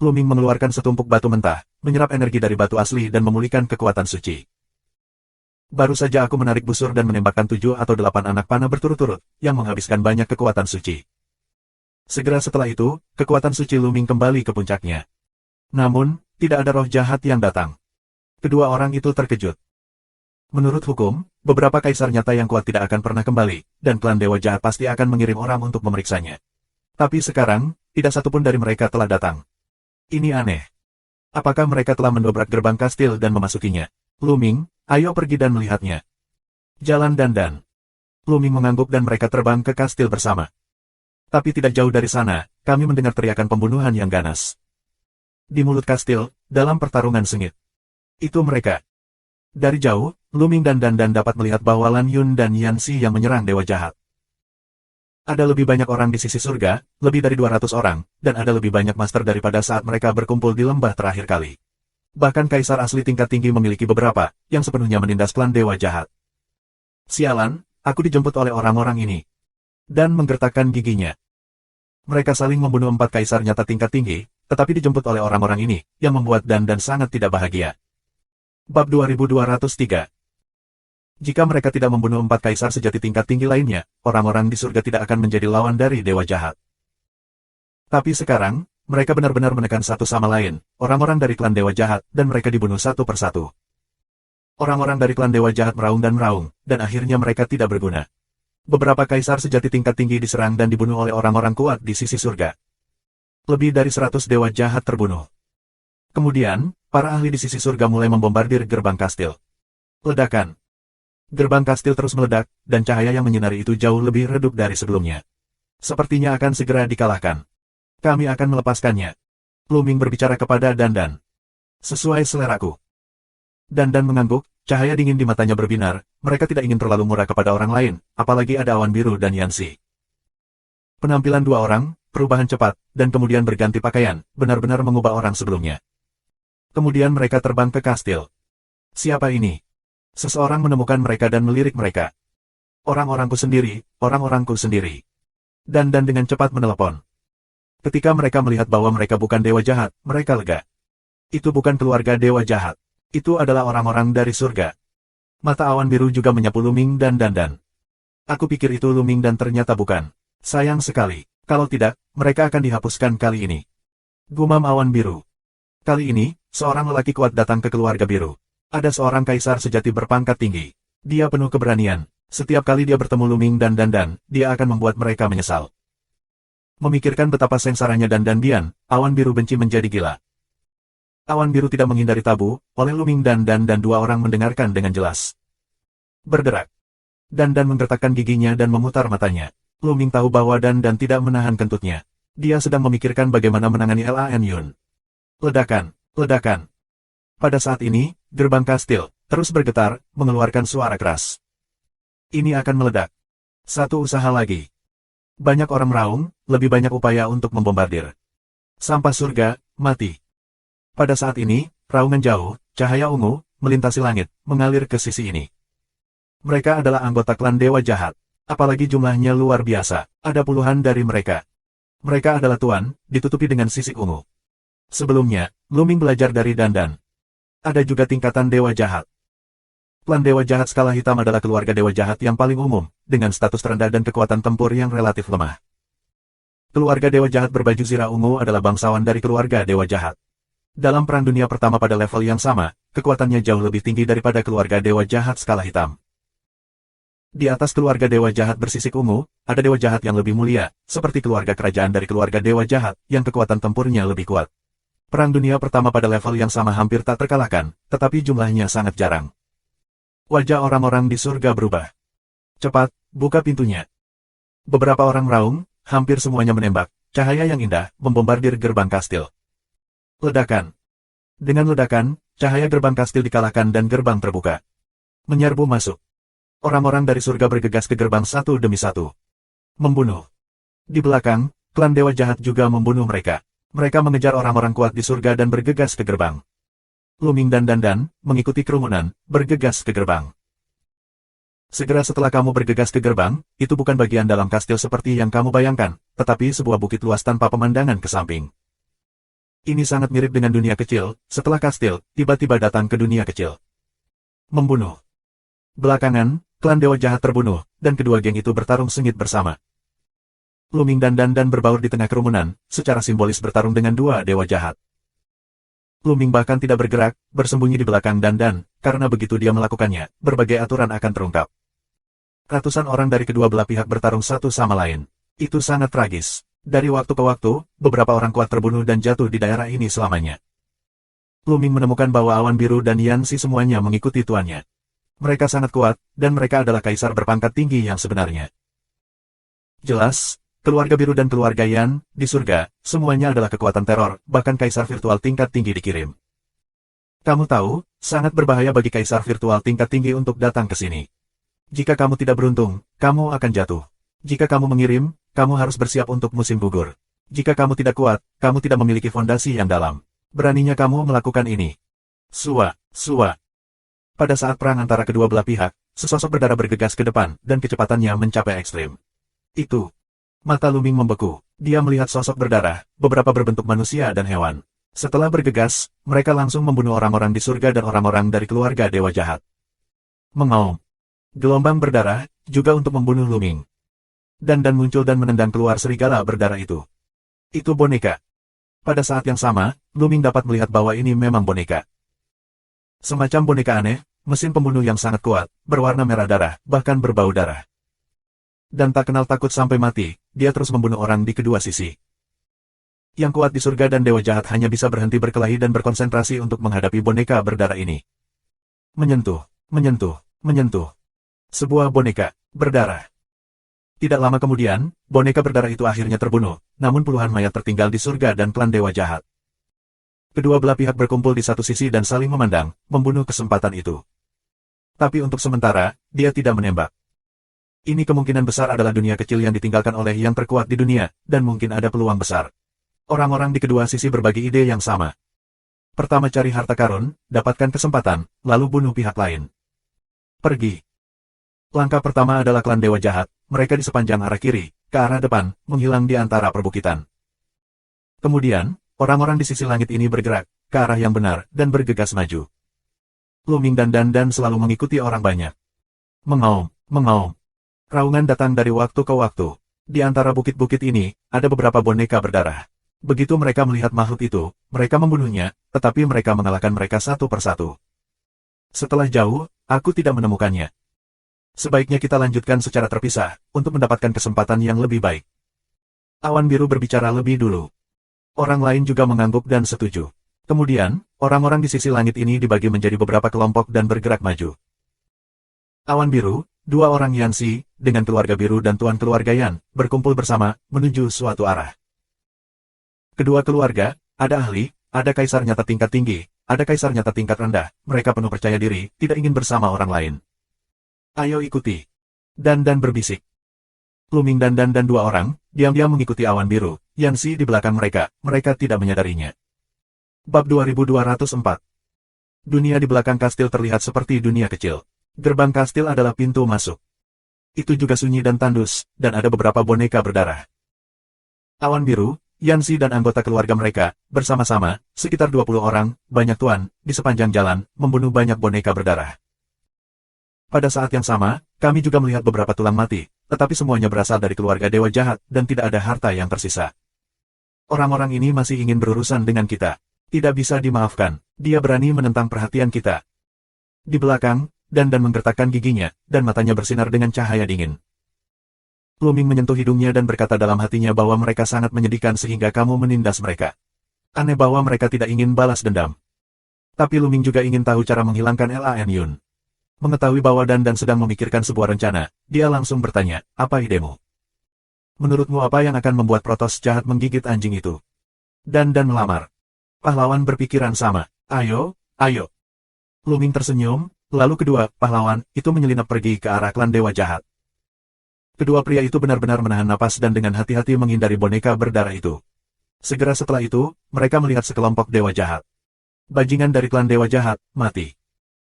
Luming mengeluarkan setumpuk batu mentah, menyerap energi dari batu asli dan memulihkan kekuatan suci. Baru saja aku menarik busur dan menembakkan 7 atau 8 anak panah berturut-turut, yang menghabiskan banyak kekuatan suci. Segera setelah itu, kekuatan suci Luming kembali ke puncaknya. Namun, tidak ada roh jahat yang datang. Kedua orang itu terkejut. Menurut hukum, beberapa kaisar nyata yang kuat tidak akan pernah kembali, dan klan Dewa Jahat pasti akan mengirim orang untuk memeriksanya. Tapi sekarang, tidak satupun dari mereka telah datang. Ini aneh. Apakah mereka telah mendobrak gerbang kastil dan memasukinya? Luming, ayo pergi dan melihatnya. Jalan Dandan. Luming mengangguk dan mereka terbang ke kastil bersama. Tapi tidak jauh dari sana, kami mendengar teriakan pembunuhan yang ganas. Di mulut kastil, dalam pertarungan sengit. Itu mereka. Dari jauh, Luming dan Dandan dapat melihat bahwa Lan Yun dan Yanxi yang menyerang Dewa Jahat. Ada lebih banyak orang di sisi surga, lebih dari 200 orang, dan ada lebih banyak master daripada saat mereka berkumpul di lembah terakhir kali. Bahkan kaisar asli tingkat tinggi memiliki beberapa, yang sepenuhnya menindas klan Dewa Jahat. Sialan, aku dijemput oleh orang-orang ini. Dan menggertakkan giginya. Mereka saling membunuh 4 kaisar nyata tingkat tinggi, tetapi dijemput oleh orang-orang ini, yang membuat Dandan sangat tidak bahagia. Bab 2203. Jika mereka tidak membunuh 4 kaisar sejati tingkat tinggi lainnya, orang-orang di surga tidak akan menjadi lawan dari Dewa Jahat. Tapi sekarang, mereka benar-benar menekan satu sama lain, orang-orang dari klan Dewa Jahat, dan mereka dibunuh satu persatu. Orang-orang dari klan Dewa Jahat meraung, dan akhirnya mereka tidak berguna. Beberapa kaisar sejati tingkat tinggi diserang dan dibunuh oleh orang-orang kuat di sisi surga. Lebih dari 100 Dewa Jahat terbunuh. Kemudian, para ahli di sisi surga mulai membombardir gerbang kastil. Ledakan. Gerbang kastil terus meledak, dan cahaya yang menyinari itu jauh lebih redup dari sebelumnya. Sepertinya akan segera dikalahkan. Kami akan melepaskannya. Luming berbicara kepada Dandan. Sesuai seleraku. Dandan mengangguk, cahaya dingin di matanya berbinar, mereka tidak ingin terlalu murah kepada orang lain, apalagi ada Awan Biru dan Yanxi. Penampilan dua orang, perubahan cepat, dan kemudian berganti pakaian, benar-benar mengubah orang sebelumnya. Kemudian mereka terbang ke kastil. Siapa ini? Seseorang menemukan mereka dan melirik mereka. Orang-orangku sendiri, orang-orangku sendiri. Dandan dengan cepat menelepon. Ketika mereka melihat bahwa mereka bukan Dewa Jahat, mereka lega. Itu bukan keluarga Dewa Jahat. Itu adalah orang-orang dari surga. Mata Awan Biru juga menyapu Luming dan Dandan. Aku pikir itu Luming dan ternyata bukan. Sayang sekali. Kalau tidak, mereka akan dihapuskan kali ini. Gumam Awan Biru. Kali ini, seorang lelaki kuat datang ke keluarga biru. Ada seorang kaisar sejati berpangkat tinggi. Dia penuh keberanian. Setiap kali dia bertemu Luming dan Dandan, dia akan membuat mereka menyesal. Memikirkan betapa sengsaranya Dandan Bian, Awan Biru benci menjadi gila. Awan Biru tidak menghindari tabu, oleh Luming dan dua orang mendengarkan dengan jelas. Berderak. Dandan menggertakkan giginya dan memutar matanya. Luming tahu bahwa Dandan tidak menahan kentutnya. Dia sedang memikirkan bagaimana menangani Lan Yun. Ledakan, ledakan. Pada saat ini, gerbang kastil terus bergetar, mengeluarkan suara keras. Ini akan meledak. Satu usaha lagi. Banyak orang meraung, lebih banyak upaya untuk membombardir. Sampah surga, mati. Pada saat ini, raungan jauh, cahaya ungu, melintasi langit, mengalir ke sisi ini. Mereka adalah anggota klan Dewa Jahat. Apalagi jumlahnya luar biasa, ada puluhan dari mereka. Mereka adalah tuan, ditutupi dengan sisik ungu. Sebelumnya, Luming belajar dari Dandan. Ada juga tingkatan Dewa Jahat. Klan Dewa Jahat skala hitam adalah keluarga Dewa Jahat yang paling umum, dengan status terendah dan kekuatan tempur yang relatif lemah. Keluarga Dewa Jahat berbaju zirah ungu adalah bangsawan dari keluarga Dewa Jahat. Dalam Perang Dunia Pertama pada level yang sama, kekuatannya jauh lebih tinggi daripada keluarga Dewa Jahat skala hitam. Di atas keluarga Dewa Jahat bersisik ungu, ada Dewa Jahat yang lebih mulia, seperti keluarga kerajaan dari keluarga Dewa Jahat, yang kekuatan tempurnya lebih kuat. Perang Dunia Pertama pada level yang sama hampir tak terkalahkan, tetapi jumlahnya sangat jarang. Wajah orang-orang di surga berubah. Cepat, buka pintunya. Beberapa orang meraung, hampir semuanya menembak, cahaya yang indah, membombardir gerbang kastil. Ledakan. Dengan ledakan, cahaya gerbang kastil dikalahkan dan gerbang terbuka. Menyerbu masuk. Orang-orang dari surga bergegas ke gerbang satu demi satu. Membunuh. Di belakang, klan Dewa Jahat juga membunuh mereka. Mereka mengejar orang-orang kuat di surga dan bergegas ke gerbang. Luming dan Dandan, mengikuti kerumunan, bergegas ke gerbang. Segera setelah kamu bergegas ke gerbang, itu bukan bagian dalam kastil seperti yang kamu bayangkan, tetapi sebuah bukit luas tanpa pemandangan ke samping. Ini sangat mirip dengan dunia kecil, setelah kastil, tiba-tiba datang ke dunia kecil. Membunuh. Belakangan, klan Dewa Jahat terbunuh, dan kedua geng itu bertarung sengit bersama. Luming dan Dandan berbaur di tengah kerumunan, secara simbolis bertarung dengan dua Dewa Jahat. Luming bahkan tidak bergerak, bersembunyi di belakang Dandan, karena begitu dia melakukannya, berbagai aturan akan terungkap. Ratusan orang dari kedua belah pihak bertarung satu sama lain. Itu sangat tragis. Dari waktu ke waktu, beberapa orang kuat terbunuh dan jatuh di daerah ini selamanya. Luming menemukan bahwa Awan Biru dan Yanxi semuanya mengikuti tuannya. Mereka sangat kuat, dan mereka adalah kaisar berpangkat tinggi yang sebenarnya. Jelas, keluarga Biru dan keluarga Yan, di surga, semuanya adalah kekuatan teror, bahkan kaisar virtual tingkat tinggi dikirim. Kamu tahu, sangat berbahaya bagi kaisar virtual tingkat tinggi untuk datang ke sini. Jika kamu tidak beruntung, kamu akan jatuh. Jika kamu mengirim, kamu harus bersiap untuk musim gugur. Jika kamu tidak kuat, kamu tidak memiliki fondasi yang dalam. Beraninya kamu melakukan ini. Sua. Pada saat perang antara kedua belah pihak, sesosok berdarah bergegas ke depan, dan kecepatannya mencapai ekstrim. Itu. Mata Luming membeku. Dia melihat sosok berdarah, beberapa berbentuk manusia dan hewan. Setelah bergegas, mereka langsung membunuh orang-orang di surga dan orang-orang dari keluarga Dewa Jahat. Mengaum. Gelombang berdarah, juga untuk membunuh Luming. Dandan muncul dan menendang keluar serigala berdarah itu. Itu boneka. Pada saat yang sama, Luming dapat melihat bahwa ini memang boneka. Semacam boneka aneh, mesin pembunuh yang sangat kuat, berwarna merah darah, bahkan berbau darah. Dan tak kenal takut sampai mati, dia terus membunuh orang di kedua sisi. Yang kuat di surga dan Dewa Jahat hanya bisa berhenti berkelahi dan berkonsentrasi untuk menghadapi boneka berdarah ini. Menyentuh. Sebuah boneka berdarah. Tidak lama kemudian, boneka berdarah itu akhirnya terbunuh, namun puluhan mayat tertinggal di surga dan klan Dewa Jahat. Kedua belah pihak berkumpul di satu sisi dan saling memandang, membunuh kesempatan itu. Tapi untuk sementara, dia tidak menembak. Ini kemungkinan besar adalah dunia kecil yang ditinggalkan oleh yang terkuat di dunia, dan mungkin ada peluang besar. Orang-orang di kedua sisi berbagi ide yang sama. Pertama cari harta karun, dapatkan kesempatan, lalu bunuh pihak lain. Pergi. Langkah pertama adalah klan Dewa Jahat, mereka di sepanjang arah kiri, ke arah depan, menghilang di antara perbukitan. Kemudian, orang-orang di sisi langit ini bergerak, ke arah yang benar, dan bergegas maju. Luming dan Dandan selalu mengikuti orang banyak. Mengaum. Raungan datang dari waktu ke waktu. Di antara bukit-bukit ini, ada beberapa boneka berdarah. Begitu mereka melihat makhluk itu, mereka membunuhnya, tetapi mereka mengalahkan mereka satu persatu. Setelah jauh, aku tidak menemukannya. Sebaiknya kita lanjutkan secara terpisah, untuk mendapatkan kesempatan yang lebih baik. Awan Biru berbicara lebih dulu. Orang lain juga mengangguk dan setuju. Kemudian, orang-orang di sisi langit ini dibagi menjadi beberapa kelompok dan bergerak maju. Awan Biru, dua orang Yanxi, dengan keluarga biru dan tuan keluarga Yan, berkumpul bersama, menuju suatu arah. Kedua keluarga, ada ahli, ada kaisar nyata tingkat tinggi, ada kaisar nyata tingkat rendah, mereka penuh percaya diri, tidak ingin bersama orang lain. Ayo ikuti. Dandan berbisik. Luming dan dua orang, diam-diam mengikuti Awan Biru, Yanxi di belakang mereka tidak menyadarinya. Bab 2204. Dunia di belakang kastil terlihat seperti dunia kecil. Gerbang kastil adalah pintu masuk. Itu juga sunyi dan tandus, dan ada beberapa boneka berdarah. Awan Biru, Yanxi dan anggota keluarga mereka, bersama-sama, sekitar 20 orang, banyak tuan, di sepanjang jalan, membunuh banyak boneka berdarah. Pada saat yang sama, kami juga melihat beberapa tulang mati, tetapi semuanya berasal dari keluarga Dewa Jahat, dan tidak ada harta yang tersisa. Orang-orang ini masih ingin berurusan dengan kita. Tidak bisa dimaafkan, dia berani menentang perhatian kita. Di belakang, Dandan menggertakkan giginya, dan matanya bersinar dengan cahaya dingin. Luming menyentuh hidungnya dan berkata dalam hatinya bahwa mereka sangat menyedihkan sehingga kamu menindas mereka. Aneh bahwa mereka tidak ingin balas dendam. Tapi Luming juga ingin tahu cara menghilangkan Lan Yun. Mengetahui bahwa Dandan sedang memikirkan sebuah rencana, dia langsung bertanya, apa idemu? Menurutmu apa yang akan membuat Protoss jahat menggigit anjing itu? Dandan melamar. Pahlawan berpikiran sama. Ayo. Luming tersenyum, lalu kedua pahlawan itu menyelinap pergi ke arah klan Dewa Jahat. Kedua pria itu benar-benar menahan napas dan dengan hati-hati menghindari boneka berdarah itu. Segera setelah itu, mereka melihat sekelompok Dewa Jahat. Bajingan dari klan Dewa Jahat, mati.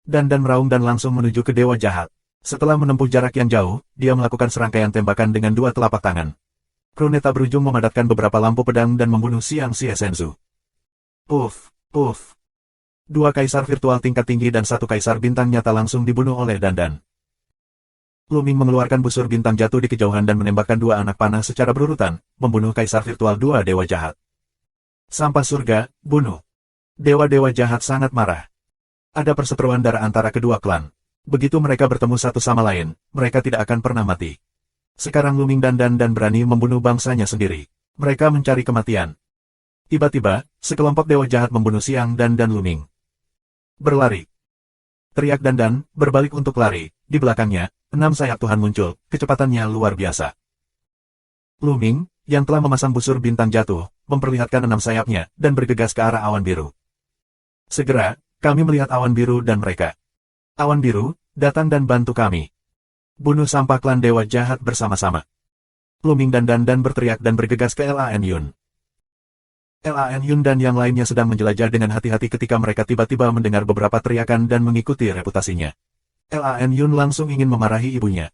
Dandan meraung dan langsung menuju ke Dewa Jahat. Setelah menempuh jarak yang jauh, dia melakukan serangkaian tembakan dengan dua telapak tangan. Runeta berujung memadatkan beberapa lampu pedang dan membunuh Xiang Xie Senzu. Puff. Dua kaisar virtual tingkat tinggi dan satu kaisar bintang nyata langsung dibunuh oleh Dandan. Luming mengeluarkan busur bintang jatuh di kejauhan dan menembakkan dua anak panah secara berurutan, membunuh kaisar virtual dua dewa jahat. Sampah surga, bunuh. Dewa-dewa jahat sangat marah. Ada perseteruan darah antara kedua klan. Begitu mereka bertemu satu sama lain, mereka tidak akan pernah mati. Sekarang Luming dandan dan berani membunuh bangsanya sendiri. Mereka mencari kematian. Tiba-tiba, sekelompok dewa jahat membunuh Siang dan Luming. Berlari. Teriak Dandan, berbalik untuk lari. Di belakangnya, 6 sayap Tuhan muncul, kecepatannya luar biasa. Luming, yang telah memasang busur bintang jatuh, memperlihatkan 6 sayapnya, dan bergegas ke arah awan biru. Segera, kami melihat awan biru dan mereka. Awan biru, datang dan bantu kami. Bunuh sampah klan dewa jahat bersama-sama. Luming dan berteriak dan bergegas ke Lan Yun. Lan Yun dan yang lainnya sedang menjelajah dengan hati-hati ketika mereka tiba-tiba mendengar beberapa teriakan dan mengikuti reputasinya. Lan Yun langsung ingin memarahi ibunya.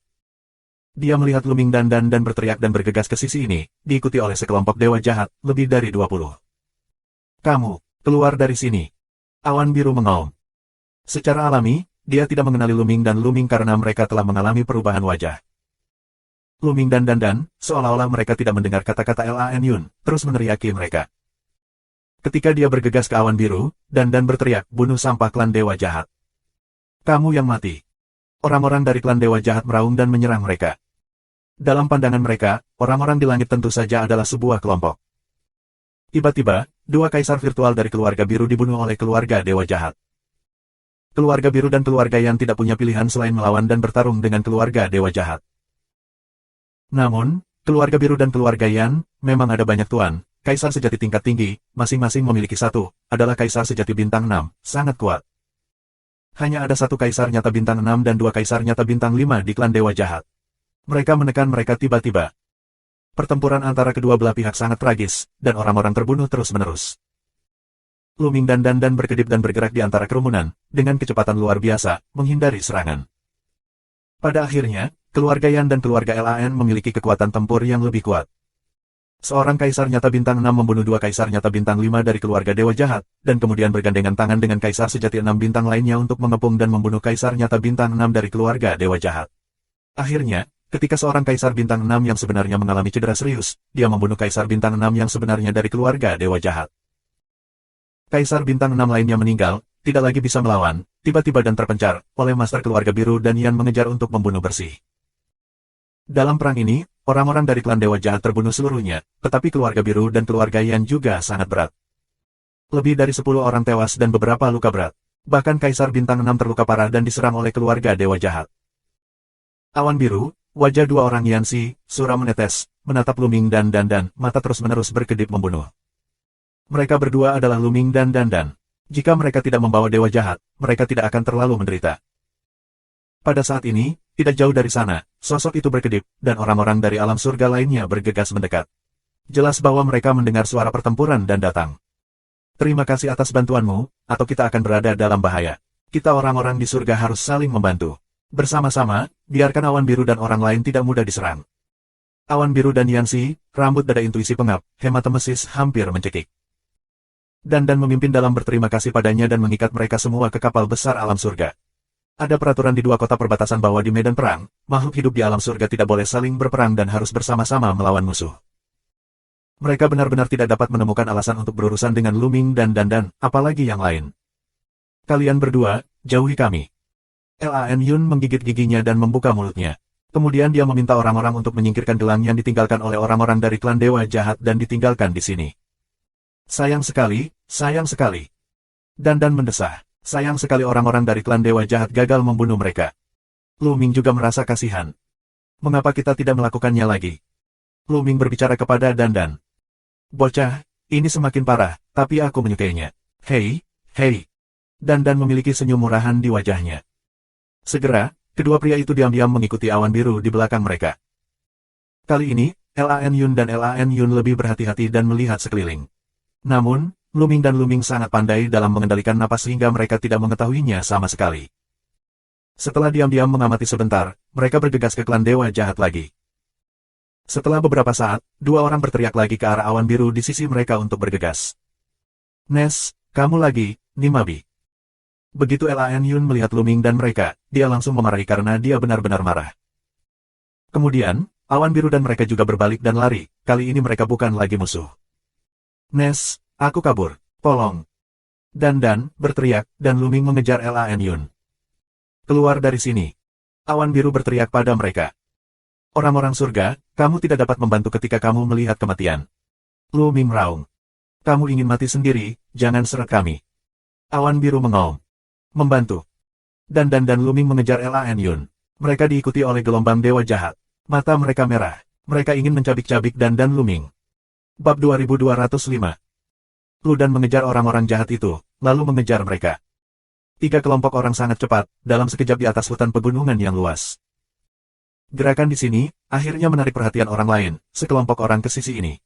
Dia melihat Luming dan berteriak dan bergegas ke sisi ini, diikuti oleh sekelompok dewa jahat, lebih dari 20. Kamu, keluar dari sini. Awan biru mengaum. Secara alami, dia tidak mengenali Luming dan Luming karena mereka telah mengalami perubahan wajah. Luming dan seolah-olah mereka tidak mendengar kata-kata Lan Yun, terus meneriaki mereka. Ketika dia bergegas ke awan biru, dan berteriak, bunuh sampah klan dewa jahat. Kamu yang mati. Orang-orang dari klan dewa jahat meraung dan menyerang mereka. Dalam pandangan mereka, orang-orang di langit tentu saja adalah sebuah kelompok. Tiba-tiba, dua kaisar virtual dari keluarga biru dibunuh oleh keluarga dewa jahat. Keluarga biru dan keluarga Yan tidak punya pilihan selain melawan dan bertarung dengan keluarga dewa jahat. Namun, keluarga biru dan keluarga Yan, memang ada banyak tuan, kaisar sejati tingkat tinggi, masing-masing memiliki satu, adalah kaisar sejati bintang 6, sangat kuat. Hanya ada satu kaisar nyata bintang 6 dan dua kaisar nyata bintang 5 di klan dewa jahat. Mereka menekan mereka tiba-tiba. Pertempuran antara kedua belah pihak sangat tragis, dan orang-orang terbunuh terus-menerus. Luming dan berkedip dan bergerak di antara kerumunan, dengan kecepatan luar biasa, menghindari serangan. Pada akhirnya, keluarga Yan dan keluarga Lan memiliki kekuatan tempur yang lebih kuat. Seorang kaisar nyata bintang 6 membunuh dua kaisar nyata bintang 5 dari keluarga dewa jahat, dan kemudian bergandengan tangan dengan kaisar sejati 6 bintang lainnya untuk mengepung dan membunuh kaisar nyata bintang 6 dari keluarga dewa jahat. Akhirnya, ketika seorang kaisar bintang 6 yang sebenarnya mengalami cedera serius, dia membunuh kaisar bintang 6 yang sebenarnya dari keluarga dewa jahat. Kaisar bintang 6 lainnya meninggal, tidak lagi bisa melawan, tiba-tiba dan terpencar, oleh master keluarga biru dan Yan mengejar untuk membunuh bersih. Dalam perang ini, orang-orang dari klan dewa jahat terbunuh seluruhnya, tetapi keluarga biru dan keluarga Yan juga sangat berat. Lebih dari 10 orang tewas dan beberapa luka berat. Bahkan kaisar bintang 6 terluka parah dan diserang oleh keluarga dewa jahat. Awan biru, wajah dua orang Yanxi, suram menetes, menatap Luming dan mata terus-menerus berkedip membunuh. Mereka berdua adalah Luming dan Jika mereka tidak membawa dewa jahat, mereka tidak akan terlalu menderita. Pada saat ini, tidak jauh dari sana, sosok itu berkedip, dan orang-orang dari alam surga lainnya bergegas mendekat. Jelas bahwa mereka mendengar suara pertempuran dan datang. Terima kasih atas bantuanmu, atau kita akan berada dalam bahaya. Kita orang-orang di surga harus saling membantu. Bersama-sama, biarkan awan biru dan orang lain tidak mudah diserang. Awan biru dan Yanxi, rambut dada intuisi pengap, hematemesis hampir mencekik. Dan memimpin dalam berterima kasih padanya dan mengikat mereka semua ke kapal besar alam surga. Ada peraturan di dua kota perbatasan bahwa di medan perang, makhluk hidup di alam surga tidak boleh saling berperang dan harus bersama-sama melawan musuh. Mereka benar-benar tidak dapat menemukan alasan untuk berurusan dengan Luming dan apalagi yang lain. Kalian berdua, jauhi kami. Lan Yun menggigit giginya dan membuka mulutnya. Kemudian dia meminta orang-orang untuk menyingkirkan gelang yang ditinggalkan oleh orang-orang dari klan dewa jahat dan ditinggalkan di sini. Sayang sekali, sayang sekali. Dan mendesah. Sayang sekali orang-orang dari klan dewa jahat gagal membunuh mereka. Luming juga merasa kasihan. Mengapa kita tidak melakukannya lagi? Luming berbicara kepada Dan. Bocah, ini semakin parah, tapi aku menyukainya. Hei. Dan memiliki senyum murahan di wajahnya. Segera, kedua pria itu diam-diam mengikuti awan biru di belakang mereka. Kali ini, Lan Yun dan Lan Yun lebih berhati-hati dan melihat sekeliling. Namun, Luming dan Luming sangat pandai dalam mengendalikan napas sehingga mereka tidak mengetahuinya sama sekali. Setelah diam-diam mengamati sebentar, mereka bergegas ke klan dewa jahat lagi. Setelah beberapa saat, dua orang berteriak lagi ke arah awan biru di sisi mereka untuk bergegas. Nes, kamu lagi, Nimabi. Begitu Lan Yun melihat Luming dan mereka, dia langsung memarahi karena dia benar-benar marah. Kemudian, awan biru dan mereka juga berbalik dan lari, kali ini mereka bukan lagi musuh. Nes, aku kabur, tolong. Dan berteriak, dan Luming mengejar Lan Yun. Keluar dari sini. Awan biru berteriak pada mereka. Orang-orang surga, kamu tidak dapat membantu ketika kamu melihat kematian. Luming meraung. Kamu ingin mati sendiri, jangan seret kami. Awan biru mengaum. Membantu. Dan Luming mengejar Lan Yun. Mereka diikuti oleh gelombang dewa jahat. Mata mereka merah. Mereka ingin mencabik-cabik dan Luming. Bab 2205. Ludan mengejar orang-orang jahat itu, lalu mengejar mereka. 3 kelompok orang sangat cepat, dalam sekejap di atas hutan pegunungan yang luas. Gerakan di sini, akhirnya menarik perhatian orang lain, sekelompok orang ke sisi ini.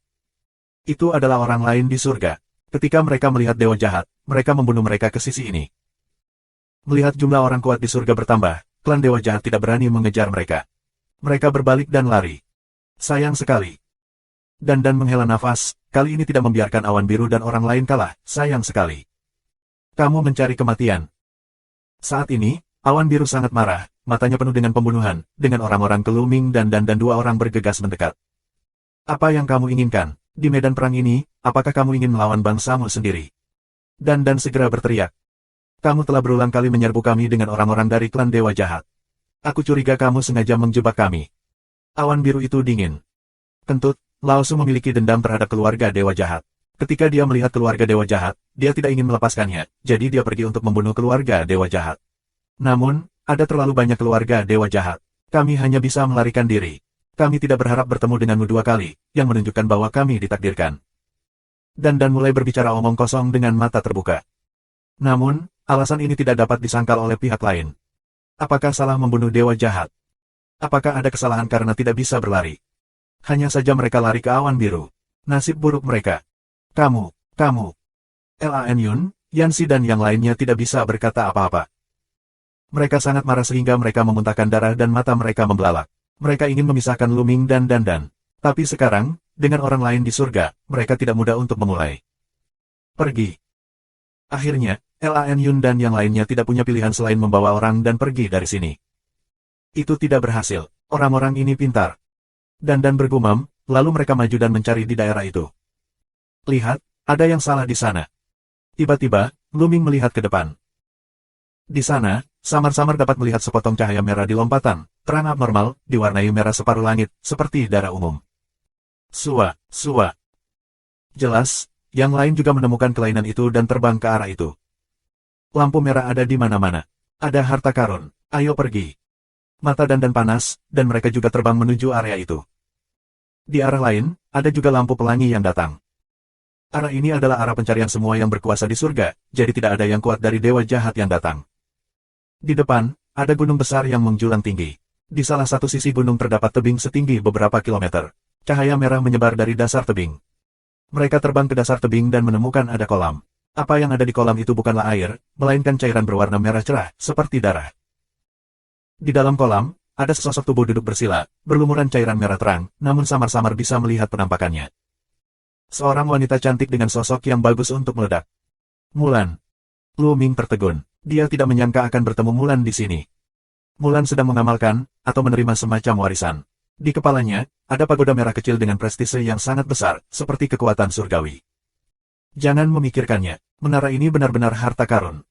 Itu adalah orang lain di surga. Ketika mereka melihat dewa jahat, mereka membunuh mereka ke sisi ini. Melihat jumlah orang kuat di surga bertambah, klan dewa jahat tidak berani mengejar mereka. Mereka berbalik dan lari. Sayang sekali. Dan menghela nafas, kali ini tidak membiarkan awan biru dan orang lain kalah, sayang sekali. Kamu mencari kematian. Saat ini, awan biru sangat marah, matanya penuh dengan pembunuhan, dengan orang-orang ke Luming dan 2 orang bergegas mendekat. Apa yang kamu inginkan? Di medan perang ini, apakah kamu ingin melawan bangsamu sendiri? Dan segera berteriak. Kamu telah berulang kali menyerbu kami dengan orang-orang dari klan dewa jahat. Aku curiga kamu sengaja menjebak kami. Awan biru itu dingin. Kentut. Lao Su memiliki dendam terhadap keluarga dewa jahat. Ketika dia melihat keluarga dewa jahat, dia tidak ingin melepaskannya, jadi dia pergi untuk membunuh keluarga dewa jahat. Namun, ada terlalu banyak keluarga dewa jahat. Kami hanya bisa melarikan diri. Kami tidak berharap bertemu denganmu 2 kali, yang menunjukkan bahwa kami ditakdirkan. Dan mulai berbicara omong kosong dengan mata terbuka. Namun, alasan ini tidak dapat disangkal oleh pihak lain. Apakah salah membunuh dewa jahat? Apakah ada kesalahan karena tidak bisa berlari? Hanya saja mereka lari ke awan biru. Nasib buruk mereka. Kamu. Lan Yun, Yanxi dan yang lainnya tidak bisa berkata apa-apa. Mereka sangat marah sehingga mereka memuntahkan darah dan mata mereka membelalak. Mereka ingin memisahkan Luming dan. Tapi sekarang, dengan orang lain di surga, mereka tidak mudah untuk memulai. Pergi. Akhirnya, Lan Yun dan yang lainnya tidak punya pilihan selain membawa orang dan pergi dari sini. Itu tidak berhasil. Orang-orang ini pintar. Dan bergumam, lalu mereka maju dan mencari di daerah itu. Lihat, ada yang salah di sana. Tiba-tiba, Luming melihat ke depan. Di sana, samar-samar dapat melihat sepotong cahaya merah di lompatan, terang abnormal, diwarnai merah separuh langit, seperti darah umum. Sua. Jelas, yang lain juga menemukan kelainan itu dan terbang ke arah itu. Lampu merah ada di mana-mana. Ada harta karun, ayo pergi. Mata dan panas, dan mereka juga terbang menuju area itu. Di arah lain, ada juga lampu pelangi yang datang. Arah ini adalah arah pencarian semua yang berkuasa di surga, jadi tidak ada yang kuat dari dewa jahat yang datang. Di depan, ada gunung besar yang menjulang tinggi. Di salah satu sisi gunung terdapat tebing setinggi beberapa kilometer. Cahaya merah menyebar dari dasar tebing. Mereka terbang ke dasar tebing dan menemukan ada kolam. Apa yang ada di kolam itu bukanlah air, melainkan cairan berwarna merah cerah, seperti darah. Di dalam kolam, ada sesosok tubuh duduk bersila, berlumuran cairan merah terang, namun samar-samar bisa melihat penampakannya. Seorang wanita cantik dengan sosok yang bagus untuk meledak. Mulan. Luming tertegun. Dia tidak menyangka akan bertemu Mulan di sini. Mulan sedang mengamalkan, atau menerima semacam warisan. Di kepalanya, ada pagoda merah kecil dengan prestise yang sangat besar, seperti kekuatan surgawi. Jangan memikirkannya, menara ini benar-benar harta karun.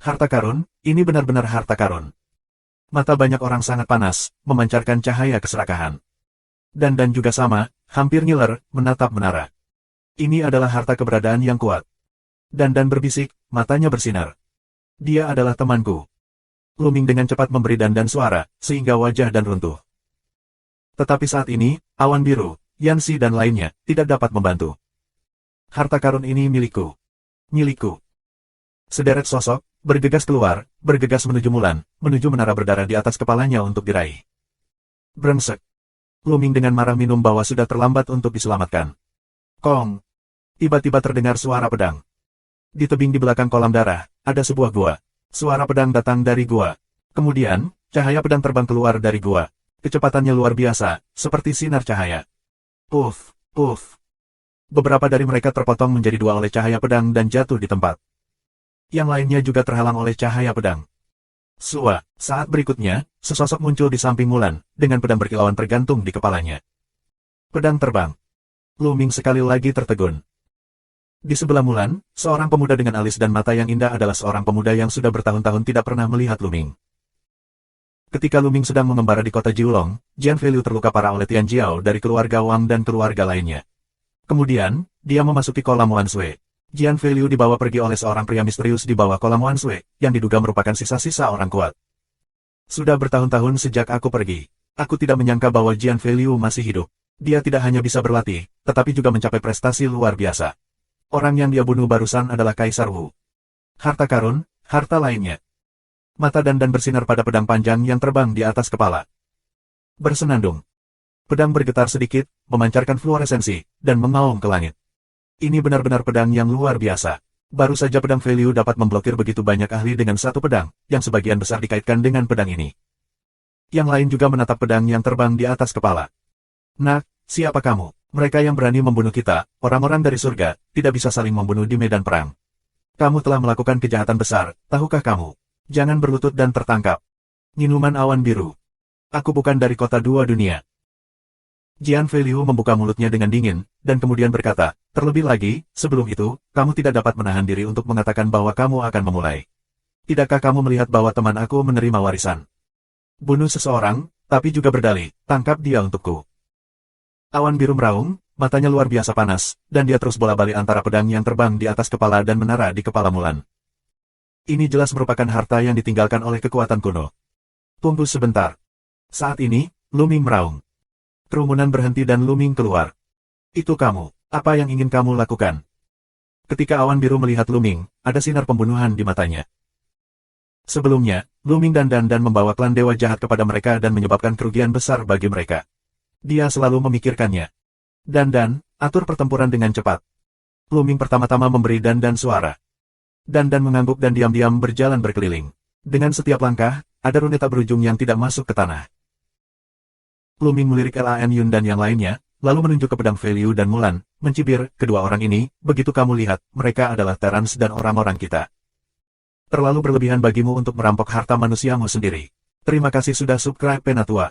Harta karun, ini benar-benar harta karun. Mata banyak orang sangat panas, memancarkan cahaya keserakahan. Dan juga sama, hampir ngiler, menatap menara. Ini adalah harta keberadaan yang kuat. Dan berbisik, matanya bersinar. Dia adalah temanku. Luming dengan cepat memberi dan suara, sehingga wajah dan runtuh. Tetapi saat ini, awan biru, Yanxi dan lainnya, tidak dapat membantu. Harta karun ini milikku. Milikku. Sederet sosok, bergegas keluar, bergegas menuju Mulan, menuju menara berdarah di atas kepalanya untuk diraih. Brengsek. Luming dengan marah minum bahwa sudah terlambat untuk diselamatkan. Kong. Tiba-tiba terdengar suara pedang. Di tebing di belakang kolam darah, ada sebuah gua. Suara pedang datang dari gua. Kemudian, cahaya pedang terbang keluar dari gua. Kecepatannya luar biasa, seperti sinar cahaya. Puff. Beberapa dari mereka terpotong menjadi 2 oleh cahaya pedang dan jatuh di tempat. Yang lainnya juga terhalang oleh cahaya pedang. Sua, saat berikutnya, sesosok muncul di samping Mulan, dengan pedang berkilauan tergantung di kepalanya. Pedang terbang. Lu Ming sekali lagi tertegun. Di sebelah Mulan, seorang pemuda dengan alis dan mata yang indah adalah seorang pemuda yang sudah bertahun-tahun tidak pernah melihat Lu Ming. Ketika Lu Ming sedang mengembara di kota Jiulong, Jian Feilu terluka parah oleh Tian Jiao dari keluarga Wang dan keluarga lainnya. Kemudian, dia memasuki kolam Wanshui. Jian Feilu dibawa pergi oleh seorang pria misterius di bawah kolam Wanshui, yang diduga merupakan sisa-sisa orang kuat. Sudah bertahun-tahun sejak aku pergi. Aku tidak menyangka bahwa Jian Feilu masih hidup. Dia tidak hanya bisa berlatih, tetapi juga mencapai prestasi luar biasa. Orang yang dia bunuh barusan adalah Kaisar Wu. Harta karun, harta lainnya. Mata Dan bersinar pada pedang panjang yang terbang di atas kepala. Bersenandung. Pedang bergetar sedikit, memancarkan fluoresensi, dan mengaum ke langit. Ini benar-benar pedang yang luar biasa. Baru saja pedang Feilu dapat memblokir begitu banyak ahli dengan satu pedang, yang sebagian besar dikaitkan dengan pedang ini. Yang lain juga menatap pedang yang terbang di atas kepala. Nak, siapa kamu? Mereka yang berani membunuh kita, orang-orang dari surga, tidak bisa saling membunuh di medan perang. Kamu telah melakukan kejahatan besar, tahukah kamu? Jangan berlutut dan tertangkap. Minuman awan biru. Aku bukan dari kota dua dunia. Jian Feilu membuka mulutnya dengan dingin, dan kemudian berkata, terlebih lagi, sebelum itu, kamu tidak dapat menahan diri untuk mengatakan bahwa kamu akan memulai. Tidakkah kamu melihat bahwa teman aku menerima warisan? Bunuh seseorang, tapi juga berdalih, tangkap dia untukku. Awan biru meraung, matanya luar biasa panas, dan dia terus bola-balik antara pedang yang terbang di atas kepala dan menara di kepala Mulan. Ini jelas merupakan harta yang ditinggalkan oleh kekuatan kuno. Tunggu sebentar. Saat ini, Lu Ming meraung. Kerumunan berhenti dan Lu Ming keluar. Itu kamu, apa yang ingin kamu lakukan? Ketika awan biru melihat Lu Ming, ada sinar pembunuhan di matanya. Sebelumnya, Lu Ming dan membawa klan dewa jahat kepada mereka dan menyebabkan kerugian besar bagi mereka. Dia selalu memikirkannya. Dan, atur pertempuran dengan cepat. Lu Ming pertama-tama memberi dan suara. Dan mengangguk dan diam-diam berjalan berkeliling. Dengan setiap langkah, ada rune tak berujung yang tidak masuk ke tanah. Lu Ming melirik Lan Yun dan yang lainnya, lalu menunjuk ke pedang Feilu dan Mulan, mencibir, kedua orang ini, begitu kamu lihat, mereka adalah Terrans dan orang-orang kita. Terlalu berlebihan bagimu untuk merampok harta manusiamu sendiri. Terima kasih sudah subscribe Penatua.